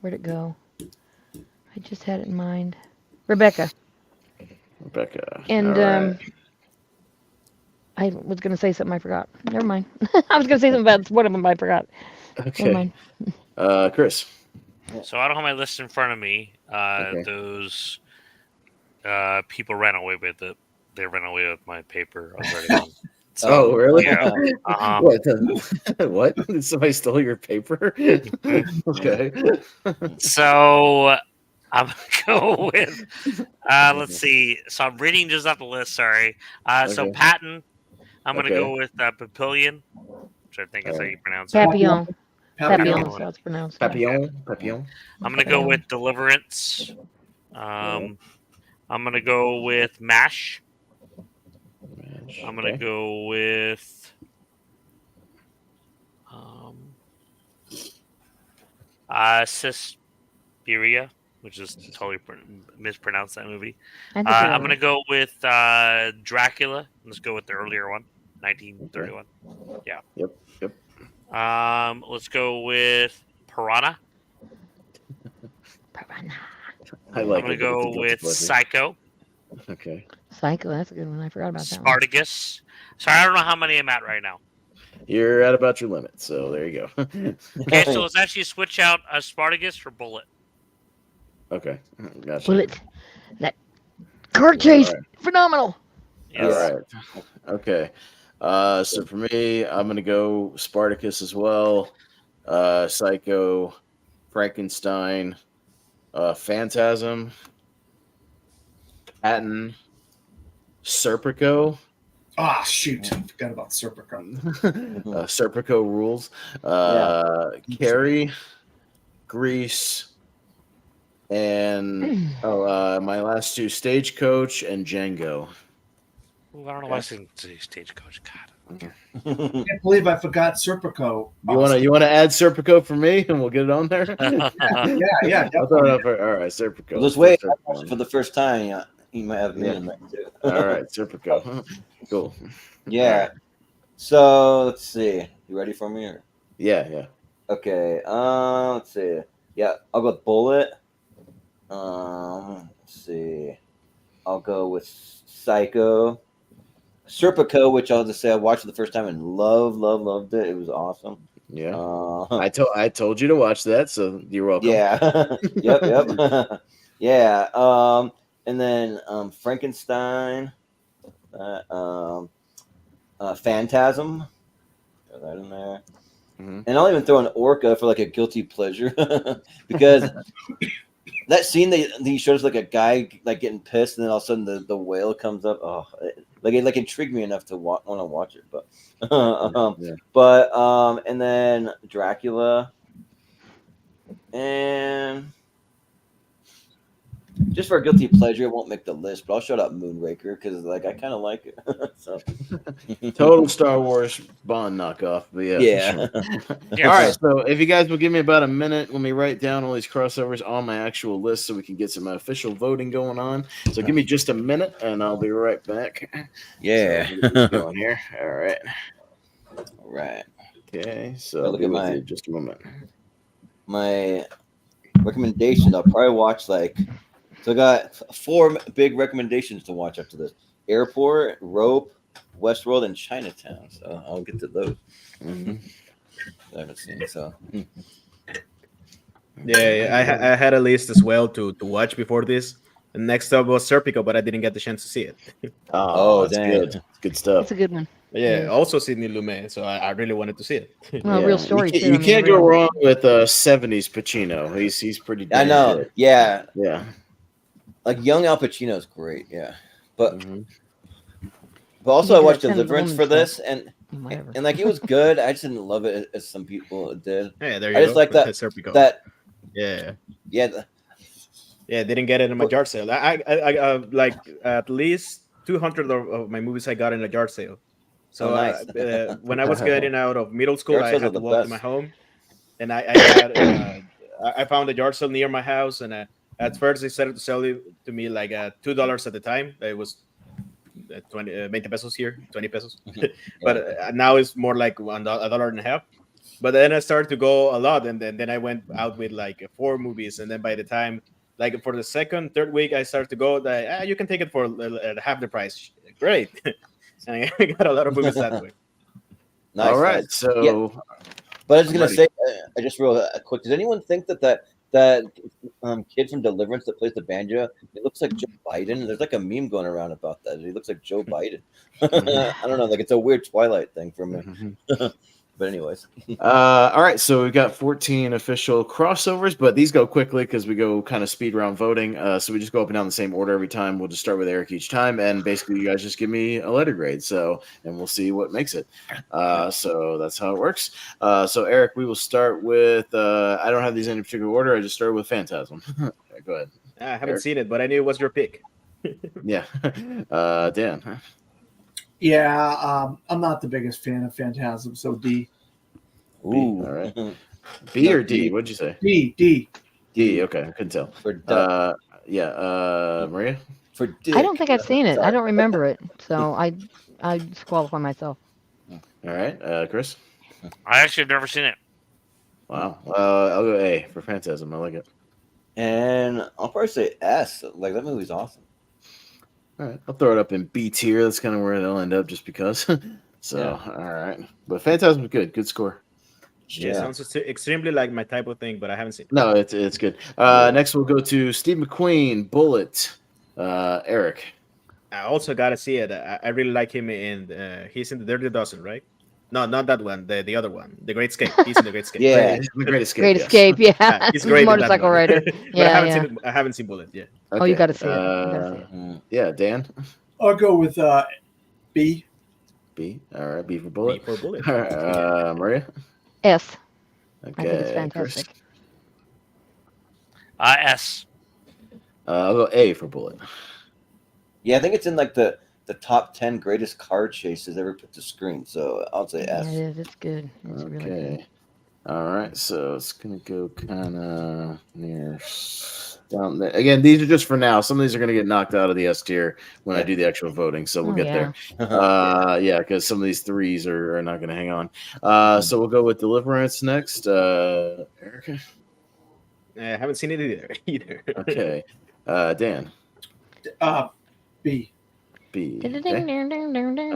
where'd it go? I just had it in mind. Rebecca. And All right. I was going to say something I forgot. Never mind. I was going to say something about one of them I forgot. Okay. Never mind. Chris. So I don't have my list in front of me. Okay. Those people ran away with it. They ran away with my paper. I was writing on. So, Oh, really? Yeah. What? Did somebody stole your paper? Okay. So I'm gonna go with. Let's see. So I'm reading just off the list. Sorry. So Okay. Patton. I'm gonna Okay. go with Papillion, which I think is how you pronounce it. Papillon. Papillon Papillon. is how it's pronounced. Papillon. I'm gonna go with Deliverance. I'm gonna go with Mash. I'm gonna go with Suspiria, which is totally mispronounced that movie. I'm gonna go with Dracula. Let's go with the earlier one, 1931. Yeah. Yep. Let's go with Piranha. I like I'm gonna it, but go it's a with guilty pleasure. Psycho. Okay. Psycho, that's a good one. I forgot about that one. Spartacus. Sorry, I don't know how many I'm at right now. you're at about your limit. So there you go. Okay, so let's actually switch out Spartacus for Bullet. Okay, gotcha. Bullet. That car chase, All right. phenomenal. Yes. All right. Okay. So for me, I'm gonna go Spartacus as well. Psycho, Frankenstein, Phantasm, Patton, Serpico. Ah, shoot. I forgot about Serpico. Serpico rules. Carrie, Grease, and my last two, Stagecoach and Django. Ooh, I don't know why I said Stagecoach. God. I can't believe I forgot Serpico. You wanna add Serpico for me, and we'll get it on there. Yeah. I'll throw it up for, all right, Serpico. Just wait. I watched it for the first time. Yeah, you might have me in there too. All right, Serpico. Cool. Yeah. So let's see. You ready for me? Or? Yeah. Okay. Let's see. Yeah, I'll go with Bullet. Let's see. I'll go with Psycho. Serpico, which I'll just say I watched it the first time and loved it. It was awesome. Yeah. I told you to watch that, so you're welcome. Yeah. Yep. Yeah. And then Frankenstein. Phantasm. Throw that in there. Mm-hmm. And I'll even throw an Orca for like a guilty pleasure because that scene they showed us like a guy like getting pissed and then all of a sudden the whale comes up. Oh, it intrigued me enough to want to watch it. But and then Dracula and just for a guilty pleasure, it won't make the list, but I'll shout out Moonraker because like I kind of like it. So. Total Star Wars Bond knockoff, but Yeah. All right, so if you guys will give me about a minute, let me write down all these crossovers on my actual list so we can get some official voting going on. So give me just a minute, and I'll be right back. Yeah. So get this going here. All right. All right. Okay. So Look I'll be at with my- you in just a moment. My recommendations, I'll probably watch so I got 4 big recommendations to watch after this: Airport, Rope, Westworld, and Chinatown. So I'll get to those. Mm-hmm. I haven't seen so. Yeah, I had a list as well to watch before this. And next up was Serpico, but I didn't get the chance to see it. Oh, that's dang. good. Good stuff. That's a good one. Yeah, also Sidney Lumet, so I really wanted to see it. Well, Yeah. real story You too. I mean, can't go real- wrong with 70s Pacino. He's pretty. I damn know. good. Yeah. Yeah. Like young Al Pacino is great. Yeah. But Mhm. also Yeah, I watched Ten of the Deliverance Woman for this stuff. and Whatever. like it was good. I just didn't love it as some people did. Yeah, there you I go. just like that Serpico. yeah, Didn't get it in my yard sale. I like at least 200 of my movies I got in a yard sale. So Oh, nice. when I was getting out of middle school, Yard I sales are had to the walk best. to my home, and I found a yard sale near my house. And at first, they started to sell it to me like $2 at the time. It was 20 pesos here, 20 pesos. But now it's more like $1.50. But then I started to go a lot, and then I went out with like 4 movies, and then by the time, like for the second, third week, I started to go. You can take it for half the price. Great, and I got a lot of movies that way. Nice. All right. Nice. So But I was gonna Ready. say, I just real quick. Does anyone think that kid from Deliverance that plays the banjo, it looks like Joe Biden? There's like a meme going around about that. He looks like Joe Biden. I don't know. Like it's a weird Twilight thing for me. But anyways, all right, so we've got 14 official crossovers, but these go quickly because we go kind of speed round voting. So we just go up and down the same order every time. We'll just start with Eric each time, and basically you guys just give me a letter grade. So, and we'll see what makes it. So that's how it works. So Eric, we will start with. I don't have these in any particular order. I just started with Phantasm. Okay, go ahead. I haven't Eric? seen it, but I knew it was your pick. Yeah, Dan. Yeah, I'm not the biggest fan of Phantasm, so D. ooh, All right. B or D? What'd you say? D. D. Okay, I couldn't tell. for duck, Maria. for dick. I don't think I've seen it. I Sorry. don't remember it, so I disqualify myself. All right, Chris. I actually have never seen it. Wow. I'll go A for Phantasm. I like it. And I'll probably say S. Like that movie's awesome. All right. I'll throw it up in B tier. That's kind of where they'll end up just because. So all right, but Phantasm was good score. Yeah, sounds extremely like my type of thing, but I haven't seen it. No, it's good. Next we'll go to Steve McQueen, Bullet. Eric. I also gotta see it. I really like him in. He's in the Dirty Dozen, right? No, not that one. The other one, The Great Escape. He's in The Great Escape. Yeah. The Great Escape. Great yes. Escape, yeah. He's great. Motorcycle rider. But Yeah, I haven't seen Bullet yet. Oh, you gotta see it. You gotta see it. Yeah, Dan. I'll go with B. B. All right, B for Bullet. B for Bullet. All right, Maria. S. Okay. I think it's Chris? fantastic. S. I'll go A for Bullet. Yeah, I think it's in like the top 10 greatest car chases ever put to screen. So I'll say Yeah, S. it is. It's good. It's really good. Okay. All right, so it's gonna go kind of near down there. Again, these are just for now. Some of these are gonna get knocked out of the S tier when I do the actual voting, so we'll Oh, get yeah. there. Yeah, because some of these threes are not gonna hang on. So we'll go with Deliverance next. Eric. I haven't seen it either. Okay. Dan. B. B. Ding, Okay. ding, ding, ding, ding, ding, ding.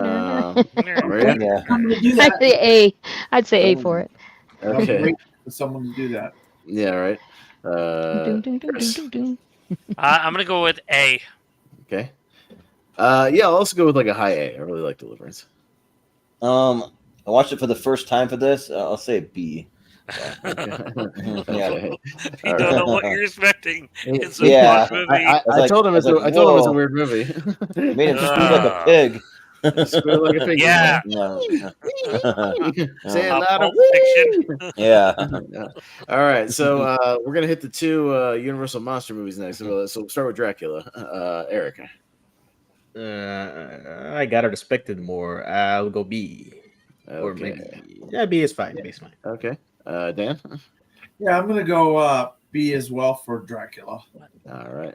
Maria. Yeah. I'm going to do I'd that. say A. I'd say A for it. I'm Okay. waiting for someone to do that. Yeah. Right. Ding, ding, ding, Chris. ding, ding, ding. I'm gonna go with A. Okay. Yeah, I'll also go with like a high A. I really like Deliverance. I watched it for the first time for this. I'll say B. Okay. Yeah. Okay. You All don't know right. what you're expecting. It's a Yeah. fun movie. I like- told him I was it's like, I told him it's a whoa. weird movie. Made him squeal like a pig. Squeal like a pig. Yeah. No. Say it Uh, louder. Pulp Fiction. Yeah. All right, so we're gonna hit the two Universal monster movies next. So we'll start with Dracula. Eric. I gotta respect it more. I'll go B. Or Okay. maybe B is fine. B is fine. Okay. Dan. Yeah, I'm going to go B as well for Dracula. All right.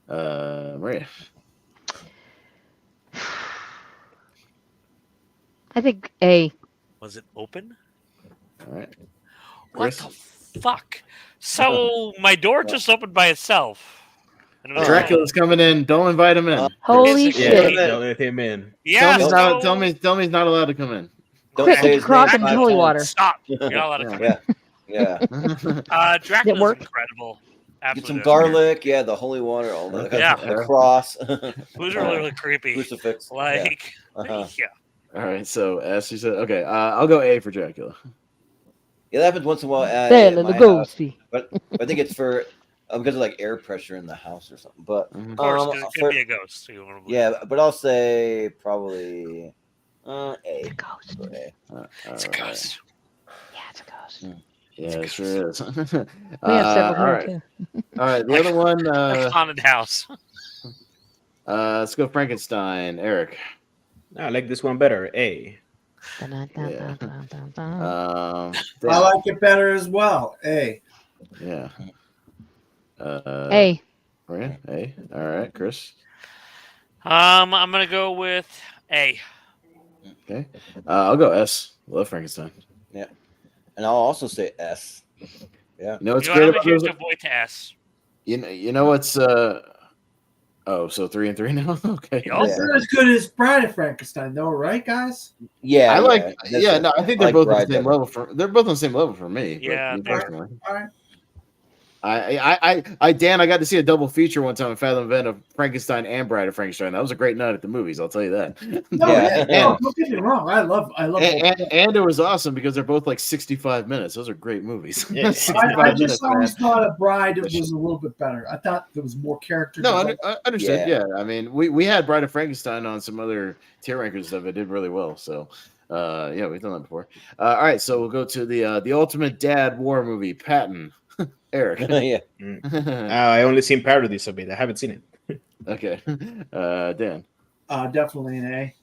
Maria. I think A. Was it open? All right. What Chris? the fuck? So my door just opened by itself. And it was Dracula's coming in. Don't invite him in. Holy It's a- Yeah, shit. don't let him in. Yeah. Tell me he's not allowed to come in. Don't Chris, say it's his Croc name and 5 holy times. water. Stop. You're not allowed to come in. Yeah. Yeah. Dracula's work? incredible. Get Absolutely. some garlic. Yeah, the holy water. All that. Yeah. The cross. It was really, really creepy. Crucifix. Like, Uh-huh. yeah. All right. So as you said, okay. I'll go A for Dracula. Yeah, that happens once in a while at Bela my house. Lugosi. But I think it's for because of like air pressure in the house or something. But Mhm. Of course, 'cause it could for- be a ghost. So you wanna believe yeah, but I'll say probably A. It's a ghost. Go A. it's a All right. ghost. Yeah, it's a ghost. Yeah, it sure is. We have several all here, right. too. All right. The other one. Like haunted house. Let's go Frankenstein. Eric. I like this one better. A. Dun, dun, dun, Yeah. dun, dun, dun, dun. I Dan. like it better as well. A. Yeah. A. Maria. A. All right. Chris. I'm gonna go with A. Okay. I'll go S. Love Frankenstein. And I'll also say S. You know what's You great know, about I'm those? gonna avoid to S. You know what's Oh, so 3 and 3 now. Okay. Yeah. That's not as good as Bride of Frankenstein, though, right, guys? Yeah. I like. that's Yeah. it. No, I think I they're like both on Bride the same better. level for. They're both on the same level for me. Yeah, me they're- personally. All right. Dan, I got to see a double feature one time in Fathom Event of Frankenstein and Bride of Frankenstein. That was a great night at the movies. I'll tell you that. No, Yeah. no, don't get me wrong. I love And it was awesome because they're both like 65 minutes. Those are great movies. Yeah. 65 I minutes, just man. always thought a Bride was a little bit better. I thought there was more character. No, development. I understood. Yeah. I mean, we had Bride of Frankenstein on some other tier rankers stuff. It did really well. So, yeah, we've done that before. All right, so we'll go to the ultimate dad war movie, Patton. Eric. Yeah. I only seen parodies of it. I haven't seen it. Okay. Dan. Definitely an A.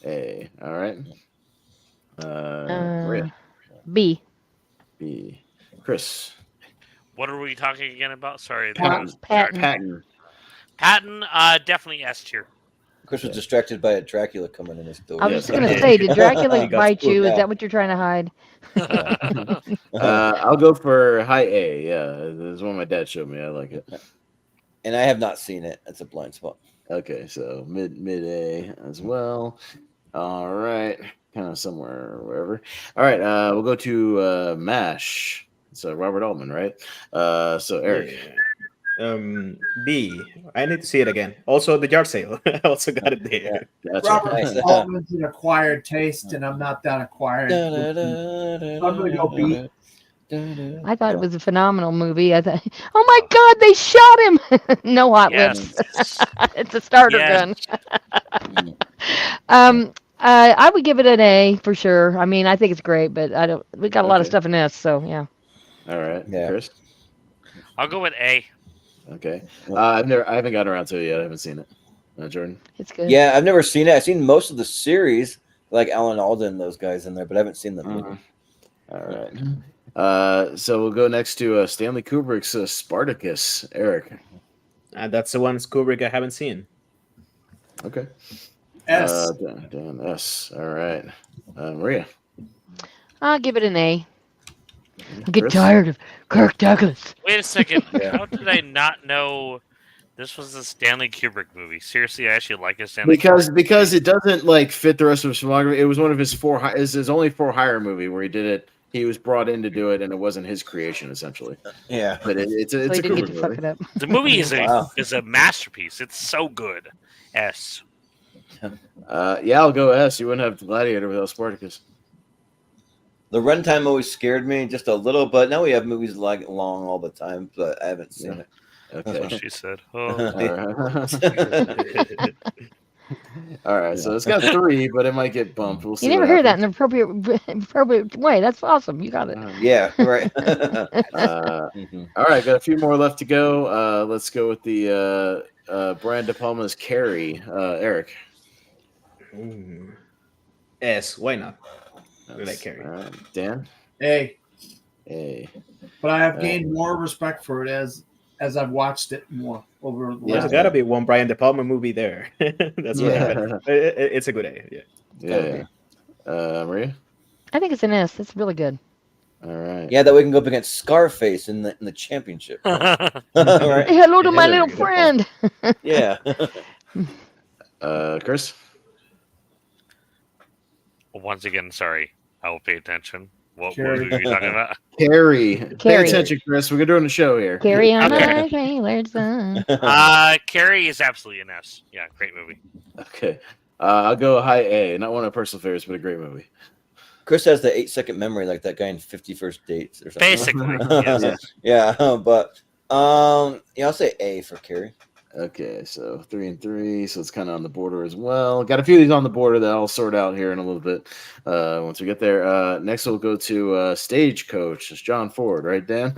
A. All right. Maria. B. B. Chris. What are we talking again about? Sorry. Patton. Patton. Patton, definitely S tier. Chris was distracted by a Dracula coming in his door. I was Yes. just going to say, did Dracula He got bite you? spooked Is out. that what you're trying to hide? I'll go for high A. Yeah, this is one my dad showed me. I like it. And I have not seen it. That's a blind spot. Okay, so mid A as well. All right, kind of somewhere, wherever. All right, we'll go to MASH. It's Robert Altman, right? So Eric. Yeah. B. I need to see it again. Also, the yard sale. I also got it there. Gotcha. Robert Nice. Altman's an acquired taste, and I'm not that acquired. I'm gonna go B. I thought it was a phenomenal movie. I thought, oh my God, they shot him. No hot Yes. lips. It's a starter Yes. gun. I would give it an A for sure. I mean, I think it's great, but I don't. We got a lot of Okay. stuff in S, so yeah. All right, Yeah. Chris. I'll go with A. Okay. I haven't gotten around to it yet. I haven't seen it. Jordan. It's good. Yeah, I've never seen it. I've seen most of the series, like Alan Alda, those guys in there, but I haven't seen the movie. All right. So we'll go next to Stanley Kubrick's Spartacus. Eric. That's the one Kubrick I haven't seen. Okay. S. Dan S. All right. Maria. I'll give it an A. I get Chris? tired of Kirk Douglas. Wait a second. Yeah. How did I not know this was a Stanley Kubrick movie? Seriously, I actually like a Stanley Because it doesn't like fit the rest of his filmography. It was one of his his only for hire movie where he did it. He was brought in to do it, and it wasn't his creation essentially. Yeah. But it's So a he didn't get Kubrick to fuck movie. it up. The movie is Wow. a masterpiece. It's so good. S. Yeah, I'll go S. You wouldn't have Gladiator without Spartacus. The runtime always scared me just a little, but now we have movies like long all the time, but I haven't seen it. That's Okay. what she said. Oh. All right. So it's got 3, but it might get bumped. We'll see. You never what hear that in happens. an appropriate way. That's awesome. You got it. Yeah, right. All right, got a few more left to go. Let's go with the Brian De Palma's Carrie. Eric. S. Why not? I like Carrie. All right. Dan. A. A. But I have gained more respect for it as I've watched it more over the There's last. got to be one Brian De Palma movie there. That's what I bet. It's a good A. Yeah. Yeah. Maria. I think it's an S. It's really good. All right. Yeah, that we can go up against Scarface in the championship. Right? Hey, hello to my Yeah, little good friend. Yeah. Chris. Once again, sorry. I will pay attention. What Carrie. movie are you talking about? Carrie. Pay Carrie. attention, Chris. We're doing a show here. Carry on Okay. my trailer son. Carrie is absolutely an S. Yeah, great movie. Okay. I'll go high A. Not one of my personal favorites, but a great movie. Chris has the 8-second memory like that guy in 50 First Dates or something. Basically, yes. Yeah, but yeah, I'll say A for Carrie. Okay, so 3 and 3, so it's kind of on the border as well. Got a few of these on the border that I'll sort out here in a little bit once we get there. Next, we'll go to Stagecoach. It's John Ford, right, Dan?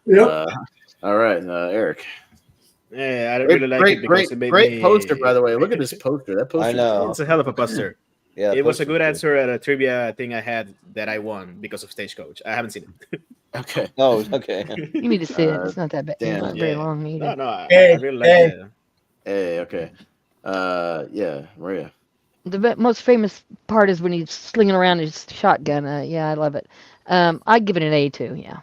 Yep. All right, Eric. Yeah, I don't really like it because it made great me... poster, by the way. Look at this poster. That poster. I know. It's a hell of a poster. Yeah, It was a poster good too. answer at a trivia thing I had that I won because of Stagecoach. I haven't seen it. Okay. Oh, okay. You need to see it. It's not that bad. Dan, It's not very yeah. long either. No, I A, really like A. it. Hey, okay. Yeah, Maria. The most famous part is when he's slinging around his shotgun. Yeah, I love it. I'd give it an A too. Yeah.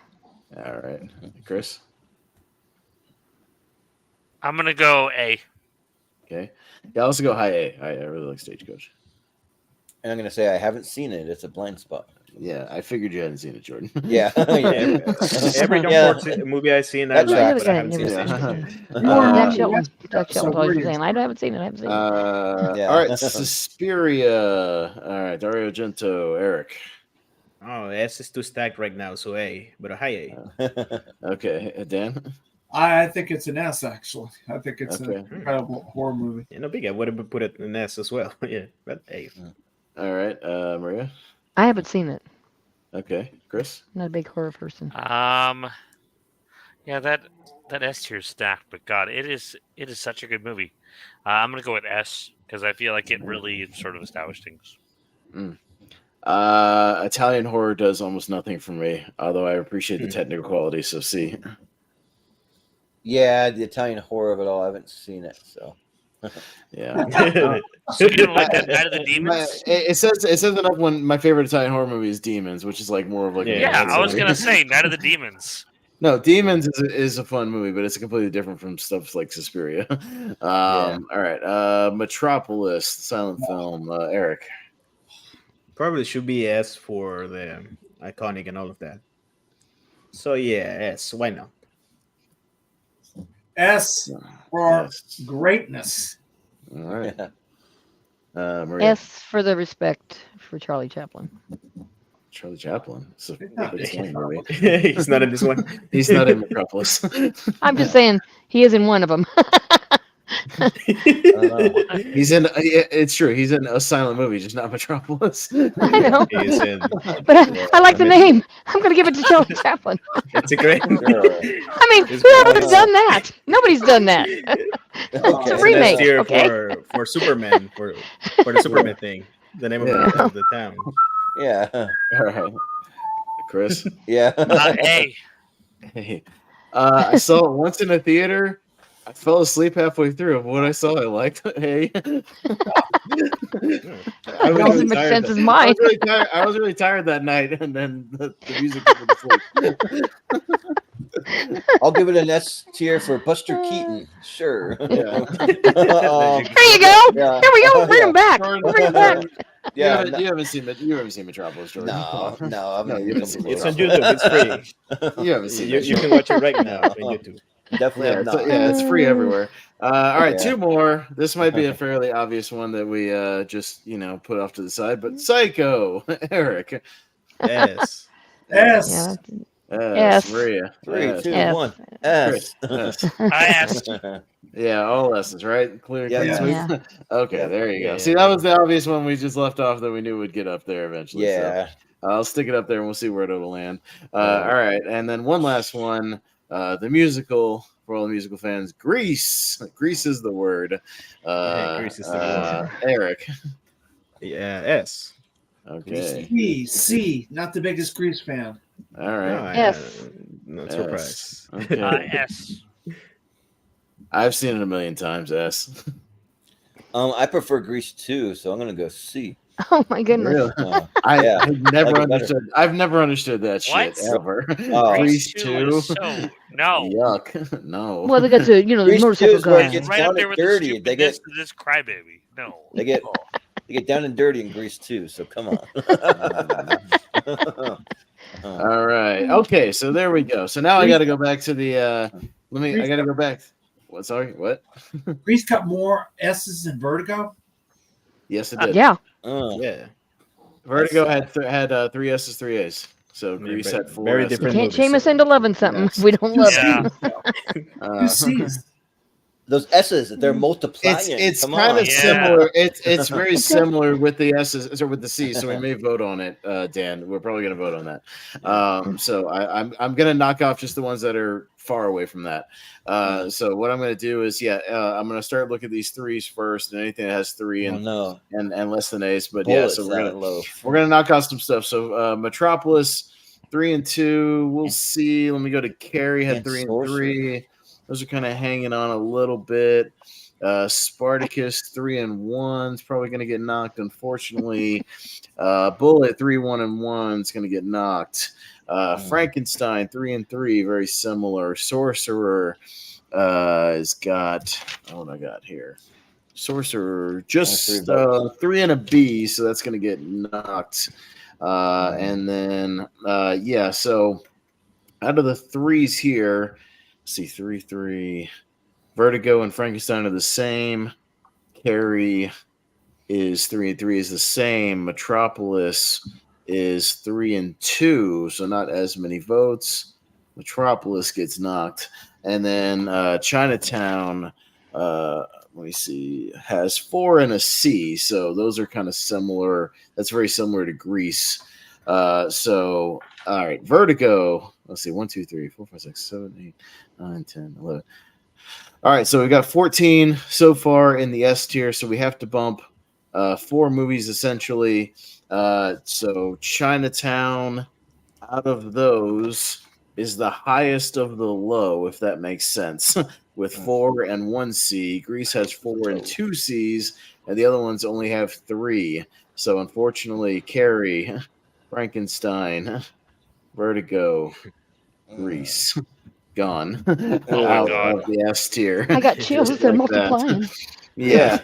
All right. Chris. I'm gonna go A. Okay. Yeah, I'll also go high A. I really like Stagecoach. And I'm gonna say I haven't seen it. It's a blind spot. Yeah, I figured you hadn't seen it, Jordan. Yeah. Yeah. Every John Yeah. Ford movie I've seen, I That's like, right. but I haven't seen Yeah. Stagecoach. Jack Shelton. Jack so Shelton always weird. saying, I haven't seen it. I haven't seen it. Yeah. All right, Suspiria. All right, Dario Argento, Eric. Oh, S is too stacked right now, so A, but a high A. Okay, Dan. I think it's an S, actually. I think it's Okay. an incredible horror movie. Yeah, no big. I would have put it in S as well. Yeah, but A. All right, Maria. I haven't seen it. Okay, Chris. I'm not a big horror person. Yeah, that S tier is stacked, but God, it is such a good movie. I'm gonna go with S because I feel like it really sort of established things. Italian horror does almost nothing for me, although I appreciate the technical quality. So C. Yeah, the Italian horror of it all. I haven't seen it, so. Yeah. So you don't like that Night of the Demons? It says enough when my favorite Italian horror movie is Demons, which is like more of like a Yeah, I was movie. gonna say Night of the Demons. No, Demons is a fun movie, but it's completely different from stuff like Suspiria. All right, Metropolis, silent film. Eric. Probably should be S for the iconic and all of that. So yeah, S. Why not? S for Yes. greatness. All right. Yeah. Maria. S for the respect for Charlie Chaplin. Charlie Chaplin. It's a Yeah. big swing movie. He's not in this one. He's not in Metropolis. I'm just saying he is in one of them. He's in. It's true. He's in a silent movie, just not Metropolis. I know, He's in. but I like the name. I'm going to give it to Charlie Chaplin. It's a great. I mean, It's whoever's great. done that? Nobody's done that. Okay. It's a So remake. that's here Okay. for Superman for the Superman thing. The name Yeah. of the town. Yeah. All right, Chris. Yeah. Hey, Hey, I saw it once in a theater. I fell asleep halfway through. What I saw, I liked. Hey, I That doesn't make sense as I mine. was really tired. I was really tired that night, and then the music put me to sleep. I'll give it an S tier for Buster Keaton. Sure. Yeah. There you go. Yeah. There we go. Bring him back. Jordan, Bring him back. Yeah. you haven't seen it. You haven't seen Metropolis, Jordan. No, I'm No, not. you haven't seen It's it. on YouTube. It's free. You haven't seen You, it. you can watch it right now on YouTube. Definitely Yeah, have it's, not. yeah, it's free everywhere. All right, Yeah. two more. This might be a fairly obvious one that we just put off to the side, but Psycho, Eric, Yes. S. Yeah, yes, Yes. Maria, 3, yes, 2, Yes. 1. S. yes. I asked. Yeah, all lessons, right? Clear, Yeah. clean sweep? Yeah. Okay, Yeah. there you go. Yeah. See, that was the obvious one we just left off that we knew would get up there eventually. Yeah. So I'll stick it up there and we'll see where it'll land. Alright. All right, and then one last one, the musical for all the musical fans, Grease. Grease is the word. Grease is the word. Eric. Yeah. S. Okay. C. Not the biggest Grease fan. All right. Yes. Not Yes. surprised. Okay. S. I've seen it a million times. S. I prefer Grease too, so I'm gonna go C. Oh my goodness. Really? Yeah. I've never Like it better. understood. I've never understood that What? shit ever. Oh. Grease Grease 2. is so no. Yuck. No. Well, they got the the Grease 2 motorcycle is where it guy. gets Right down up there and with dirty. the They get stupidness of this crybaby. No. they get they get down and dirty in Grease too. So come on. All right. Okay. So there we go. So now I got to go back to the. I got to go back. What? Sorry. What? Grease got more S's than Vertigo. Yes, it did. Yeah. Yeah. Vertigo had 3 S's, 3 A's. So Grease very- had 4 very S's. different Can't movies, shame us so- into loving something we don't love. Yeah. Two C's. Those S's, they're multiplying. It's Come kind on. of Yeah. similar. It's very similar with the S's or with the C's. So we may vote on it, Dan. We're probably going to vote on that. So I'm going to knock off just the ones that are far away from that. So what I'm going to do is, I'm going to start looking at these 3s first, and anything that has 3 Oh, no. and less than A's. But Bullets so out low. we're gonna knock out some stuff. So Metropolis 3 and 2. We'll see. Let me go to Carrie had And 3 and Sorcerer. 3. Those are kind of hanging on a little bit. Spartacus 3 and 1 is probably gonna get knocked, unfortunately. Bullet 3, 1 and 1 is gonna get knocked. Frankenstein 3 and 3, very similar. Sorcerer has got what I got here. Sorcerer just 3 and a B, so that's gonna get knocked. And then so out of the 3s here, let's see, 3. Vertigo and Frankenstein are the same. Carrie is 3 and 3 is the same. Metropolis is 3 and 2, so not as many votes. Metropolis gets knocked, and then Chinatown. Let me see, has 4 and a C, so those are kind of similar. That's very similar to Grease. So all right, Vertigo. Let's see, 1, 2, 3, 4, 5, 6, 7, 8, 9, 10, 11. All right, so we got 14 so far in the S tier, so we have to bump 4 movies essentially. So Chinatown, out of those, is the highest of the low, if that makes sense, with 4 and 1 C. Grease has 4 and 2 C's, and the other ones only have 3. So unfortunately, Carrie, Frankenstein, Vertigo, Grease, gone my out God. of the S tier. I got chills. Just They're like that. multiplying. Yeah.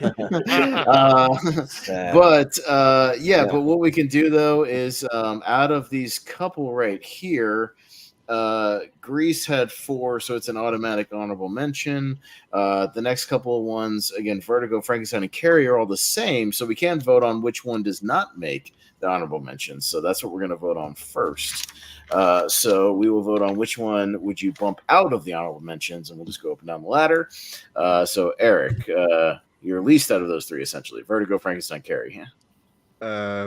But but what we can do though is out of these couple right here, Grease had 4, so it's an automatic honorable mention. The next couple of ones, again, Vertigo, Frankenstein, and Carrie are all the same, so we can't vote on which one does not make the honorable mention. So that's what we're going to vote on first. So we will vote on which one would you bump out of the honorable mentions, and we'll just go up and down the ladder. So Eric, your least out of those 3, essentially. Vertigo, Frankenstein, Carrie.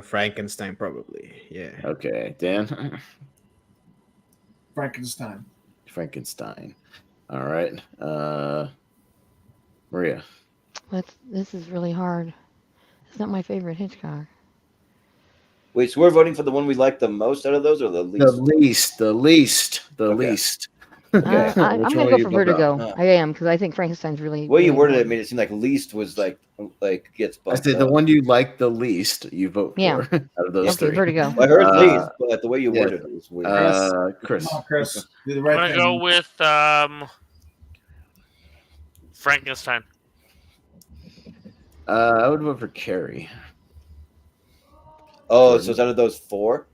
Frankenstein, probably. Yeah. Okay, Dan. Frankenstein. Frankenstein. All right. Maria. This is really hard. It's not my favorite Hitchcock. Wait, so we're voting for the one we like the most out of those, or the least? The least. Okay. I'm Which going one to will go for you bump Vertigo. out? I am, because I think Frankenstein's really. The way you really worded it hard. made it seem like least was like gets I bumped said the up. one you like the least, you vote Yeah. for out of those Okay, 3. Vertigo. I heard Uh, least, but the way you yeah. worded it was weird. Chris. Come on, Chris. Do the I'm right gonna thing. go with Frankenstein. I would vote for Carrie. Oh, so it's out of those 4?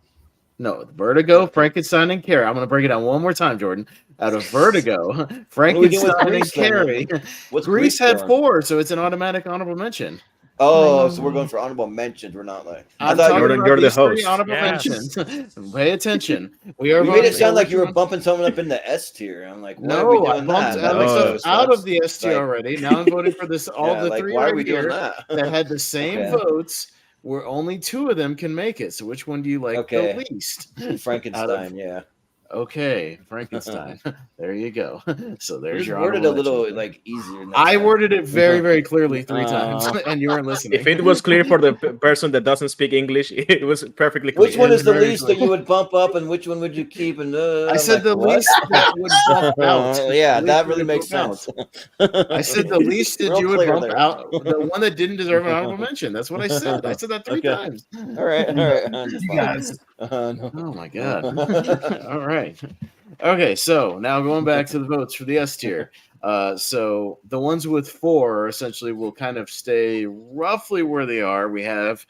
No, Vertigo, Frankenstein, and Carrie. I'm going to break it down one more time, Jordan. Out of Vertigo, Frankenstein, and Grease then? Carrie. What's Grease had doing? 4, so it's an automatic honorable mention. Oh, so we're going for honorable mentions. We're not like. I I'm thought talking you Jordan, about you're the these 3 host. honorable Yes. mentions. Pay attention. We are made voting it sound for like which you were one- bumping someone up in the S tier. I'm like, why No, are we I doing bumped that? Alex No. out of the ST like- already. Now I'm voting for this. All Yeah, the like, 3 why are right we doing here that? that had the same Okay. votes. Where only 2 of them can make it. So which one do you like Okay. the least? Frankenstein, yeah. Okay, Frankenstein. There you go. So there's Just your worded a honorable little mention. like easier. next I time. worded it very, very clearly 3 times, and you weren't listening. If it was clear for the person that doesn't speak English, it was perfectly clear. Which one is the very least that you would bump up, and which one would you keep? And I I'm said like, the what? least that would bump out. Yeah, The least that really would makes bump sense. out. I said the least that Real you would clear bump there. out. The one that didn't deserve an honorable mention. That's what I said. I said that 3 Okay. times. All right. You guys. No. Oh my god. All right. Okay, so now going back to the votes for the S tier. So the ones with 4 essentially will kind of stay roughly where they are. We have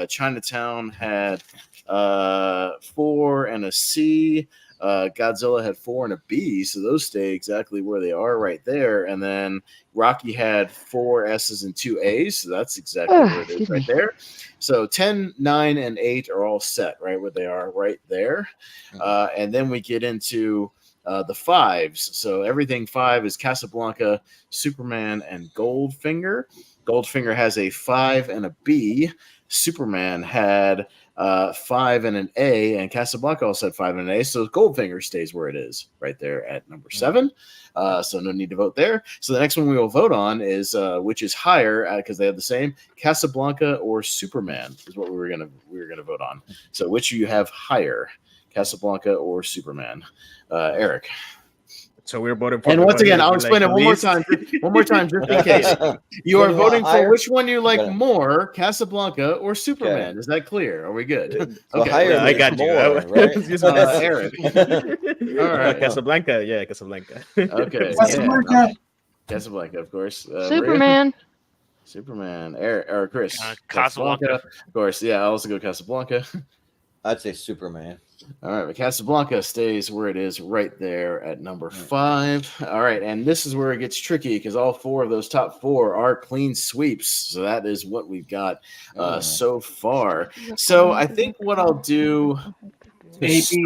Chinatown had 4 and a C. Godzilla had 4 and a B, so those stay exactly where they are right there. And then Rocky had 4 S's and 2 A's, so that's exactly where it is Excuse right me. there. So 10, 9, and 8 are all set right where they are right there. And then we get into the 5s. So everything 5 is Casablanca, Superman, and Goldfinger. Goldfinger has a 5 and a B. Superman had 5 and an A, and Casablanca also had 5 and an A. So Goldfinger stays where it is, right there at number 7. So no need to vote there. So the next one we will vote on is which is higher because they have the same, Casablanca or Superman is what we were gonna vote on. So which do you have higher, Casablanca or Superman? Eric. So we're voting for. And the once one again, that I'll we explain like it one more least. time. One more time, just in case. You What are do you want voting for higher? which one you like Okay. more, Casablanca or Superman. Is that clear? Are we good? So Okay. higher Yeah, I means got you. more, right? Just Eric. All right. Casablanca. Yeah, Casablanca. Okay. Casablanca. Yeah, Casablanca, of course. Maria? Superman. Superman. Eric, or Chris. Casablanca. Of course. Yeah, I'll also go Casablanca. I'd say Superman. All right, but Casablanca stays where it is right there at number 5. All right, and this is where it gets tricky because all 4 of those top 4 are clean sweeps. So that is what we've got so far. So I think what I'll do A, B, C,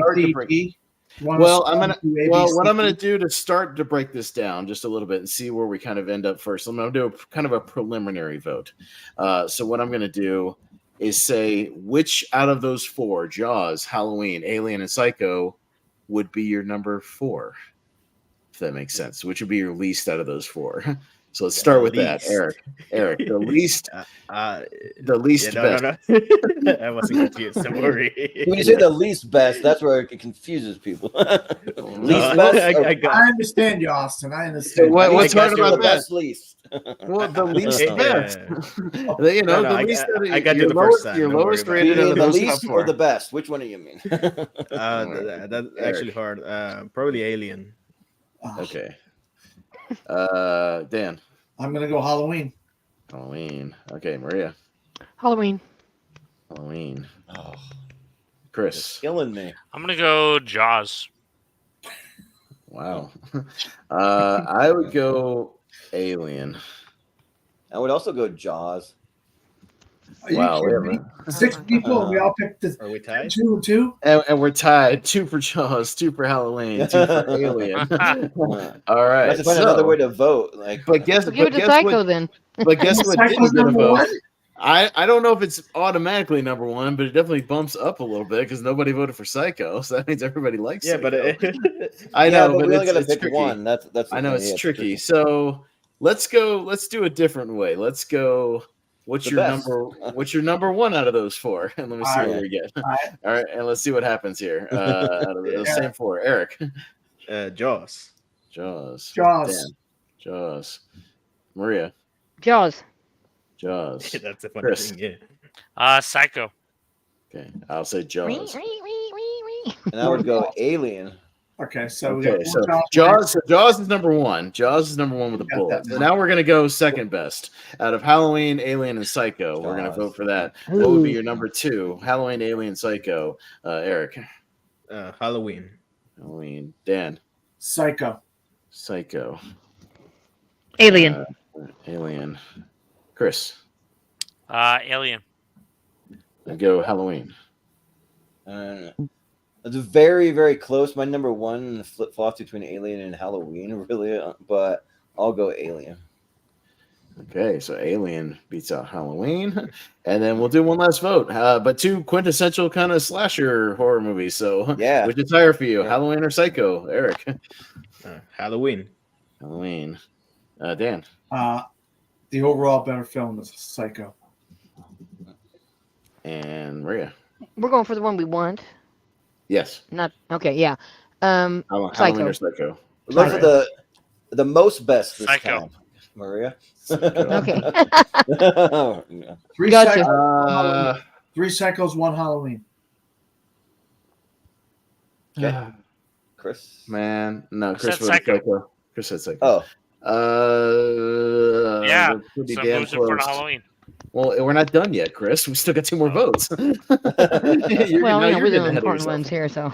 D. what I'm gonna do to start to break this down just a little bit and see where we kind of end up first. I'm gonna do kind of a preliminary vote. So what I'm gonna do is say which out of those 4, Jaws, Halloween, Alien, and Psycho, would be your number 4, if that makes sense. Which would be your least out of those 4. So let's start with that, Eric. Eric, the least, the least best. No. I wasn't confused. Don't worry. When you say the least best, that's where it confuses people. Least best. I got. I understand you, Austin. I understand. So what- what's I guess hard you're about the that? best least. Well, the least Yeah. best. No, The no, least. I got you your the lowest, first time. Your Don't worry lowest about it. rated You out mean of the those top least 4. or the best? Which one do you mean? That's actually hard. Probably Alien. Okay. Dan. I'm gonna go Halloween. Halloween. Okay, Maria. Halloween. Halloween. Oh, Chris. killing me. I'm gonna go Jaws. Wow. I would go Alien. I would also go Jaws. Are you Wow. kidding me? 6 people, and we all picked the Are we tied? 2 and 2. And we're tied. 2 for Jaws, 2 for Halloween, 2 for Alien. All right. Let's find another way to vote. Like, But guess, So give it but to guess Psycho what? then. But guess what Psycho's didn't get a number vote? one? I don't know if it's automatically number one, but it definitely bumps up a little bit because nobody voted for Psycho, so that means everybody likes Yeah, Psycho. but I yeah, know, but we only it's gotta pick tricky. one. That's the I know thing. it's Yeah, tricky. So let's go. Let's do a different way. Let's go. What's The your best. What's your number one out of those 4? And let me see All what right. we get. All right. All right, and let's see what happens here. Out of those same 4, Eric. Jaws. Jaws. Jaws. Dan. Jaws. Maria. Jaws. Jaws. That's a funny Chris. thing. Yeah. Psycho. Okay, I'll say Jaws. And I would go Alien. Okay, so we Okay, got so Jaws. Jaws is number 1. Jaws is number 1 with a Got bullet. that So one. now we're gonna go second best out of Halloween, Alien, and Psycho. We're gonna Jaws. vote for that. What would be Ooh. your number 2? Halloween, Alien, Psycho. Eric. Halloween. Halloween. Dan. Psycho. Psycho. Alien. Alien. Chris. Alien. I'd go Halloween. It's very, very close. My number one flip flops between Alien and Halloween, really, but I'll go Alien. Okay, so Alien beats out Halloween, and then we'll do one last vote. But 2 quintessential kind of slasher horror movies. So Yeah. which is higher for you, Yeah. Halloween or Psycho? Eric. Halloween. Halloween. Dan. The overall better film is Psycho. And Maria. We're going for the one we want. Yes. Not okay. Yeah. Halloween Psycho. or Psycho. Look for the most best this Psycho. time, Maria. Okay. 3 Gotcha. Psychos, 3 Psychos, 1 Halloween. Okay. Chris. Man, no, Chris said voted Psycho. Psycho. Chris said Psycho. Oh, Yeah, we're pretty So damn moves it for close. Halloween. Well, we're not done yet, Chris. We still got 2 more votes. Well, you're we're getting the ahead of important yourself. ones here, so.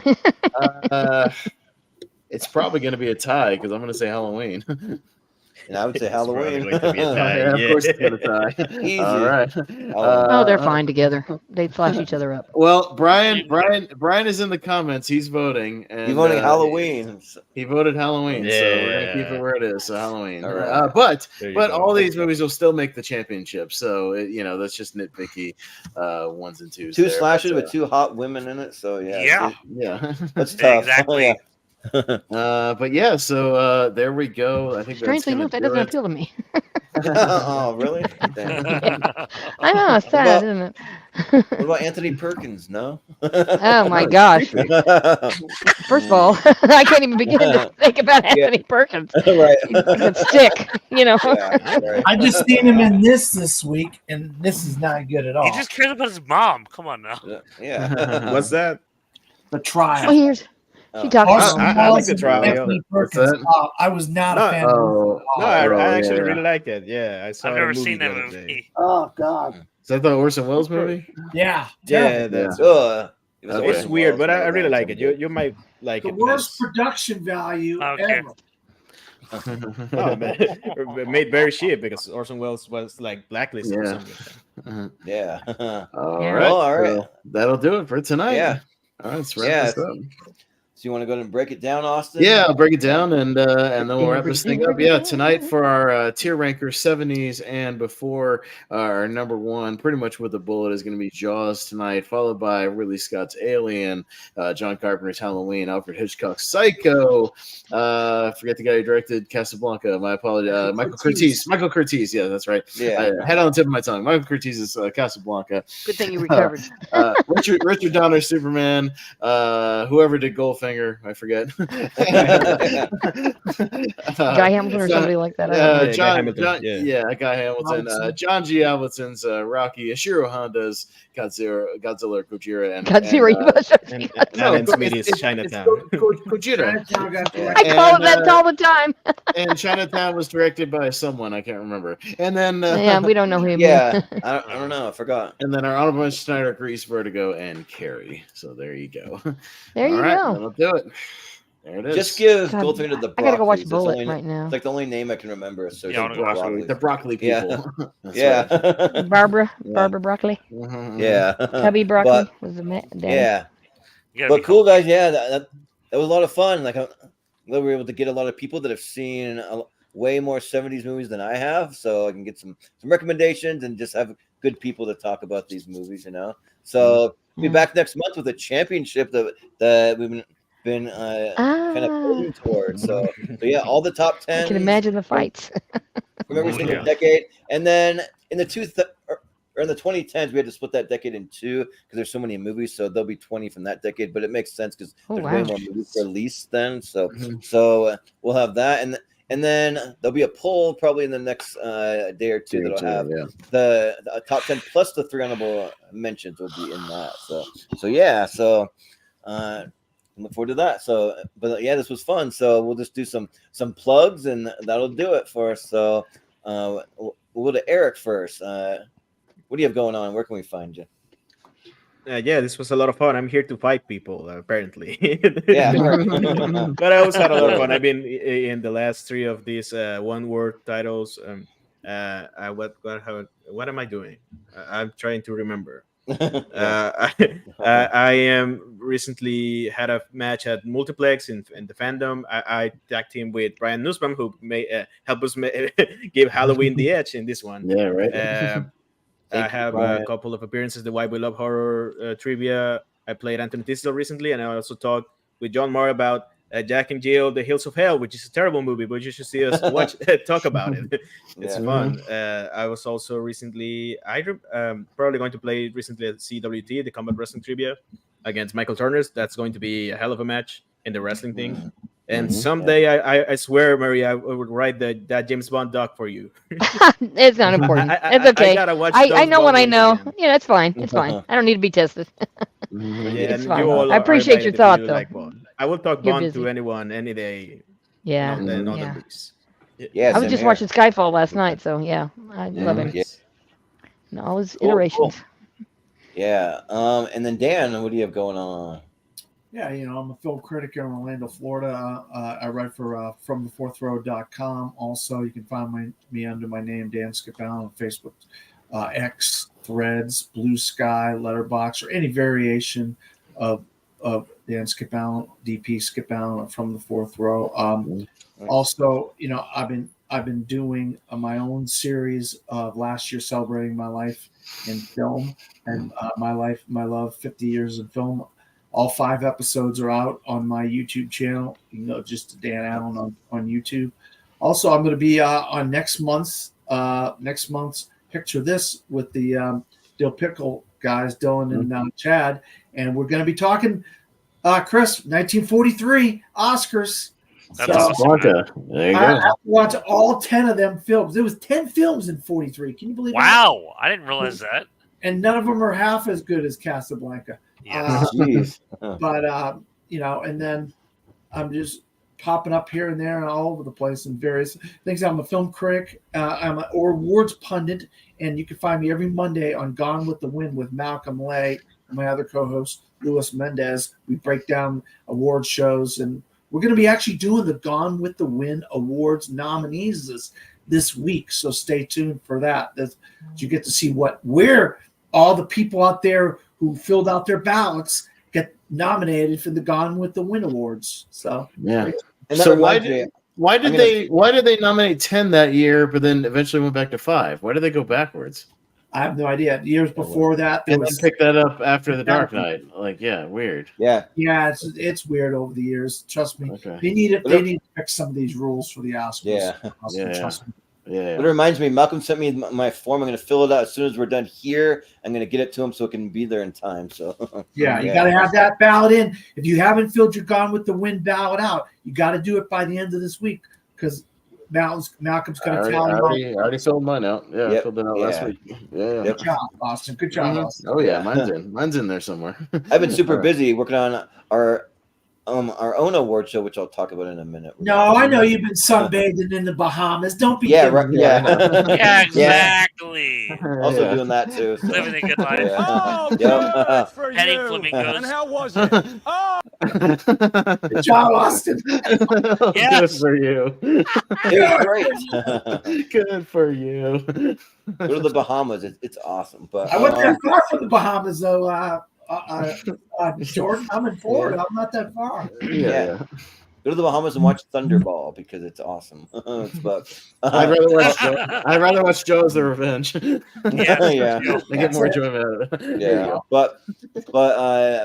It's probably going to be a tie because I'm going to say Halloween. and I would say It's probably Halloween. going to be a tie. Yeah, of Yeah. course it's going to tie. Easy. All right. Oh, they're fine together. They flash each other up. Well, Brian is in the comments. He's voting. And, You voting Halloween? He voted Halloween, so we're gonna keep Yeah. it where it is. So Halloween. All right. But There you but go. all these movies will still make the championship. So that's just nitpicky. 1s and 2s. 2 there, slashers but, with 2 hot women in it. So yeah. Yeah. Yeah. That's tough. Exactly. But yeah. So there we go. I think Strangely enough, that doesn't appeal to me. Oh, really? Damn. I know, it's sad, isn't it? What about Anthony Perkins? No. Oh my gosh! First of all, I can't even begin to think about Anthony Perkins. Right. He could stick, Yeah, right. I just seen him in this week, and this is not good at all. He just cares about his mom. Come on now. Yeah. What's that? The Well, trial. here's she talks. Orson I like the Welles trial. and Anthony What's Perkins. that? I was not No, a fan of Oh, No, I oh, actually yeah. really like it. Yeah, I saw I've a never movie seen the that other day. movie. Oh God. Is that the Orson Welles movie? Yeah. Yeah, terrible. that's Okay. it's weird, but I really like it. You might like The it. worst production value Okay. ever. No, but it made very shit because Orson Welles was like blacklisted or Yeah. something. Yeah. All Yeah. right. Well, all right. So that'll do it for tonight. Yeah. All right, let's wrap Yeah. this up. So you want to go ahead and break it down, Austin? Yeah, I'll break it down and then we'll wrap this thing up. Yeah, tonight for our tier ranker 70s and before our number 1, pretty much with a bullet, is going to be Jaws tonight, followed by Ridley Scott's Alien, John Carpenter's Halloween, Alfred Hitchcock's Psycho. Forget the guy who directed Casablanca. My apologies. Michael Curtiz. Michael Curtiz. Yeah, that's right. Yeah. I had on the tip of my tongue. Michael Curtiz's Casablanca. Good thing you recovered. Richard Donner's Superman. Whoever did Goldfinger Goldfinger. I forget. Guy Hamilton or somebody like that. I don't know. Yeah, Guy Hamilton, yeah. Guy Hamilton. John G. Hamilton's Rocky. Ashiro Honda's Godzilla or Gojira. And Alan Smitty's Chinatown. Gojira. I call him that all the time. And Chinatown was directed by someone I can't remember. And then Yeah, we don't know him. Yeah, I don't know. I forgot. And then our honorable mention tonight are Grease, Vertigo, and Carrie. So there you go. There you go. That'll do it. There it is. Just give God, Goldfinger to the I gotta go watch Broccolis. Bullet right now. It's like the only name I can remember. So Yeah, I wanna go watch the broccoli people. Yeah. That's Yeah. Barbara Broccoli. right. Yeah. Tubby Broccoli But- was the daddy. Yeah. You gotta But be cool, guys. Yeah, that was a lot of fun. Like, we were able to get a lot of people that have seen way more 70s movies than I have. So I can get some recommendations and just have good people to talk about these movies, you know? So we'll be back next month with a championship that we've been kind of building towards. So yeah, all the top 10. I can imagine the fights. From every single decade. And then in the 2010s, we had to split that decade in two because there's so many movies. So there'll be 20 from that decade, but it makes sense because there's way more movies released then. So we'll have that, and then there'll be a poll probably in the next day or two that'll have the top 10 plus the 3 honorable mentions will be in that. So yeah, so. Look forward to that. So, but yeah, this was fun. So we'll just do some plugs, and that'll do it for us. So we'll go to Eric first. What do you have going on? Where can we find you? Yeah, this was a lot of fun. I'm here to fight people, apparently. Yeah, but I also had a lot of fun. I've been in the last 3 of these one-word titles. What am I doing? I'm trying to remember. I am recently had a match at Multiplex in the fandom. I tag team with Brian Nussbaum, who may help us give Halloween the edge in this one. Yeah, right. I have a couple of appearances, the Why We Love Horror trivia. I played Anthony Tisdale recently, and I also talked with John Moore about Jack and Jill, The Hills of Hell, which is a terrible movie, but you should see us talk about it. It's fun. I was also recently, probably going to play recently at CWT, the Combat Wrestling Trivia, against Michael Turner's. That's going to be a hell of a match in the wrestling thing. And someday, I swear, Mary, I would write that James Bond doc for you. It's not important. It's okay. I gotta watch I know what I know. again. Yeah, it's fine. It's fine. I don't need to be tested. Yeah, It's and fine. you all I are appreciate your invited if thought, you though. like Bond. I will talk You're Bond busy. to anyone any day. Yeah. On the Yeah. weeks. Yeah, I was just watching Skyfall last night, so yeah, I love him. Yeah. And all his Cool, iterations. Yeah. And then Dan, what do you have going on? Yeah, I'm a film critic here in Orlando, Florida. I write for FromTheFourthRow.com. Also, you can find me under my name, Dan Skipal, on Facebook, X, Threads, Blue Sky, Letterbox, or any variation of Dan Skipal, DP Skipal, From the Fourth Row. Also, I've been doing my own series of last year celebrating my life in film and my love, 50 years in film. All 5 episodes are out on my YouTube channel. Just Dan Allen on YouTube. Also, I'm going to be on next month's Picture This with the Dill Pickle guys, Dylan and Chad, and we're going to be talking, Chris, 1943 Oscars. That's awesome. There you I go. have to watch all 10 of them films. There was 10 films in 43. Can you believe that? Wow, I didn't realize that. And none of them are half as good as Casablanca. Yes. Jeez. But and then I'm just popping up here and there and all over the place in various things. I'm a film critic. I'm an awards pundit, and you can find me every Monday on Gone with the Wind with Malcolm Lay and my other co-host Luis Mendez. We break down award shows, and we're going to be actually doing the Gone with the Wind Awards nominees this week. So stay tuned for that. You get to see where all the people out there who filled out their ballots get nominated for the Gone with the Wind Awards. So Yeah. And that So reminds me, why did they nominate 10 that year, but then eventually went back to 5? Why did they go backwards? I have no idea. Years before that, there And then was pick that up after the Dark Knight. Weird. yeah. it's weird over the years. Trust me. Okay. They need to fix some of these rules for the Oscars. Yeah. Trust me. Yeah. But it reminds me, Malcolm sent me my form. I'm going to fill it out as soon as we're done here. I'm going to get it to him so it can be there in time. So Yeah, you got to have that ballot in. If you haven't filled your Gone with the Wind ballot out, you got to do it by the end of this week because Malcolm's going to tally all. I already filled mine out. Yeah, I filled it out last week. Yeah. Good job, Austin. Good job, Austin. Oh yeah, mine's in there somewhere. I've been super busy working on our own award show, which I'll talk about in a minute. No, I know you've been sunbathing in the Bahamas. Don't be Yeah, kidding. right, yeah. Yeah, exactly. Also doing that too. So. Living a good life. Yeah. Oh, Yep. good for Petting you. flamingos. And how was it? Oh, Good job, Austin. Good for you. It was great. Good for you. Go to the Bahamas. It's awesome. But I went that far from the Bahamas, though. Jordan, I'm in Florida. I'm not that far. Yeah. Go to the Bahamas and watch Thunderball because it's awesome. I'd rather watch Jaws: The Revenge. Yeah. Yeah. I get more enjoyment out of it. Yeah. But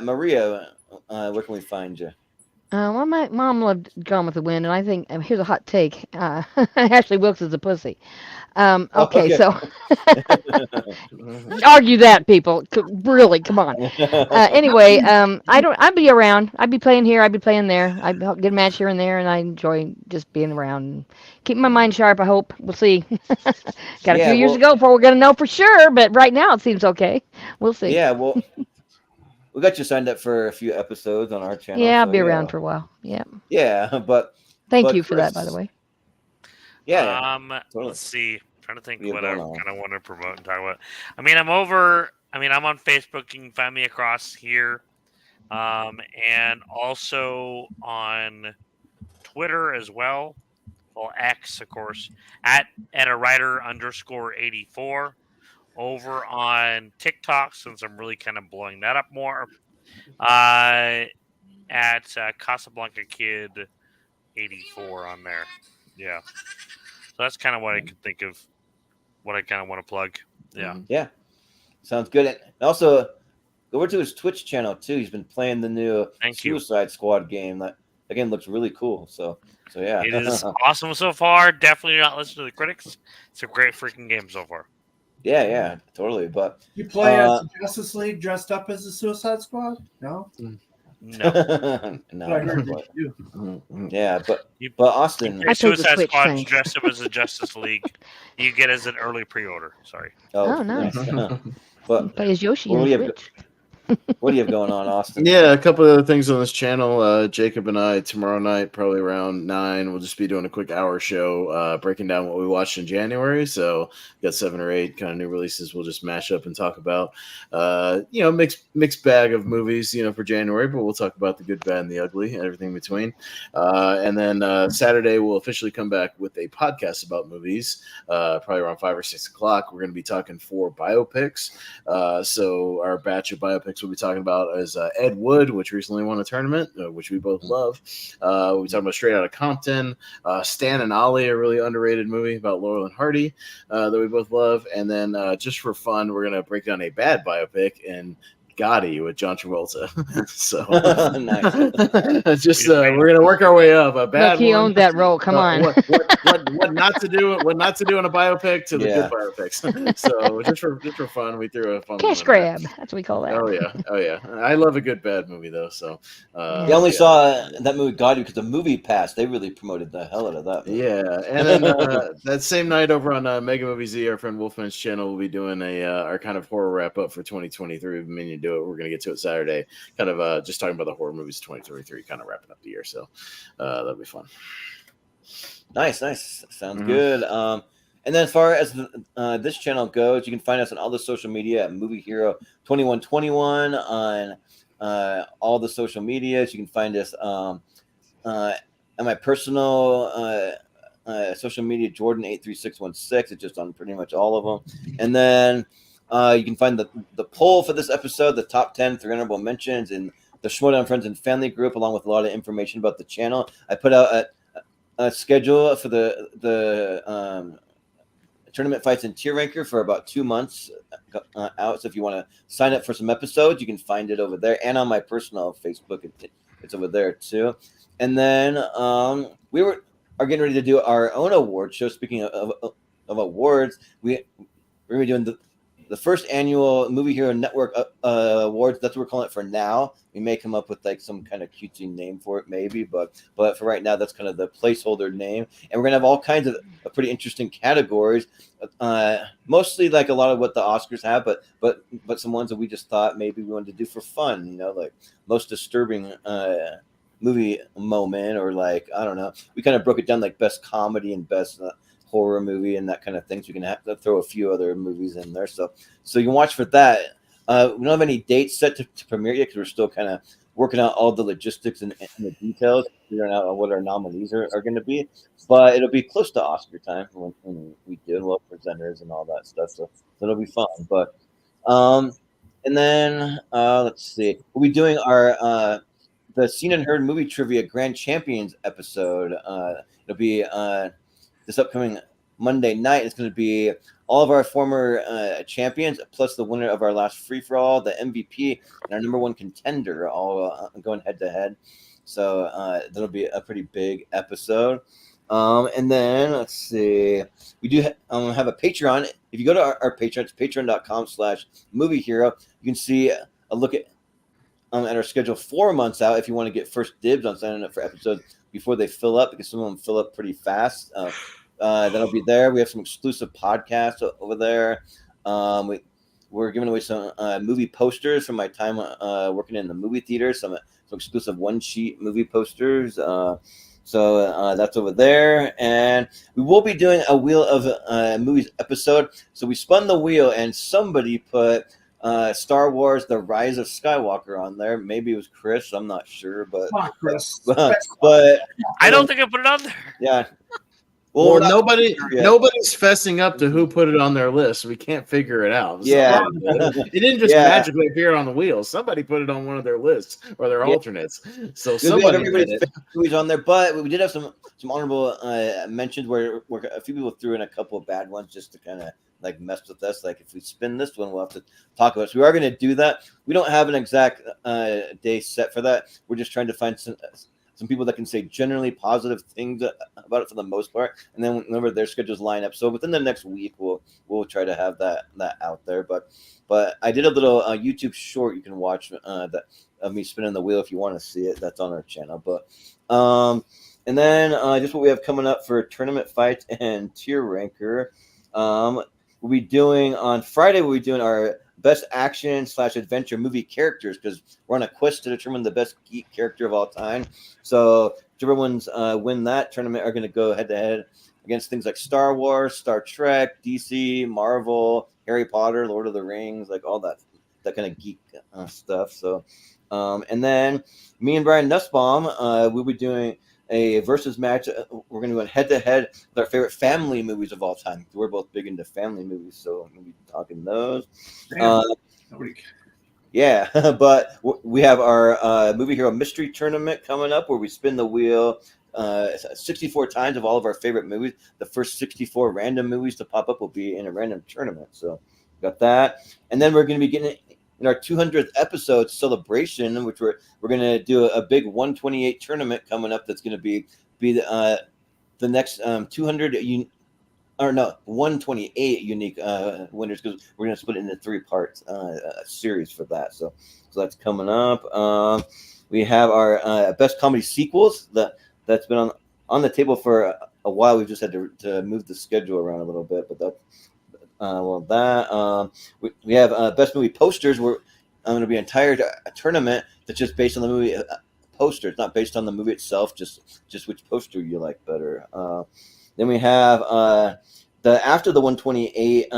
Maria, where can we find you? Well, my mom loved Gone with the Wind, and I think here's a hot take. Ashley Wilkes is a pussy. Okay, so argue that, people. Really, come on. Anyway, I'd be around. I'd be playing here. I'd be playing there. I'd get a match here and there, and I enjoy just being around and keeping my mind sharp. I hope. We'll see. Got a few years to go before we're gonna know for sure, but right now it seems okay. We'll see. Yeah, well, we got you signed up for a few episodes on our channel. Yeah, I'll be around for a while. Yeah. Yeah, but thank you for that, by the way. Yeah. Totally. Let's see. I'm trying to think what I kind of want to promote and talk about. I'm on Facebook. You can find me across here. And also on Twitter as well. Well, X, of course, at a writer _84. Over on TikTok, since I'm really kind of blowing that up more. At Casablanca Kid 84 on there. Yeah. So that's kind of what I can think of, what I kind of want to plug. Yeah. Yeah. Sounds good. And also, go over to his Twitch channel, too. He's been playing the new Suicide Squad game. That, again, looks really cool. So yeah. It is awesome so far. Definitely not listen to the critics. It's a great freaking game so far. Yeah, totally. But you play as the Justice League dressed up as the Suicide Squad? No. No. I heard that you do. Yeah, but Austin, Suicide Squad dressed up as a Justice League. You get as an early pre-order. Sorry. Oh nice. But play as Yoshi. What do you have going on, Austin? Yeah, a couple of other things on this channel. Jacob and I, tomorrow night, probably around 9, we'll just be doing a quick hour show breaking down what we watched in January. So we got 7 or 8 kind of new releases we'll just mash up and talk about. Mixed bag of movies, for January, but we'll talk about the good, bad, and the ugly, and everything in between. And then Saturday, we'll officially come back with a podcast about movies, probably around 5 or 6 o'clock. We're going to be talking 4 biopics. So our batch of biopics we'll be talking about is Ed Wood, which recently won a tournament, which we both love. We'll be talking about Straight Outta Compton, Stan and Ollie, a really underrated movie about Laurel and Hardy that we both love. And then just for fun, we're going to break down a bad biopic and Gotti with John Travolta. So nice. Just we're gonna work our way up. A bad. Look, he owned that role. Come on. What not to do? What not to do in a biopic to the good biopics. So just for fun, we threw a fun cash grab. That's what we call that. Oh yeah. I love a good bad movie though. So I only saw that movie Gotti because the movie passed. They really promoted the hell out of that movie. Yeah, and then that same night over on Mega Movie Z, our friend Wolfman's channel, will be doing our kind of horror wrap up for 2023. We've been meaning to do it. We're going to get to it Saturday. Kind of just talking about the horror movies 2023, kind of wrapping up the year. So that'll be fun. Nice. Sounds good. And then as far as this channel goes, you can find us on all the social media at Movie Hero 2121 on all the social medias. You can find us on my personal social media, Jordan83616. It's just on pretty much all of them. And then you can find the poll for this episode, the top 10 3 honorable mentions, in the Schmodown Friends and Family group, along with a lot of information about the channel. I put out a schedule for the tournament fights in Tier Ranker for about 2 months out. So if you want to sign up for some episodes, you can find it over there, and on my personal Facebook, it's over there too. And then we are getting ready to do our own award show. Speaking awards. We're gonna be doing the first annual Movie Hero Network awards. That's what we're calling it for now. We may come up with like some kind of cutesy name for it, maybe, but for right now, that's kind of the placeholder name. And we're gonna have all kinds of pretty interesting categories. Mostly like a lot of what the Oscars have, but some ones that we just thought maybe we wanted to do for fun. You know, like most disturbing movie moment, or like I don't know. We kind of broke it down like best comedy and best horror movie and that kind of thing. So you can have to throw a few other movies in there. So you can watch for that. We don't have any dates set to premiere yet because we're still kind of working out all the logistics and the details, figuring out what our nominees are going to be. But it'll be close to Oscar time when we do, and we'll have presenters and all that stuff. So it'll be fun. But and then let's see, we'll be doing our the Seen and Heard Movie Trivia Grand Champions episode. It'll be this upcoming Monday night. It's going to be all of our former champions, plus the winner of our last free-for-all, the MVP, and our number one contender, all going head-to-head. So that'll be a pretty big episode. And then, let's see, we do have a Patreon. If you go to our Patreon, it's patreon.com/moviehero. You can see a look at our schedule 4 months out if you want to get first dibs on signing up for episodes before they fill up, because some of them fill up pretty fast. That'll be there. We have some exclusive podcasts over there. We're giving away some movie posters from my time working in the movie theater, some exclusive one-sheet movie posters. So that's over there. And we will be doing a Wheel of Movies episode. So we spun the wheel, and somebody put Star Wars: The Rise of Skywalker on there. Maybe it was Chris. I'm not sure, but Chris. but I don't think I put it on there. yeah. Well, we're not nobody's sure yet. fessing up to who put it on their list. We can't figure it out. Yeah. It didn't just Yeah. magically appear on the wheel. Somebody put it on one of their lists or their Yeah. alternates. So We have somebody did everybody's it. favorite movies on there, but we did have some honorable mentions where a few people threw in a couple of bad ones just to kind of like mess with us. Like if we spin this one, we'll have to talk about it. So we are going to do that. We don't have an exact day set for that. We're just trying to find some people that can say generally positive things about it for the most part, and then whenever their schedules line up. So within the next week, we'll try to have that out there. But I did a little YouTube short you can watch that of me spinning the wheel if you want to see it. That's on our channel. But and then just what we have coming up for tournament fights and tier ranker. We'll be doing on Friday. We'll be doing our best action/adventure movie characters, because we're on a quest to determine the best geek character of all time. So whichever ones win that tournament are going to go head-to-head against things like Star Wars, Star Trek, DC, Marvel, Harry Potter, Lord of the Rings, like all that kind of geek stuff. So and then me and Brian Nussbaum, we'll be doing a versus match. We're going to go head-to-head with our favorite family movies of all time. We're both big into family movies, so we'll be talking those. Yeah, but we have our Movie Hero Mystery Tournament coming up, where we spin the wheel 64 times of all of our favorite movies. The first 64 random movies to pop up will be in a random tournament. So we got that. And then we're going to be getting in our 200th episode celebration, which we're going to do a big 128 tournament coming up. That's going to be the next 128 unique winners, because we're going to split it into 3-part series for that. So that's coming up. We have our best comedy sequels that's been on the table for a while. We've just had to move the schedule around a little bit, but that's we have best movie posters. We're going to be an entire tournament that's just based on the movie poster. It's not based on the movie itself, just which poster you like better. Then we have the after the 128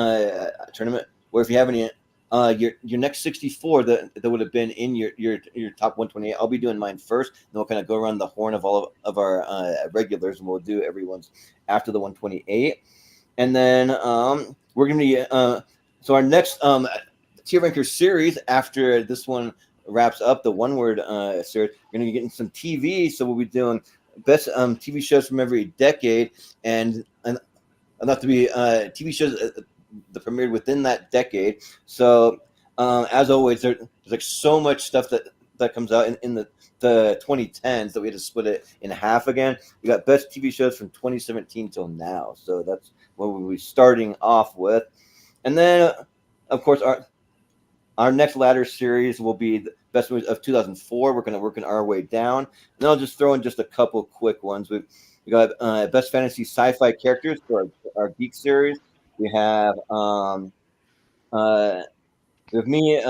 tournament, where if you have any your next 64 that would have been in your top 128, I'll be doing mine first, and we'll kind of go around the horn of all of our regulars, and we'll do everyone's after the 128. And then we're going to be so our next tier ranker series after this one wraps up, the one word series, we're going to be getting some TV. So we'll be doing best TV shows from every decade, and enough to be TV shows that premiered within that decade. So as always, there's like so much stuff that comes out in the 2010s that we had to split it in half again. We got best TV shows from 2017 till now. So we'll be starting off with. And then, of course, our next ladder series will be the best movies of 2004. We're going to work our way down. And then I'll just throw in just a couple quick ones. We got best fantasy sci-fi characters for our geek series. We have me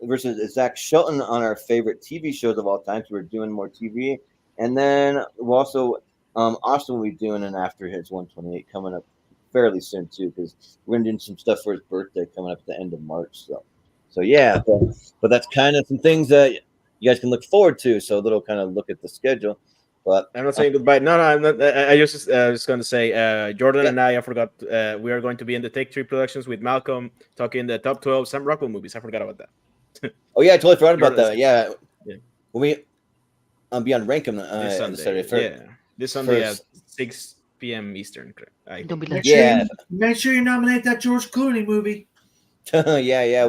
versus Zach Shelton on our favorite TV shows of all time. So we're doing more TV. And then we'll also, Austin will be doing an After His 128 coming up fairly soon too, because we're going to do some stuff for his birthday coming up at the end of March. So yeah, but that's kind of some things that you guys can look forward to. So a little kind of look at the schedule. But I'm not saying goodbye. No, I'm not. I just was going to say, Jordan and I forgot. We are going to be in the Take 3 productions with Malcolm talking the top 12 Sam Rockwell movies. I forgot about that. Oh yeah, I totally forgot about that. Yeah. Yeah. When we be on Rankum this Sunday. This Sunday at 6 p.m. Eastern. Don't be like Make sure you nominate that George Clooney movie. yeah.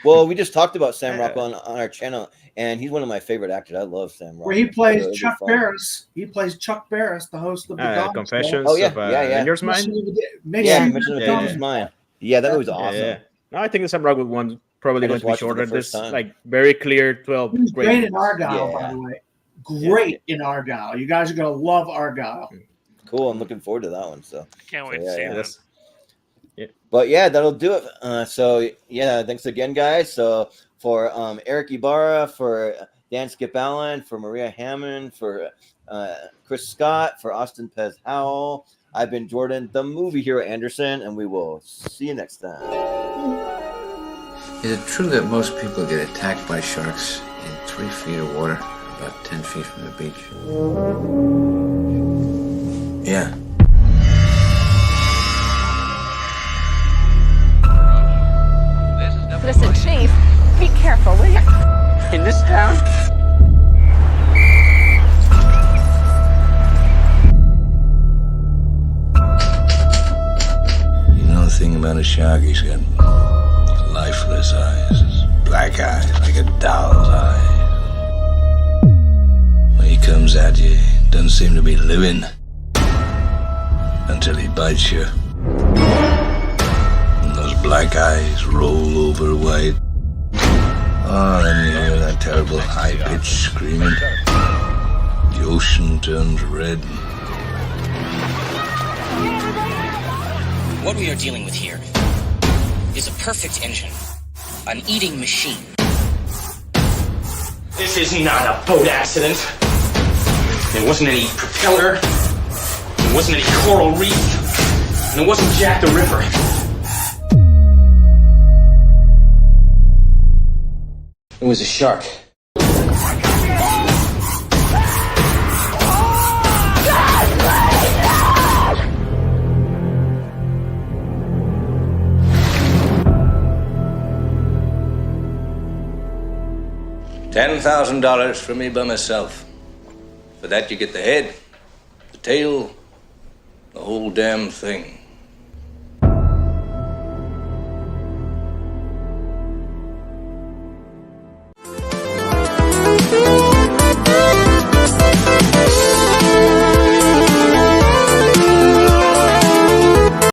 Well, we just talked about Sam Rockwell on our channel, and he's one of my favorite actors. I love Sam Rockwell. Where he plays Chuck Barris. He plays Chuck Barris, the host of the Confessions. Oh yeah, of Dangerous Mind. Mission of Dangerous Mind. Yeah, that was awesome. Yeah. No, I think the Sam Rockwell one probably going to be shorter. This like very clear 12. He was great in Argyle, by the way. Great in Argyle. You guys are gonna love Argyle. Cool. I'm looking forward to that one. So can't wait to see that. Yeah. But yeah, that'll do it. So yeah, thanks again, guys. So for Erick Ibarra, for Dan Skip Allen, for Maria Hammon, for Chris Scott, for Austin Pez Howell, I've been Jordan, the movie hero Anderson, and we will see you next time. Is it true that most people get attacked by sharks in 3 feet of water, about 10 feet from the beach? Yeah. Listen, Chief, be careful, will you? In this town? You know the thing about a shark, he's got lifeless eyes, black eyes, like a doll's eyes. When he comes at you, he doesn't seem to be living until he bites you. Black eyes roll over white. Oh, then you hear that terrible high-pitched screaming. The ocean turns red. What we are dealing with here is a perfect engine, an eating machine. This is not a boat accident. There wasn't any propeller. There wasn't any coral reef. And it wasn't Jack the Ripper. It was a shark. $10,000 for me by myself. For that you get the head, the tail, the whole damn thing.